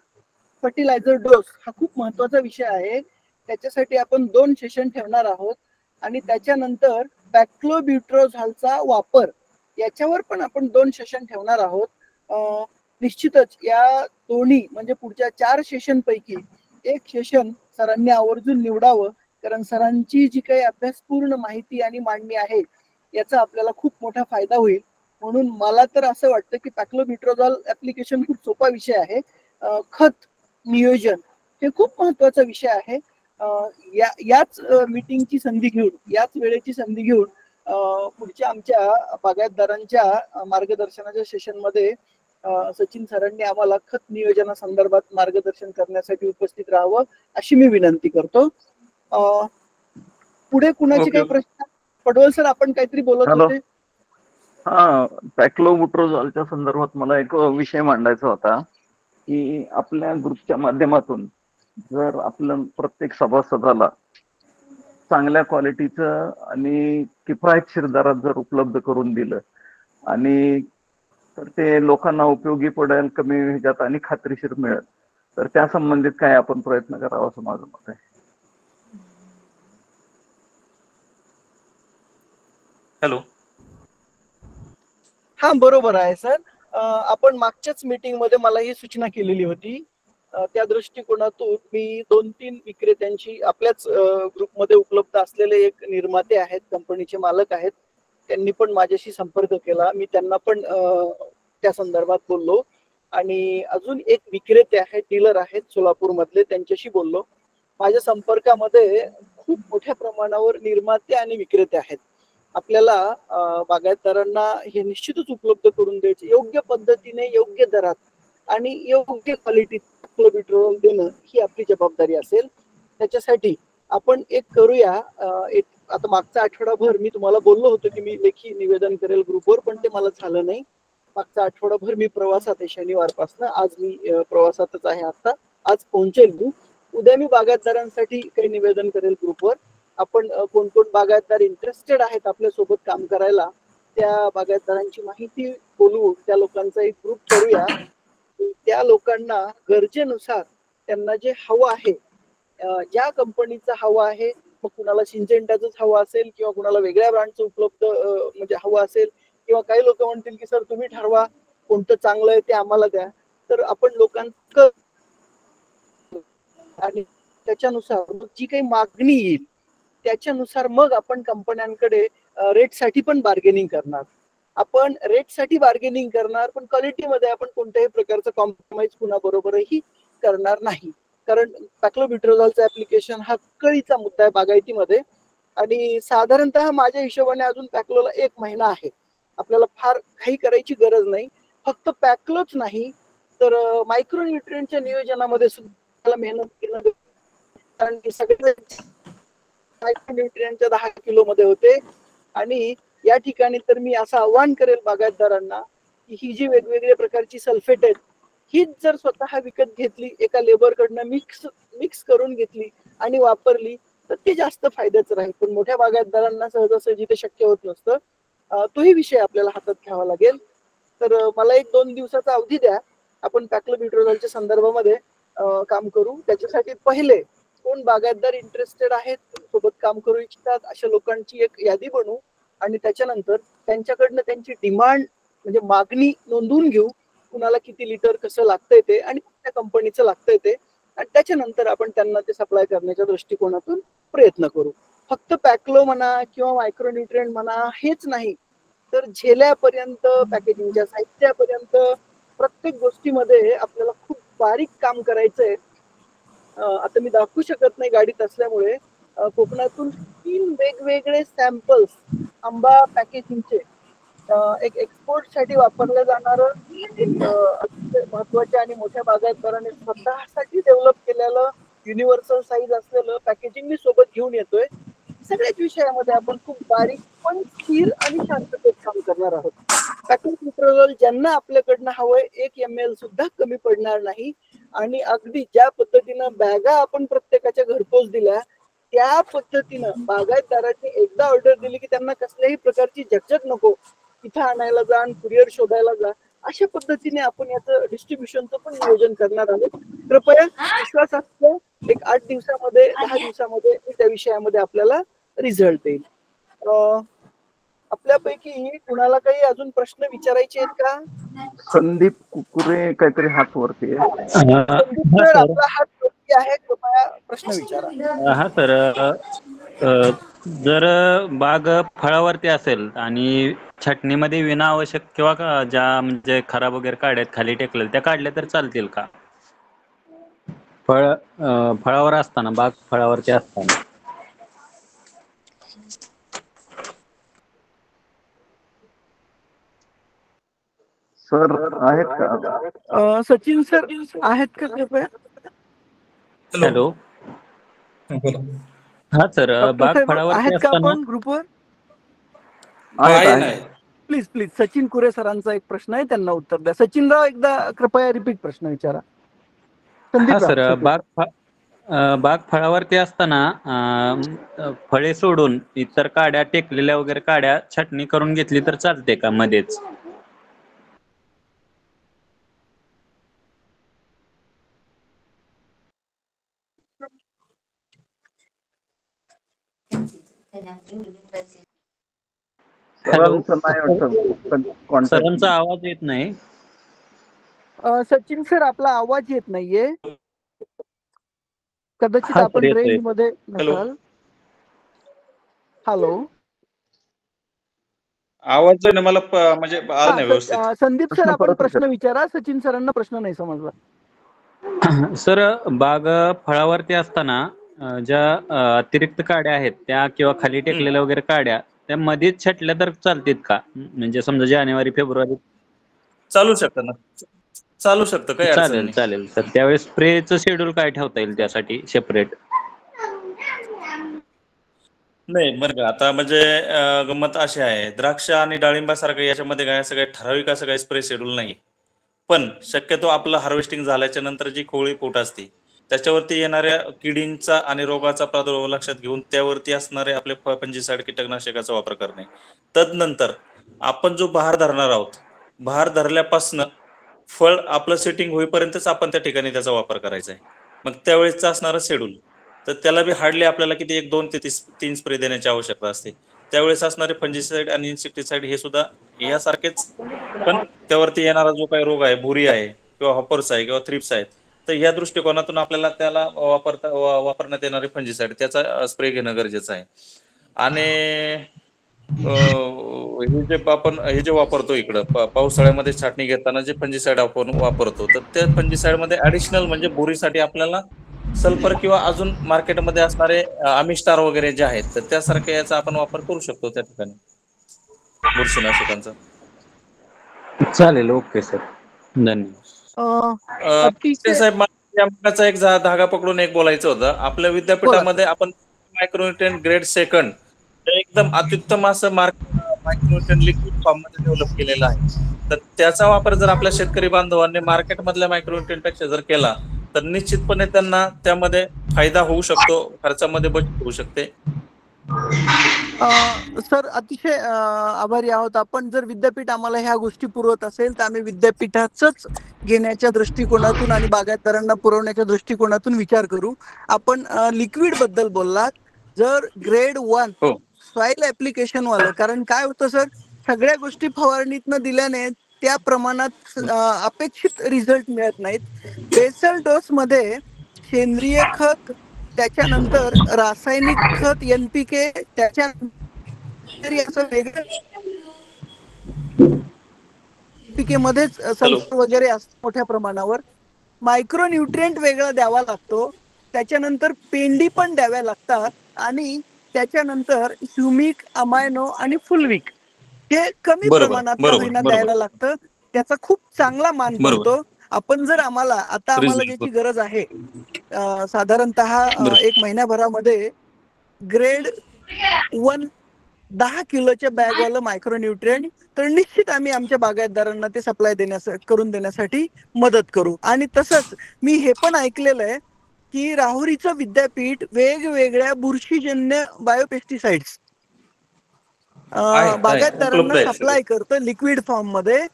फर्टिलायझर डोस हा खूप महत्वाचा विषय आहे. त्याच्यासाठी आपण 2 सेशन ठेवणार आहोत आणि त्याच्यानंतर बॅक्लोब्युट्रोझॉलचा वापर याच्यावर पण आपण 2 सेशन ठेवणार आहोत. निश्चितच या दोन्ही म्हणजे पुढच्या 4 सेशन पैकी एक सेशन सरांनी आवर्जून निवडावं. कारण सरांची जी काही अभ्यासपूर्ण माहिती आणि मांडणी आहे याचा आपल्याला खूप मोठा फायदा होईल. म्हणून मला तर असं वाटतं की बॅक्लोब्युट्रोझॉल ऍप्लिकेशन खूप सोपा विषय आहे. खत नियोजन हे खूप महत्वाचा विषय आहे. याच मीटिंगची संधी घेऊन, याच वेळेची संधी घेऊन पुढच्या आमच्या बागायतदारांच्या मार्गदर्शनाच्या सेशन मध्ये सचिन सरांनी आम्हाला खत नियोजनासंदर्भात मार्गदर्शन करण्यासाठी उपस्थित राहावं अशी मी विनंती करतो. पुढे कुणाचे काही प्रश्न? पडवल सर आपण काहीतरी बोलत होते. हा, बॅक्लोब्युट्रोझॉलच्या संदर्भात मला एक विषय मांडायचा होता की आपल्या ग्रुपच्या माध्यमातून जर आपल्या प्रत्येक सभासदाला चांगल्या क्वालिटीचं आणि किफायतशीर दरात जर उपलब्ध करून दिलं आणि तर ते लोकांना उपयोगी पडेल, कमी ह्याच्यात आणि खात्रीशीर मिळेल, तर त्या संबंधित काय आपण प्रयत्न करावा असं माझं मत आहे. हॅलो हा बरोबर आहे सर. आपण मागच्याच मीटिंग मध्ये मला ही सूचना केलेली होती. त्या दृष्टिकोनातून मी 2-3 विक्रेत्यांशी आपल्याच ग्रुपमध्ये उपलब्ध असलेले एक निर्माते आहेत, कंपनीचे मालक आहेत, त्यांनी पण माझ्याशी संपर्क केला. मी त्यांना पण त्या संदर्भात बोललो आणि अजून एक विक्रेते आहेत, डीलर आहेत सोलापूर मधले, त्यांच्याशी बोललो. माझ्या संपर्कामध्ये खूप मोठ्या प्रमाणावर निर्माते आणि विक्रेते आहेत. आपल्याला बागायतदारांना हे निश्चितच उपलब्ध करून द्यायचे योग्य पद्धतीने, योग्य दरात आणि योग्य क्वालिटी देणं ही आपली जबाबदारी असेल. त्याच्यासाठी आपण एक करूया. आता मागचा आठवडाभर मी तुम्हाला बोललो होतो की मी लेखी निवेदन करेल ग्रुपवर, पण ते मला झालं नाही. मागचा आठवडाभर मी प्रवासात आहे, शनिवारपासून. आज मी प्रवासातच आहे. आता आज पोहोचेल मी. उद्या मी बागायतदारांसाठी काही निवेदन करेल ग्रुपवर. आपण कोण कोण बागायतदार इंटरेस्टेड आहेत आपल्या सोबत काम करायला, त्या बागायतदारांची माहिती बोलवून त्या लोकांचा एक ग्रुप करूया. त्या लोकांना गरजेनुसार त्यांना जे हवं आहे, ज्या कंपनीचं हवं आहे, मग कुणाला सिंजेंटाच हवं असेल किंवा कुणाला वेगळ्या ब्रँडचं उपलब्ध म्हणजे हवं असेल, किंवा काही लोक म्हणतील की सर तुम्ही ठरवा कोणतं चांगलं आहे ते आम्हाला द्या, तर आपण लोकांना आणि त्याच्यानुसार जी काही मागणी येईल त्याच्यानुसार मग आपण कंपन्यांकडे रेटसाठी पण बार्गेनिंग करणार. आपण रेटसाठी बार्गेनिंग करणार, पण क्वालिटीमध्ये आपण कोणत्याही प्रकारचं कॉम्प्रोमाइज कुणाबरोबरही करणार नाही. कारण पॅक्लोब्युट्राझोलचं ऍप्लिकेशन हा कळीचा मुद्दा आहे बागायतीमध्ये, आणि साधारणतः माझ्या हिशोबाने अजून पॅक्लोला 1 महिना आहे. आपल्याला फार काही करायची गरज नाही. फक्त पॅक्लोच नाही तर मायक्रोन्यूट्रिएंटच्या नियोजनामध्ये सुद्धा मेहनत केलं, कारण की सगळे मायक्रोन्यूट्रिएंटच्या 10 किलो मध्ये होते. आणि या ठिकाणी तर मी असं आव्हान करेल बागायतदारांना की ही जी वेगवेगळ्या प्रकारची सल्फेट आहेत हीच जर स्वतः विकत घेतली, एका लेबरकडनं मिक्स करून घेतली आणि वापरली तर ते जास्त फायद्याचं राहील. पण मोठ्या बागायतदारांना सहजासहजी ते शक्य होत नसतं. तोही विषय आपल्याला हातात घ्यावा लागेल. तर मला 1-2 दिवसाचा अवधी द्या, आपण पॅक्लोब्युट्राझोलच्या संदर्भामध्ये काम करू. त्याच्यासाठी पहिले कोण बागायतदार इंटरेस्टेड आहेत, सोबत काम करू इच्छितात अशा लोकांची एक यादी बनवू आणि त्याच्यानंतर त्यांच्याकडनं त्यांची डिमांड म्हणजे मागणी नोंदवून घेऊ, कुणाला किती लिटर कसं लागतंय ते आणि त्या कंपनीचं लागतंय ते, आणि त्याच्यानंतर आपण त्यांना ते सप्लाय करण्याच्या दृष्टिकोनातून प्रयत्न करू. फक्त पॅक्लो म्हणा किंवा मायक्रोन्यूट्रिएंट म्हणा हेच नाही, तर झेल्यापर्यंत पॅकेजिंगच्या साहित्यापर्यंत प्रत्येक गोष्टीमध्ये आपल्याला खूप बारीक काम करायचंय. आता मी दाखवू शकत नाही गाडीत असल्यामुळे, कोकणातून 3 वेगवेगळे सॅम्पल्स आंबा पॅकेजिंगचे एक एक्सपोर्ट साठी वापरलं जाणारं एक महत्वाच्या आणि मोठ्या बागायतदाराने स्वतःसाठी डेव्हलप केलेलं युनिव्हर्सल साईज असलेलं पॅकेजिंग मी सोबत घेऊन येतोय. सगळ्याच विषयामध्ये आपण खूप बारीक पण स्थिर आणि शांततेत काम करणार आहोत. पॅक्लोब्युट्राझोल ज्यांना आपल्याकडनं हवंय 1 ml सुद्धा कमी पडणार नाही. आणि अगदी ज्या पद्धतीनं बॅगा आपण प्रत्येकाच्या घरपोच दिल्या त्या पद्धतीनं बागायतदारांनी एकदा ऑर्डर दिली की त्यांना कसल्याही प्रकारची झकझक नको, इथं आणायला जा आणि कुरिअर शोधायला जा, अशा पद्धतीने आपण याचं डिस्ट्रीब्युशनचं पण नियोजन करणार आहोत. कृपया विश्वास असतो 8 दिवसामध्ये 10 दिवसामध्ये त्या विषयामध्ये आपल्याला रिझल्ट येईल. आपल्यापैकी कुणाला काही अजून प्रश्न विचारायचे आहेत का? संदीप कुकुरे काहीतरी हात वरती आहे. संदीप सर आपला हात वरती आहे, कृपया प्रश्न विचारा. हा सर, जर बाग फळावरती असेल आणि छाटणीमध्ये विना आवश्यक किंवा ज्या म्हणजे खराब वगैरे काढ्यात खाली टेकलेल्या त्या काढल्या तर चालतील का? फळावर असताना, बाग फळावरती असताना. सर आहेत का? सचिन सर आहेत का कृपया? हॅलो. हा सर, बाग फळावरती आहेत का असताना आपण ग्रुपवर? आहे. प्लीज प्लीज सचिन कुरे सरांचा एक प्रश्न आहे, त्यांना उत्तर द्या. सचिनराव एकदा कृपया रिपीट प्रश्न विचारा. हा सर, बाग फळावरती असताना फळे सोडून इतर काड्या टेकलेल्या वगैरे काड्या छाटणी करून घेतली तर चालते का मध्येच? हॅलो, सरांचा आवाज येत नाही. सचिन सर आपला आवाज येत नाहीये, कदाचित आपण रेंज मध्ये नसाल. हॅलो, आवाज मला म्हणजे आला नाही व्यवस्थित. संदीप सर आपण प्रश्न विचारा, सचिन सरांना प्रश्न नाही समजला. सर, बाग फळावरती असताना ज्या अतिरिक्त काड्या आहेत त्या किंवा खाली टेकलेल्या वगैरे काड्या त्या मध्येच छाटल्या तर चालतील का? म्हणजे समजा जानेवारी फेब्रुवारी चालू शकतं ना, चालू शकतं, काही अडचण चालेल नाही. चालेल सर. त्यावेळेस स्प्रेचं शेड्यूल काय ठेवता येईल त्यासाठी सेपरेट? नाही बरं का, आता म्हणजे गंमत अशी आहे, द्राक्ष आणि डाळिंबासारखं याच्यामध्ये काय असं काही ठराविक असं काही स्प्रे शेड्यूल नाही. पण शक्यतो आपलं हार्वेस्टिंग झाल्याच्या नंतर जी कोवळी पोट असते त्याच्यावरती येणाऱ्या किडींचा आणि रोगाचा प्रादुर्भाव लक्षात घेऊन त्यावरती असणारे आपले फंजिसाइड कीटकनाशकाचा वापर करणे. तदनंतर आपण जो बहार धरणार आहोत, बहार धरल्यापासनं फळ आपलं सेटिंग होईपर्यंतच आपण त्या ठिकाणी त्याचा वापर करायचा आहे. मग त्यावेळेसचं असणारं शेड्यूल, तर त्याला बी हार्डली आपल्याला किती 1, 2 ते 3 स्प्रे देण्याची आवश्यकता असते. त्यावेळेस असणारे फंजिसाइड आणि इन्सेक्टिसाइड हे सुद्धा यासारखेच, पण त्यावरती येणारा जो काही रोग आहे, भुरी आहे किंवा हॉपर्स आहे किंवा थ्रिप्स आहेत, तर या दृष्टिकोनातून आपल्याला त्याला वापरण्यात येणारे फंजिसाइड त्याचा स्प्रे घेणं गरजेचं आहे. आणि हे जे वापरतो इकडं पावसाळ्यामध्ये छाटणी घेताना जे फंजिसाइड आपण वापरतो, तर त्या फंजिसाइड मध्ये ऍडिशनल म्हणजे बुरीसाठी आपल्याला सल्फर किंवा अजून मार्केटमध्ये असणारे अमिस्टार वगैरे जे आहेत, तर त्यासारख्या याचा आपण वापर करू शकतो त्या ठिकाणी बुरशीनाशकांचा. चालेल, ओके सर, अ, साहेब मला या मुद्द्याचा एक धागा पकडून एक बोलायचं होतं. आपल्या विद्यापीठामध्ये आपण मायक्रोन्युट्रिएंट ग्रेड सेकंड एकदम अत्युत्तम असं मायक्रोन्युट्रिएंट लिक्विड फॉर्म मध्ये डेव्हलप केलेलं आहे. तर त्याचा वापर जर आपल्या शेतकरी बांधवांनी मार्केटमधल्या मायक्रोन्युट्रिएंट पेक्षा जर केला तर निश्चितपणे त्यांना त्यामध्ये फायदा होऊ शकतो, खर्चामध्ये बचत होऊ शकते. सर अतिशय आभारी आहोत आपण. जर विद्यापीठ आम्हाला ह्या गोष्टी पुरवत असेल तर आम्ही विद्यापीठाचंच घेण्याच्या दृष्टिकोनातून आणि बागायतदारांना पुरवण्याच्या दृष्टिकोनातून विचार करू. आपण लिक्विड बद्दल बोललात, जर ग्रेड 1 सॉइल ऍप्लिकेशन वालं, कारण काय होतं सर, सगळ्या गोष्टी फवारणीतनं दिल्याने त्या प्रमाणात अपेक्षित रिझल्ट मिळत नाहीत. बेसल डोस मध्ये सेंद्रिय खत, त्याच्यानंतर रासायनिक खत NPK, त्याच्यानंतर असं वेगळं NPK मध्येच सल्फर वगैरे असतं मोठ्या प्रमाणावर. मायक्रोन्यूट्रिएंट वेगळा द्यावा लागतो, त्याच्यानंतर पेंडी पण द्याव्या लागतात, आणि त्याच्यानंतर ह्युमिक, अमायनो आणि फुलविक हे कमी प्रमाणात होईना द्यायला लागतं. त्याचा खूप चांगला मान पडतो. आपण जर आम्हाला ज्याची गरज आहे साधारणतः 1 महिन्याभरामध्ये ग्रेड 1 10 किलोच्या बॅगवालं मायक्रोन्यूट्रिएंट, तर निश्चित आम्ही आमच्या बागायतदारांना ते सप्लाय करून देण्यासाठी मदत करू. आणि तसंच मी हे पण ऐकलेलं आहे की राहुरीचं विद्यापीठ वेगवेगळ्या बुरशीजन्य बायोपेस्टिसाइड्स बागायतदारांना सप्लाय करतं लिक्विड फॉर्म मध्ये.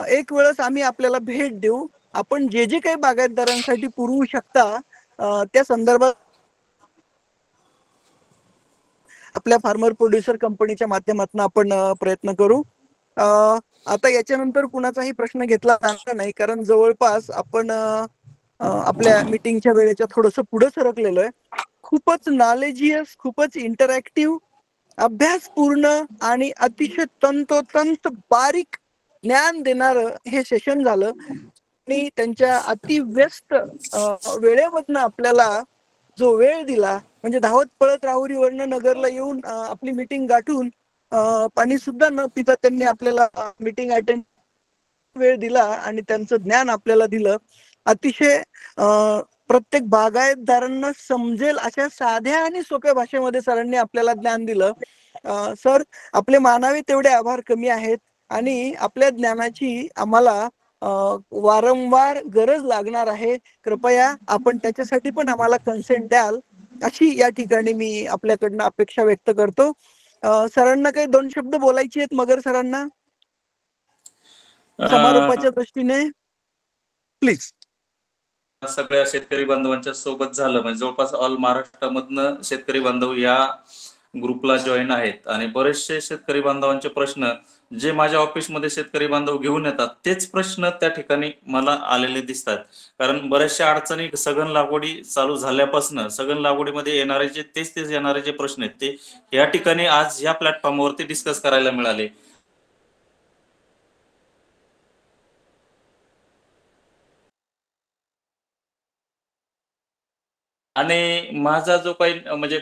एक वेळेस आम्ही आपल्याला भेट देऊ. आपण जे जे काही बागायतदारांसाठी पुरवू शकता त्या संदर्भात आपल्या फार्मर प्रोड्युसर कंपनीच्या माध्यमातून आपण प्रयत्न करू. आता याच्यानंतर कुणाचाही प्रश्न घेतला जाणार नाही, कारण जवळपास आपण आपल्या मीटिंगच्या वेळेच्या थोडंसं पुढे सरकलेलो आहे. खूपच नॉलेजियस, खूपच इंटरॅक्टिव्ह, अभ्यासपूर्ण आणि अतिशय तंतोतंत बारीक ज्ञान देणारं हे सेशन झालं. आणि त्यांच्या अतिव्यस्त वेळेमधनं आपल्याला जो वेळ दिला, म्हणजे धावत पळत राहुरीवरनं नगरला येऊन आपली मीटिंग गाठून पाणी सुद्धा न पिता त्यांनी आपल्याला मीटिंग अटेंड वेळ दिला आणि त्यांचं ज्ञान आपल्याला दिलं. अतिशय प्रत्येक बागायतदारांना समजेल अशा साध्या आणि सोप्या भाषेमध्ये सरांनी आपल्याला ज्ञान दिलं. सर, आपले मानावे तेवढे आभार कमी आहेत, आणि आपल्या ज्ञानाची आम्हाला वारंवार गरज लागणार आहे. कृपया आपण त्याच्यासाठी पण आम्हाला कन्सेंट द्याल, अशी या ठिकाणी मी आपल्याकडनं अपेक्षा व्यक्त करतो. सरांना काही 2 शब्द बोलायचे आहेत मगर सरांना समारोपाच्या दृष्टीने, प्लीज. सगळ्या शेतकरी बांधवांच्या सोबत झालं, म्हणजे जवळपास ऑल महाराष्ट्रामधनं शेतकरी बांधव या ग्रुपला जॉईन आहेत. आणि बरेचसे शेतकरी बांधवांचे प्रश्न जे माझ्या ऑफिसमध्ये शेतकरी बांधव घेऊन येतात, तेच प्रश्न त्या ठिकाणी मला आलेले दिसतात. कारण बऱ्याचशा अडचणी सघन लागवडी चालू झाल्यापासून सघन लागवडीमध्ये येणारे जे तेच येणारे जे प्रश्न आहेत, ते या ठिकाणी आज या प्लॅटफॉर्मवरती डिस्कस करायला मिळाले. आणि माझा जो काही म्हणजे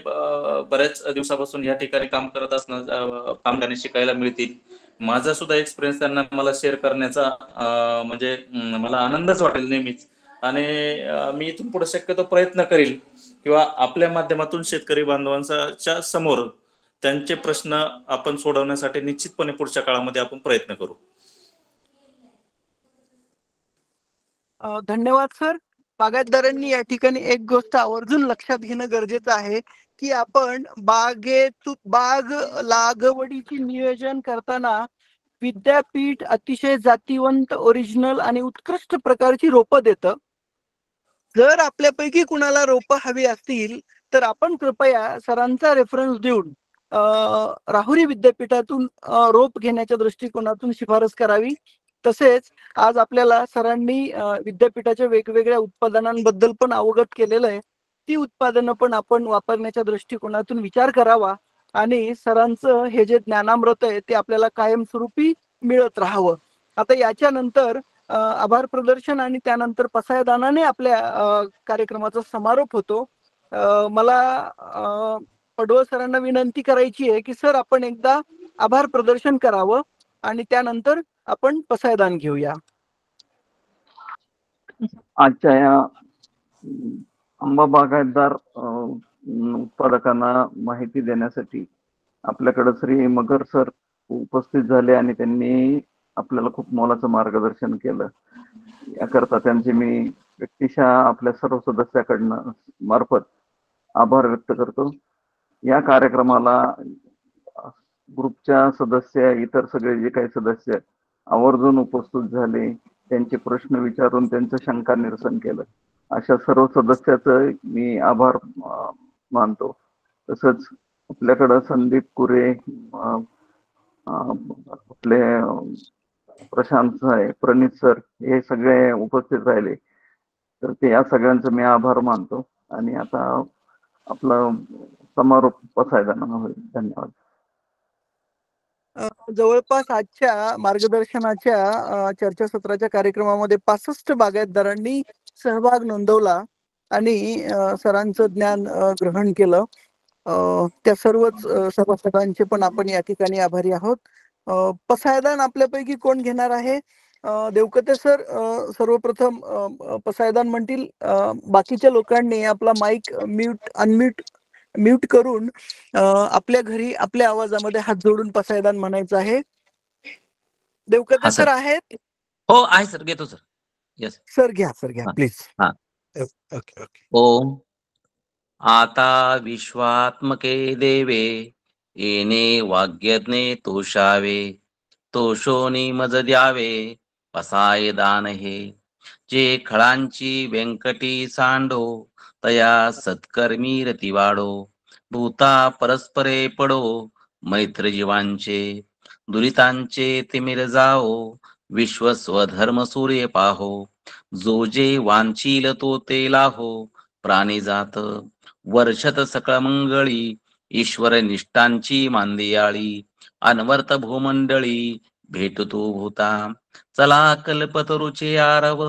बऱ्याच दिवसापासून या ठिकाणी काम करत असणं, कामगारांनी शिकायला मिळतील, माझा सुद्धा एक्सपिरियन्स त्यांना मला शेअर करण्याचा म्हणजे मला आनंदच वाटेल नेहमीच. आणि मी इथून पुढे शक्यतो प्रयत्न करील किंवा आपल्या माध्यमातून शेतकरी बांधवांच्या समोर त्यांचे प्रश्न आपण सोडवण्यासाठी निश्चितपणे पुढच्या काळामध्ये आपण प्रयत्न करू. धन्यवाद सर. बागायतदारांनी या ठिकाणी एक गोष्ट आवर्जून लक्षात घेणं गरजेचं आहे की आपण बाग लागवडीची नियोजन करताना विद्यापीठ अतिशय जातीवंत, ओरिजिनल आणि उत्कृष्ट प्रकारची रोपं देतं. जर आपल्यापैकी कुणाला रोपं हवी असतील तर आपण कृपया सरांचा रेफरन्स देऊन राहुरी विद्यापीठातून रोप घेण्याच्या दृष्टिकोनातून शिफारस करावी. तसेच आज आपल्याला सरांनी विद्यापीठाच्या वेगवेगळ्या उत्पादनांबद्दल पण अवगत केलेलं आहे. ती उत्पादनं पण आपण वापरण्याच्या दृष्टिकोनातून विचार करावा आणि सरांचं हे जे ज्ञानामृत आहे ते आपल्याला कायमस्वरूपी मिळत राहावं. आता याच्यानंतर आभार प्रदर्शन आणि त्यानंतर पसायदानाने आपल्या कार्यक्रमाचा समारोप होतो. मला पडवळ सरांना विनंती करायची आहे की सर आपण एकदा आभार प्रदर्शन करावं आणि त्यानंतर आपण पसायदान घेऊया. आजच्या या आंबा बागायतदार उत्पादकांना माहिती देण्यासाठी आपल्याकडे श्री मगर सर उपस्थित झाले आणि त्यांनी आपल्याला खूप मोलाचं मार्गदर्शन केलं. याकरता त्यांचे मी व्यक्तिशः आपल्या सर्व सदस्याकडनं मार्फत आभार व्यक्त करतो. या कार्यक्रमाला ग्रुपच्या सदस्य, इतर सगळे जे काही सदस्य आवर्जून उपस्थित झाले, त्यांचे प्रश्न विचारून त्यांचं शंका निरसन केलं, अशा सर्व सदस्याचं मी आभार मानतो. तसंच आपल्याकडं संदीप कुरे, आपले प्रशांत साहेब, प्रणित सर हे सगळे उपस्थित राहिले, तर ते या सगळ्यांचं मी आभार मानतो. आणि आता आपला समारोप पसायदानानं होईल. धन्यवाद. जवळपास आजच्या मार्गदर्शनाच्या चर्चासत्राच्या कार्यक्रमामध्ये 65 बागायतदारांनी सहभाग नोंदवला आणि सरांचं ज्ञान ग्रहण केलं. त्या सर्वच सभासदांचे पण आपण या ठिकाणी आभारी आहोत. पसायदान आपल्यापैकी कोण घेणार आहे? देवकते सर सर्वप्रथम पसायदान म्हणतील. बाकीच्या लोकांनी आपला माईक म्यूट करून आपल्या घरी आपल्या आवाजामध्ये हात जोडून पसायदान म्हणायचं आहे. देवकते सर आहेत? हो आहे सर, घेतो सर. येस सर, घ्या सर, घ्या प्लीज. हा. ओके. ओम आता विश्वात्मके देवे येणे वाग्यज्ञे तोषावे, तोषोनी मज द्यावे पसाय दान हे. जे खळांची व्यंकटी सांडो तया सत्कर्मी रती वाढो. भूता परस्परे पडो मैत्र जीवांचे, दुरितांचे तिमिर जाओ विश्व स्वधर्म सूर्य पाहो. जो जे वांछील तो ते लाहो प्राणी जात वर्षत सकळ मंगळी. ईश्वर निष्ठांची मांदियाळी अनवर्त भूमंडळी भेटतो भूता. चला कल्पतरुचे आरव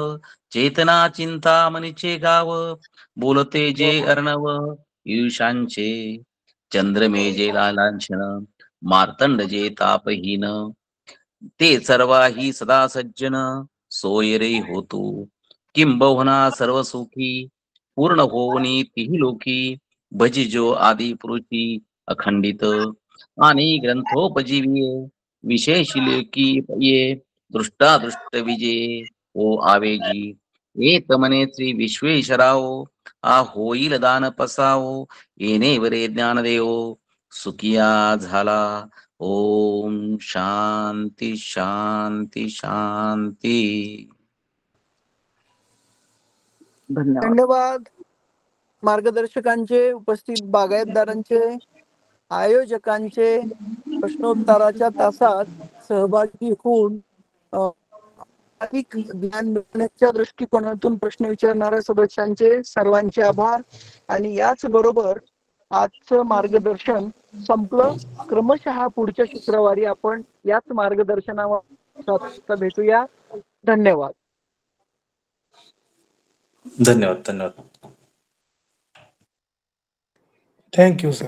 चेतना चिंतामणीचे गाव. बोलते जे अर्णव ईशांचे, चंद्रमे जे लालांछन मार्तंड जे तापहीन. ते सर्वाही सदा सज्जन सोय रे होतो. किंबहुना सर्व सुखी पूर्ण होवनी तिही लोकी. भजिजो आदि पुरुषी अखंडित आणि ग्रंथोपजीविये. विशेष लेखी ये दृष्टादृष्ट विजये ओ आवेजी. एक मने श्री विश्वेश्वराओ आ होईल दान पसाओ. येणे वरे ज्ञान देवो सुखिया झाला. ओम शांती शांती शांती. धन्यवाद मार्गदर्शकांचे, उपस्थित बागायतदारांचे, आयोजकांचे, प्रश्नोत्तराच्या तासात सहभागी होऊन अधिक ज्ञान मिळवण्याच्या दृष्टिकोनातून प्रश्न विचारणाऱ्या सदस्यांचे सर्वांचे आभार. आणि याच बरोबर आजचं मार्गदर्शन संपलं. क्रमशः पुढच्या शुक्रवारी आपण याच मार्गदर्शनावर भेटूया. धन्यवाद. धन्यवाद. Thank you sir.